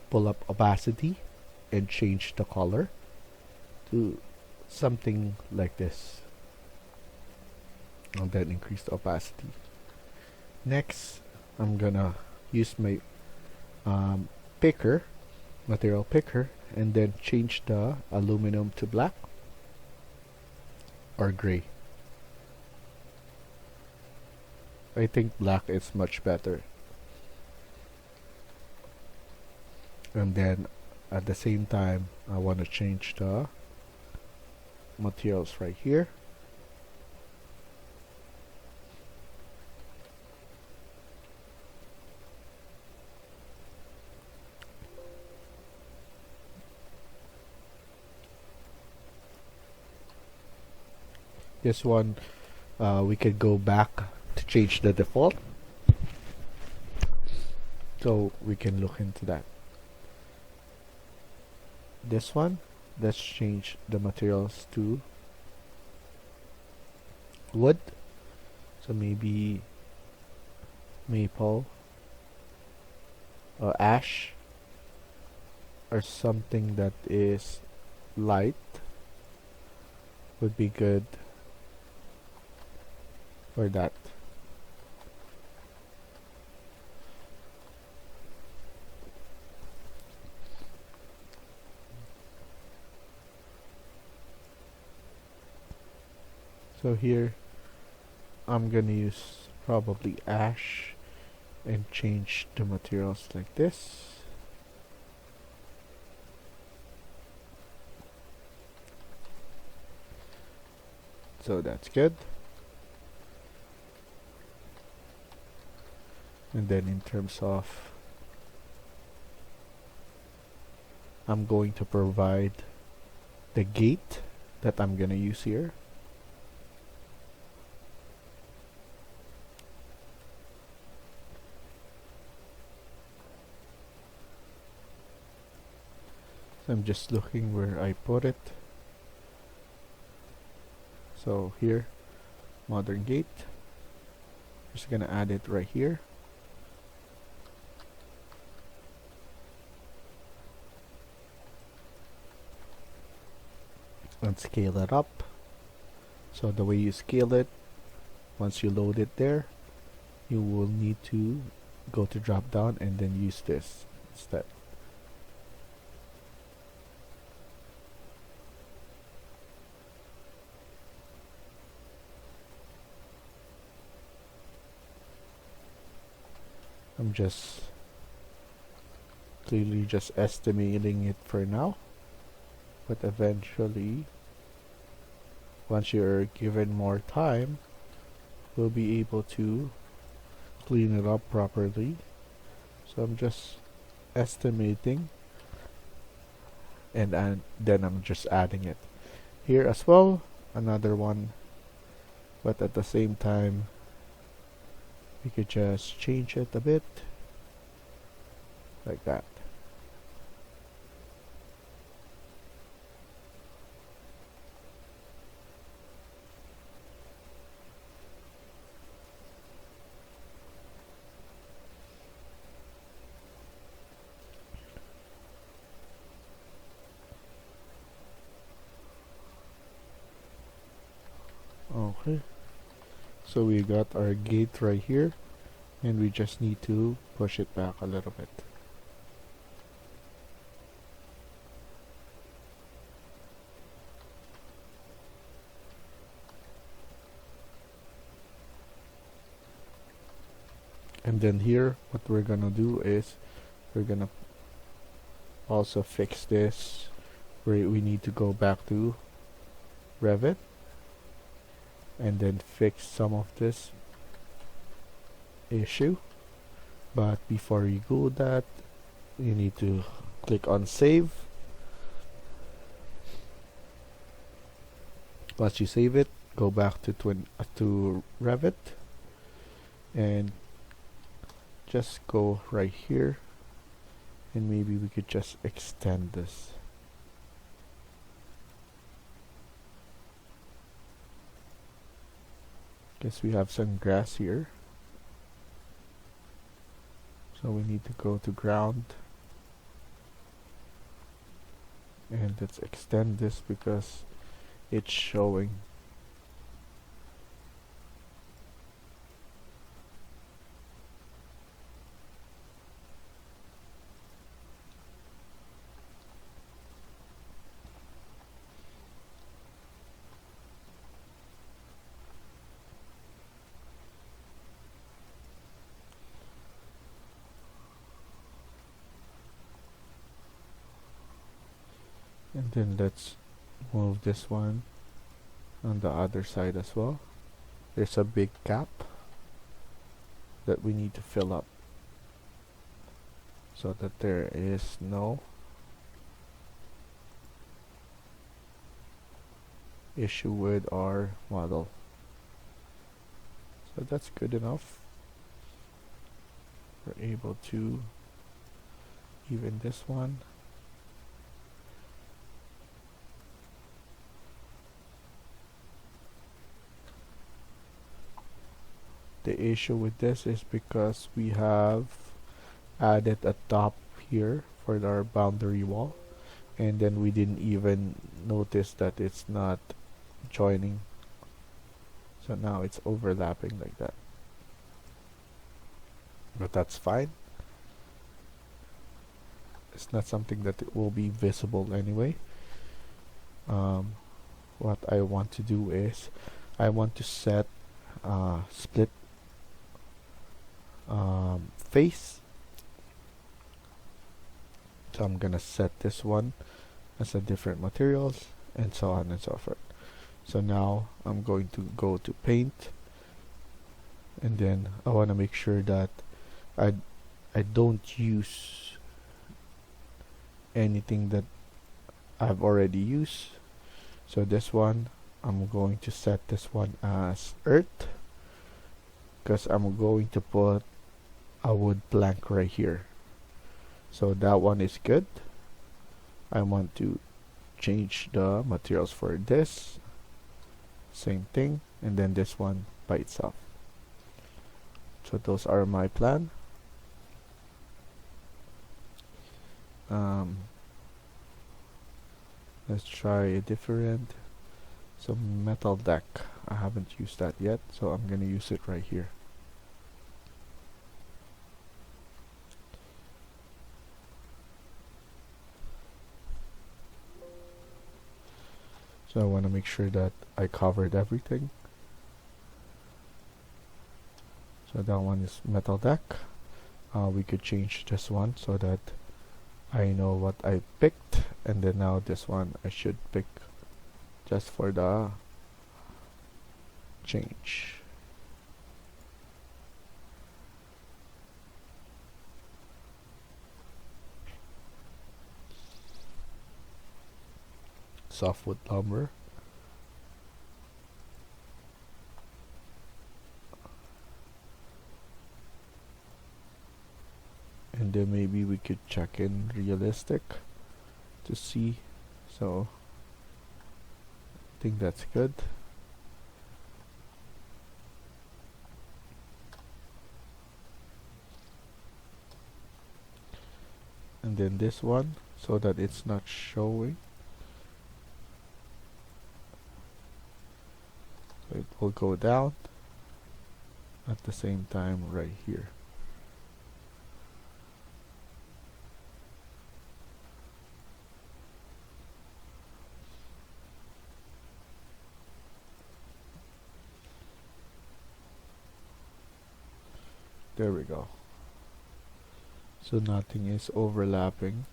Pull up opacity and change the color to something like this. And then increase the opacity. Next, I'm gonna use my material picker, and then change the aluminum to black or gray. I think black is much better. And then at the same time, I want to change the materials right here. This one, we could go back to change the default. So we can look into that. This one, let's change the materials to wood. So maybe maple or ash or something that is light would be good for that. So here I'm gonna use probably ash and change the materials like this. So that's good. And then in terms of, I'm going to provide the gate that I'm gonna use here. So I'm just looking where I put it. So here, modern gate. Just gonna add it right here. And scale it up. So the way you scale it, once you load it there, you will need to go to drop down and then use this instead. I'm just clearly just estimating it for now, but eventually, once you're given more time, we'll be able to clean it up properly. So I'm just estimating, and then I'm just adding it here as well, another one, but at the same time we could just change it a bit like that. Okay, so we got our gate right here, and we just need to push it back a little bit. And then here, what we're gonna do is we're gonna also fix this. We need to go back to Revit and then fix some of this issue. But before you do that, you need to click on save. Once you save it, go back to Revit and just go right here, and maybe we could just extend this. Guess we have some grass here, so we need to go to ground, and let's extend this because it's showing. And then let's move this one on the other side as well. There's a big gap that we need to fill up so that there is no issue with our model. So that's good enough. We're able to even this one. The issue with this is because we have added a top here for our boundary wall, and then we didn't even notice that it's not joining. So now it's overlapping like that. But that's fine. It's not something that it will be visible anyway. What I want to do is I want to set split face. So I'm gonna set this one as a different materials and so on and so forth. So now I'm going to go to paint, and then I want to make sure that I don't use anything that I've already used. So this one, I'm going to set this one as earth because I'm going to put a wood plank right here. So that one is good. I want to change the materials for this, same thing, and then this one by itself. So those are my plan. Let's try a different. So metal deck, I haven't used that yet, so I'm gonna use it right here. So I want to make sure that I covered everything. So that one is metal deck. We could change this one so that I know what I picked, and then now this one I should pick just for the change. Softwood lumber. And then maybe we could check in realistic to see. So I think that's good. And then this one, so that it's not showing. So it will go down at the same time right here. There we go. So nothing is overlapping.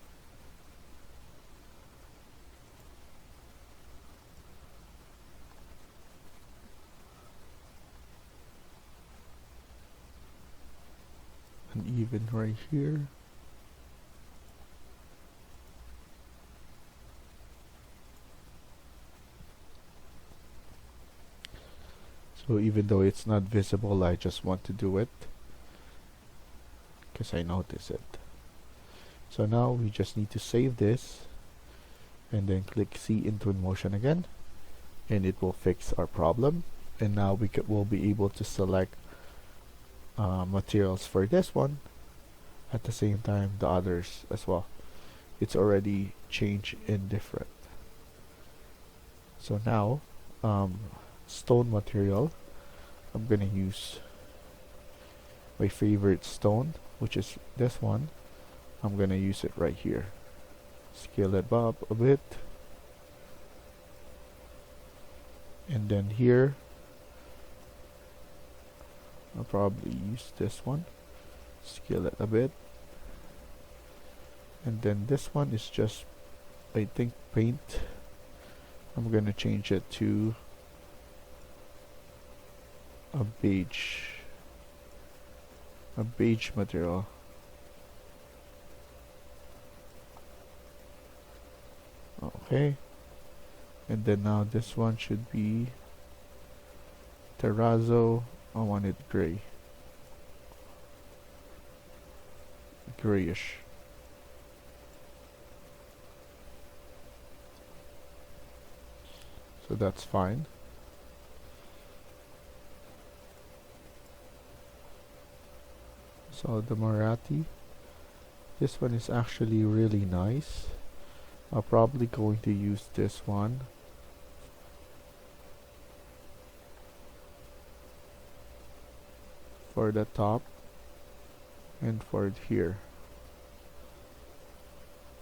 And even right here. So even though it's not visible, I just want to do it because I notice it. So now we just need to save this and then click C in Twinmotion again, and it will fix our problem. And now we'll be able to select materials for this one at the same time the others as well. It's already changed in different. So now stone material, I'm gonna use my favorite stone, which is this one. I'm gonna use it right here. Scale it up a bit, and then here I'll probably use this one. Scale it a bit, and then this one is just, I think, paint. I'm gonna change it to a beige material. Okay, and then now this one should be terrazzo. I want it grayish. So that's fine. So the Marathi, this one is actually really nice. I'm probably going to use this one. For the top and for here.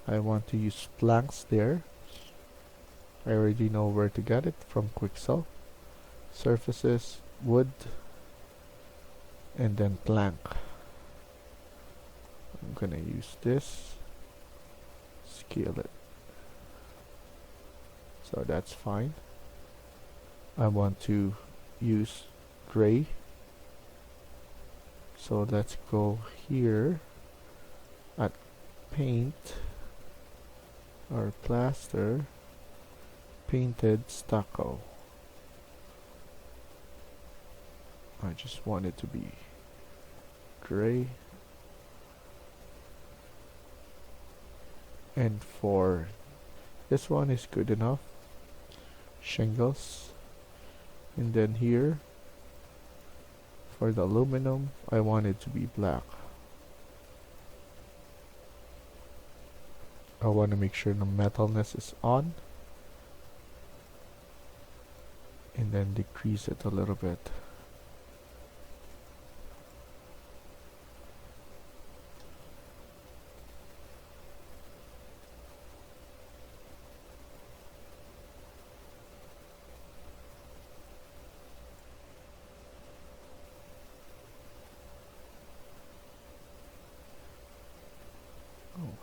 I want to use planks there. I already know where to get it from Quixel. Surfaces, wood, and then plank. I'm gonna use this. Scale it. So that's fine. I want to use gray. So let's go here at paint or plaster, painted stucco. I just want it to be gray. And for This one is good enough. Shingles. And then here, for the aluminum, I want it to be black. I want to make sure the metalness is on. And then decrease it a little bit.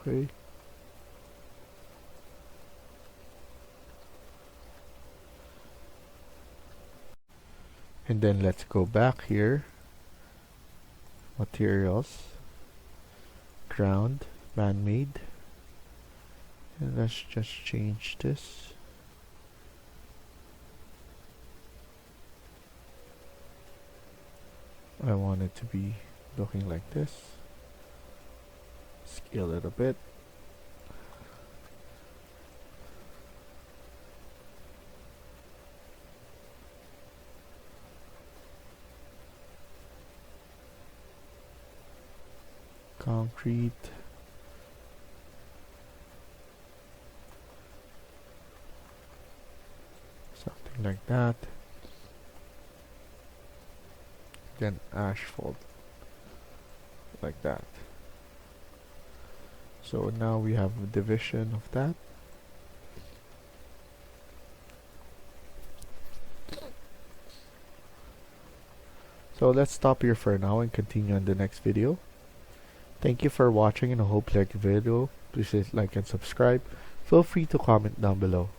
Okay. And then let's go back here. Materials. Ground. Man-made. And let's just change this. I want it to be looking like this. Scale it a bit. Concrete. Something like that. Then asphalt. Like that. So now we have a division of that. So let's stop here for now and continue on the next video. Thank you for watching and I hope you liked the video. Please hit like and subscribe. Feel free to comment down below.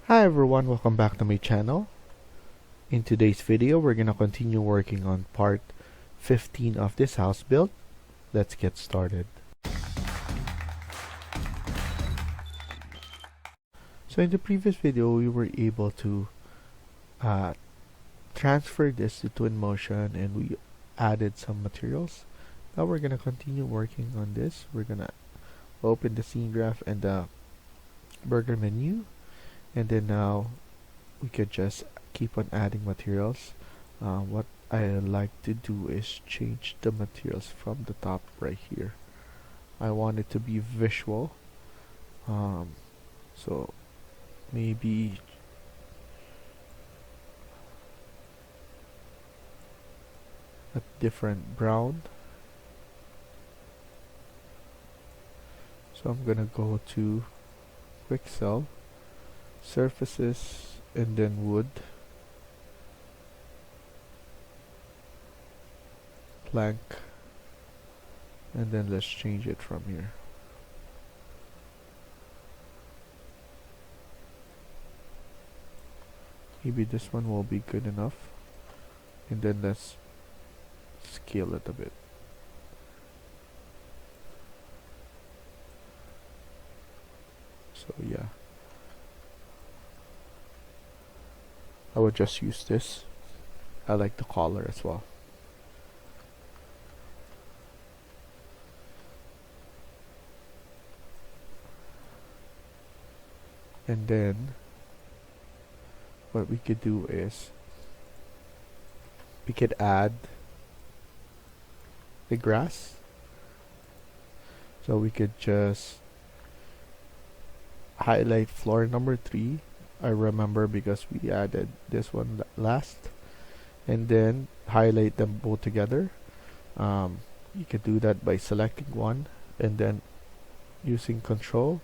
Hi everyone, welcome back to my channel. In today's video, we're gonna continue working on part 15 of this house build. Let's get started. So in the previous video, we were able to transfer this to Twinmotion and we added some materials. Now we're gonna continue working on this. We're gonna open the scene graph and the burger menu, and then now we could just keep on adding materials. What I like to do is change the materials from the top right here. I want it to be visual, so maybe a different brown. So I'm gonna go to quick cell, surfaces, and then wood, plank, and then let's change it from here. Maybe this one will be good enough, and then let's scale it a bit. So yeah, I would just use this. I like the color as well. And then what we could do is we could add the grass. So we could just highlight floor number 3. I remember because we added this one last, and then highlight them both together. You could do that by selecting one and then using control,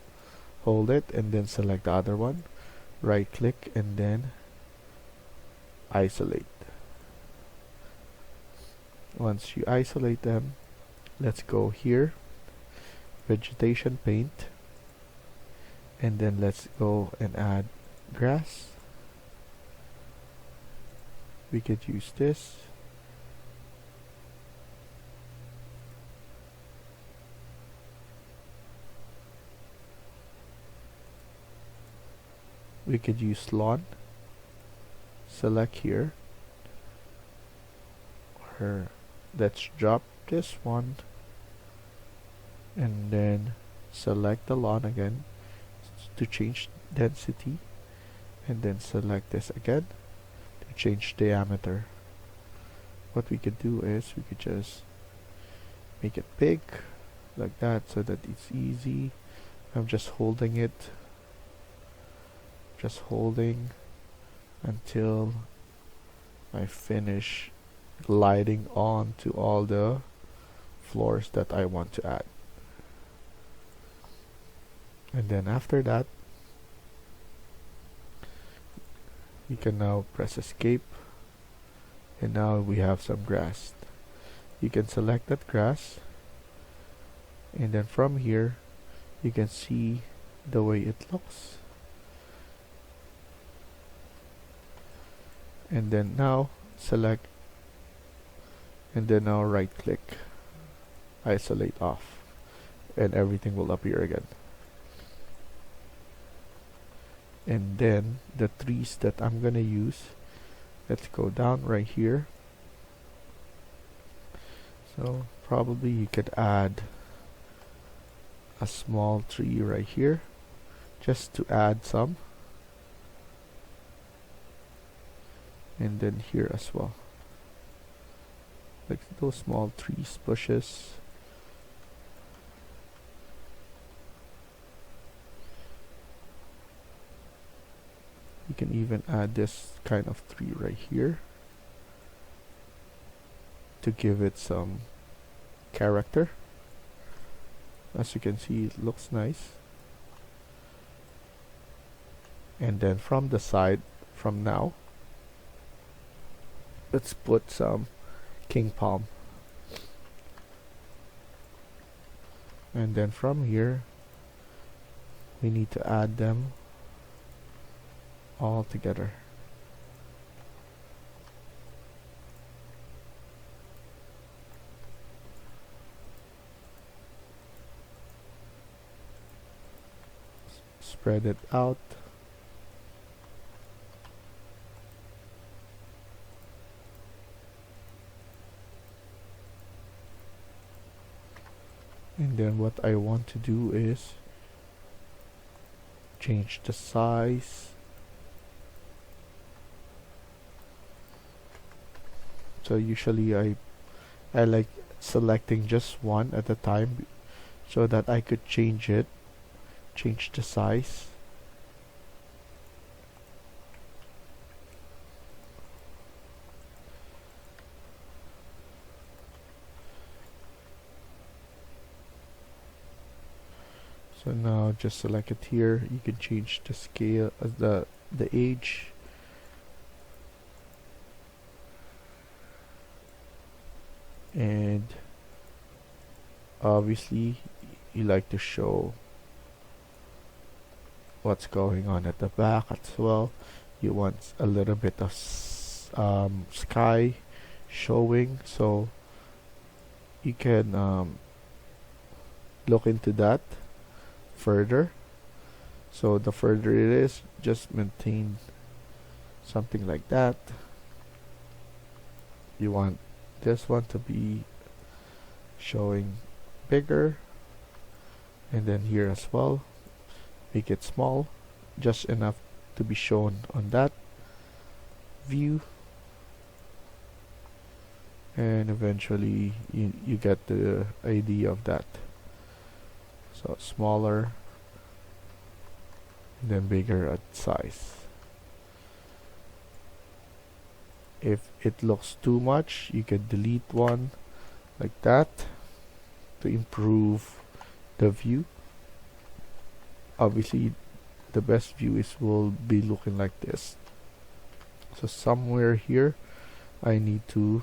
hold it, and then select the other one, right click, and then isolate. Once you isolate them, let's go here, vegetation paint, and then let's go and add grass. We could use this. We could use lawn. select here, or let's drop this one, and then select the lawn again to change density, and then select this again to change diameter. What we could do is we could just make it big like that so that it's easy. I'm just holding it, just holding until I finish gliding on to all the floors that I want to add. And then after that, you can now press escape, and now we have some grass. You can select that grass, and then from here you can see the way it looks. And then now select, and then now right click, isolate off, and everything will appear again. And then the trees that I'm gonna use, let's go down right here. So probably you could add a small tree right here just to add some, and then here as well, like those small trees, bushes. You can even add this kind of tree right here to give it some character. As you can see, it looks nice. And then from the side, from now, let's put some king palm. And then from here, we need to add them all together. Spread it out. And then what I want to do is change the size. So usually I like selecting just one at a time so that I could change the size. So now just select it here. You can change the scale, the age. And obviously you like to show what's going on at the back as well. You want a little bit of sky showing, so you can look into that further. So the further it is, just maintain something like that. You want this one to be showing bigger, and then here as well, make it small, just enough to be shown on that view, and eventually you get the idea of that. So smaller, and then bigger at size. If it looks too much, you can delete one like that to improve the view. Obviously the best view will be looking like this. So somewhere here I need to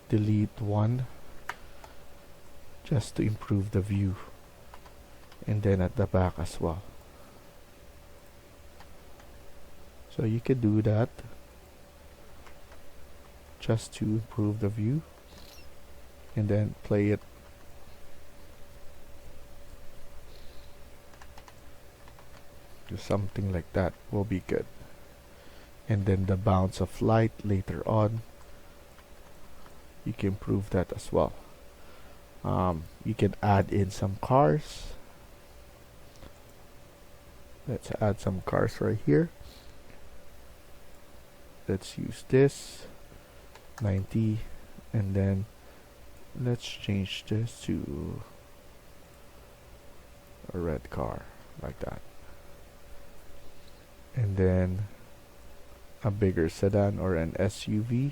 delete one just to improve the view, and then at the back as well. So you can do that just to improve the view, and then play it. Just something like that will be good. and then the bounce of light later on, you can improve that as well. You can add in some cars. Let's add some cars right here. Let's use this 90, and then let's change this to a red car like that, and then a bigger sedan or an SUV.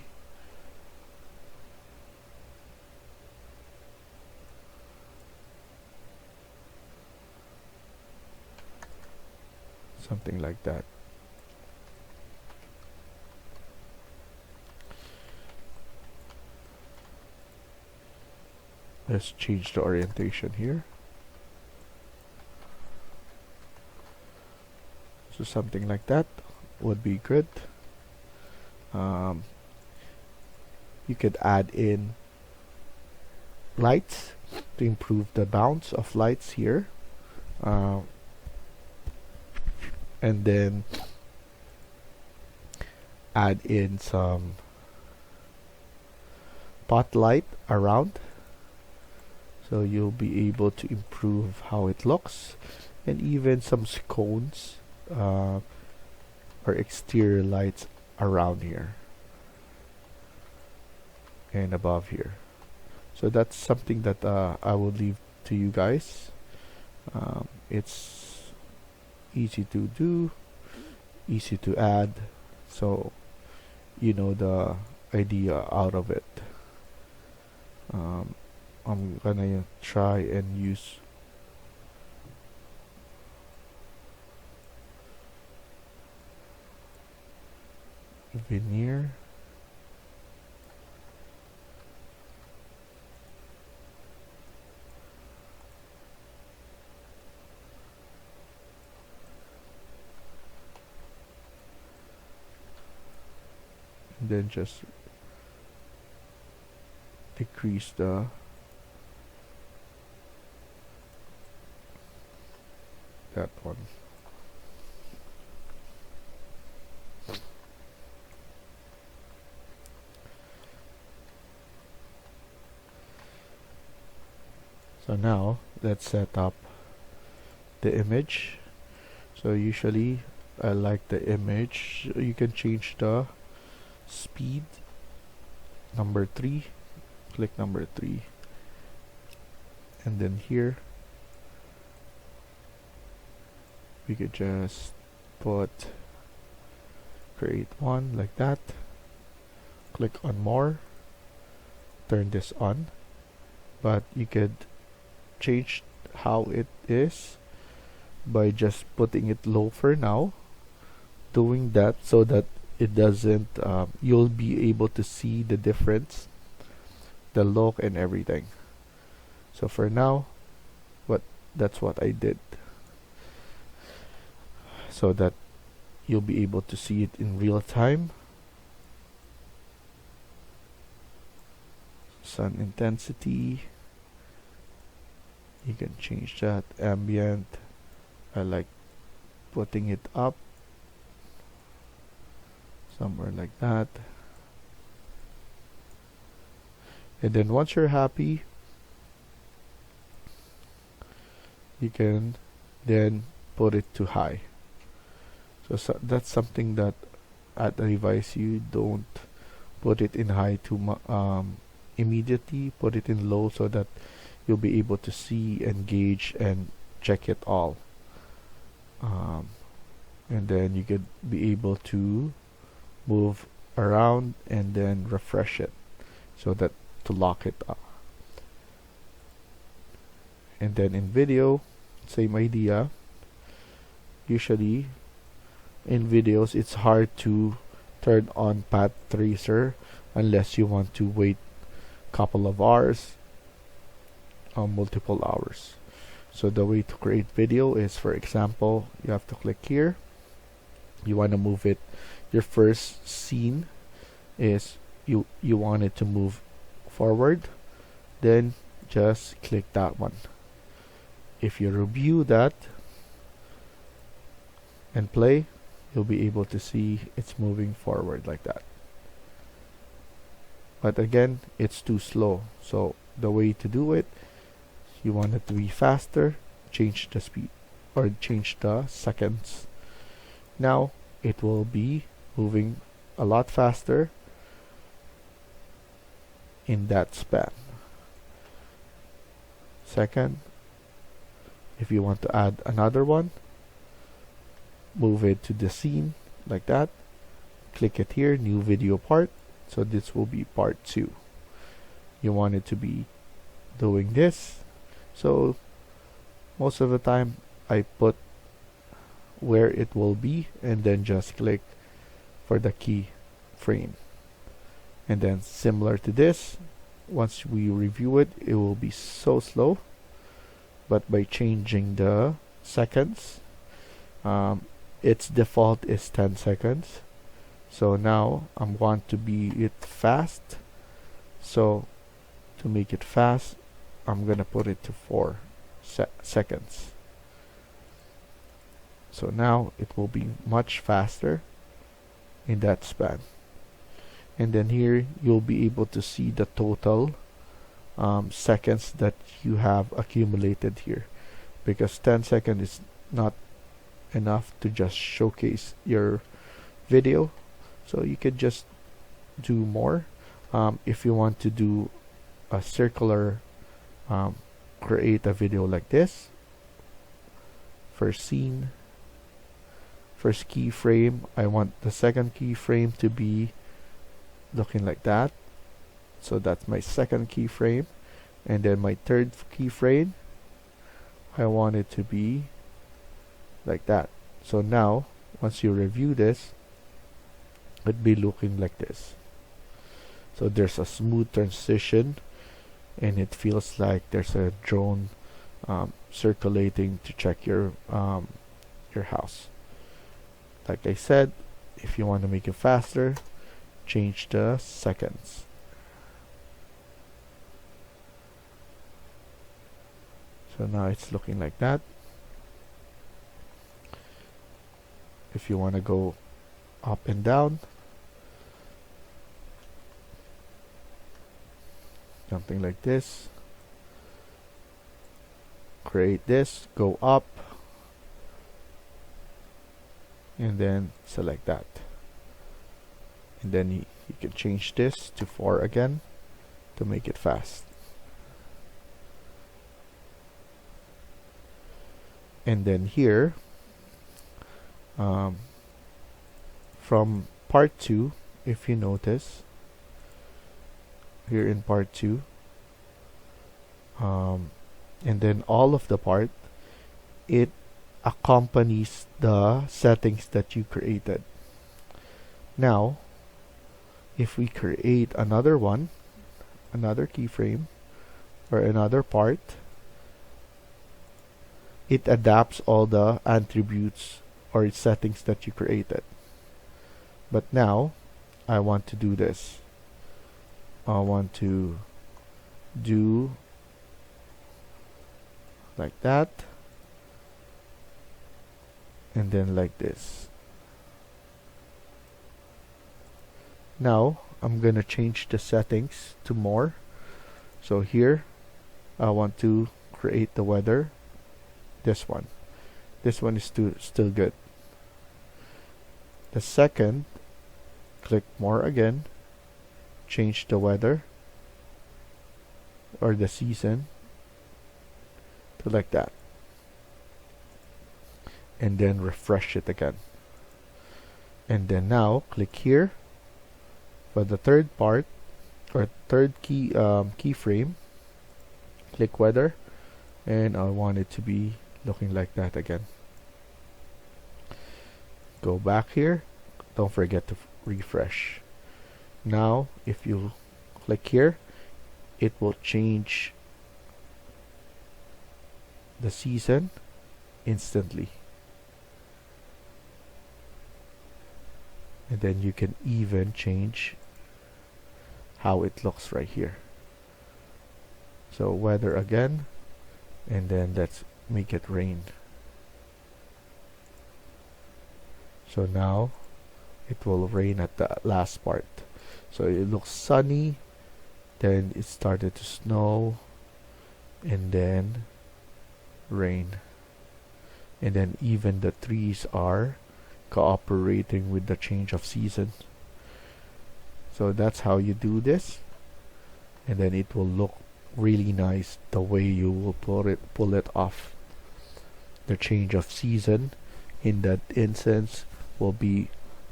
Something like that. Let's change the orientation here. So something like that would be good. You could add in lights to improve the bounce of lights here. And then add in some spotlight around, so you'll be able to improve how it looks, and even some cones or exterior lights around here and above here. So that's something that I will leave to you guys. It's easy to do, easy to add, so you know the idea out of it. I'm gonna try and use veneer. And then just decrease that one. So now let's set up the image. So usually I like the image. You can change the speed, number 3, click number 3, and then here we could just create one like that, click on more, turn this on, but you could change how it is by just putting it low for now, doing that so that it doesn't you'll be able to see the difference, the look and everything. So for now, that's what I did, so that you'll be able to see it in real time. Sun intensity, you can change that. Ambient, I like putting it up somewhere like that. And then once you're happy, you can then put it to high. So that's something that I'd advise you, don't put it in high immediately. Put it in low so that you'll be able to see, engage, and check it all. And then you could be able to move around and then refresh it so that to lock it up. And then in video, same idea. Usually in videos it's hard to turn on path tracer unless you want to wait couple of hours or multiple hours. So the way to create video is, for example, you have to click here, you want to move it, your first scene is you want it to move forward, then just click that one. If you review that and play, you'll be able to see it's moving forward like that. But again, it's too slow. So the way to do it, you want it to be faster, change the speed or change the seconds. Now it will be moving a lot faster in that span. Second, if you want to add another one, move it to the scene like that. Click it here, new video part. So this will be part 2. You want it to be doing this. So most of the time I put where it will be and then just click for the key frame. And then similar to this, once we review it, it will be so slow. But by changing the seconds, its default is 10 seconds. So now I want to be it fast. So to make it fast, I'm gonna put it to 4 seconds. So now it will be much faster in that span. And then here you'll be able to see the total seconds that you have accumulated here, because 10 seconds is not enough to just showcase your video. So you could just do more. If you want to do a circular, create a video like this. First scene, first keyframe, I want the second keyframe to be looking like that. So that's my second keyframe. And then my third keyframe, I want it to be like that. So now, once you review this, it'd be looking like this. So there's a smooth transition, and it feels like there's a drone circulating to check your house. Like I said, if you want to make it faster, change the seconds. So now it's looking like that. If you want to go up and down, something like this, create this, go up, and then select that. And then you can change this to 4 again to make it fast. And then here, from part 2, if you notice, here in part 2, and then all of the part, it accompanies the settings that you created. Now, if we create another one, another keyframe, or another part, it adapts all the attributes or settings that you created. But now, I want to do this. I want to do like that, and then like this. Now I'm gonna change the settings to more. So here I want to create the weather. This one is still good. The second, click more again, change the weather or the season to like that, and then refresh it again. And then now click here for the third part or third keyframe, click weather, and I want it to be looking like that again. Go back here, don't forget to refresh. Now if you click here, it will change the season instantly. And then you can even change how it looks right here. So weather again, and then let's make it rain. So now it will rain at the last part. So it looks sunny, then it started to snow, and then rain. And then even the trees are cooperating with the change of season. So that's how you do this, and then it will look really nice the way you will pull it off. The change of season in that instance will be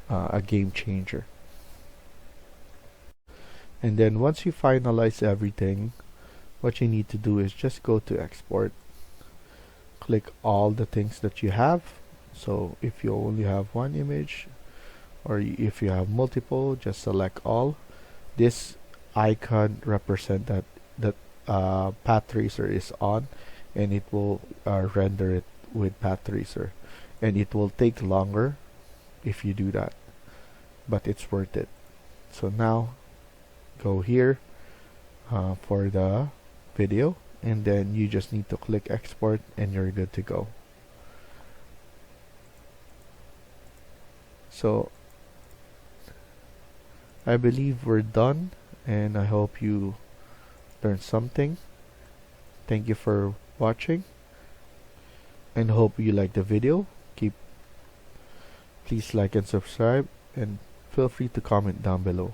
a game changer. And then once you finalize everything, what you need to do is just go to export, click all the things that you have. So if you only have one image, or if you have multiple, just select all. This icon represent that path tracer is on, and it will render it with path tracer, and it will take longer if you do that, but it's worth it. So now go here for the video, and then you just need to click export and you're good to go. So I believe we're done, and I hope you learned something. Thank you for watching, and hope you like the video. Please like and subscribe, and feel free to comment down below.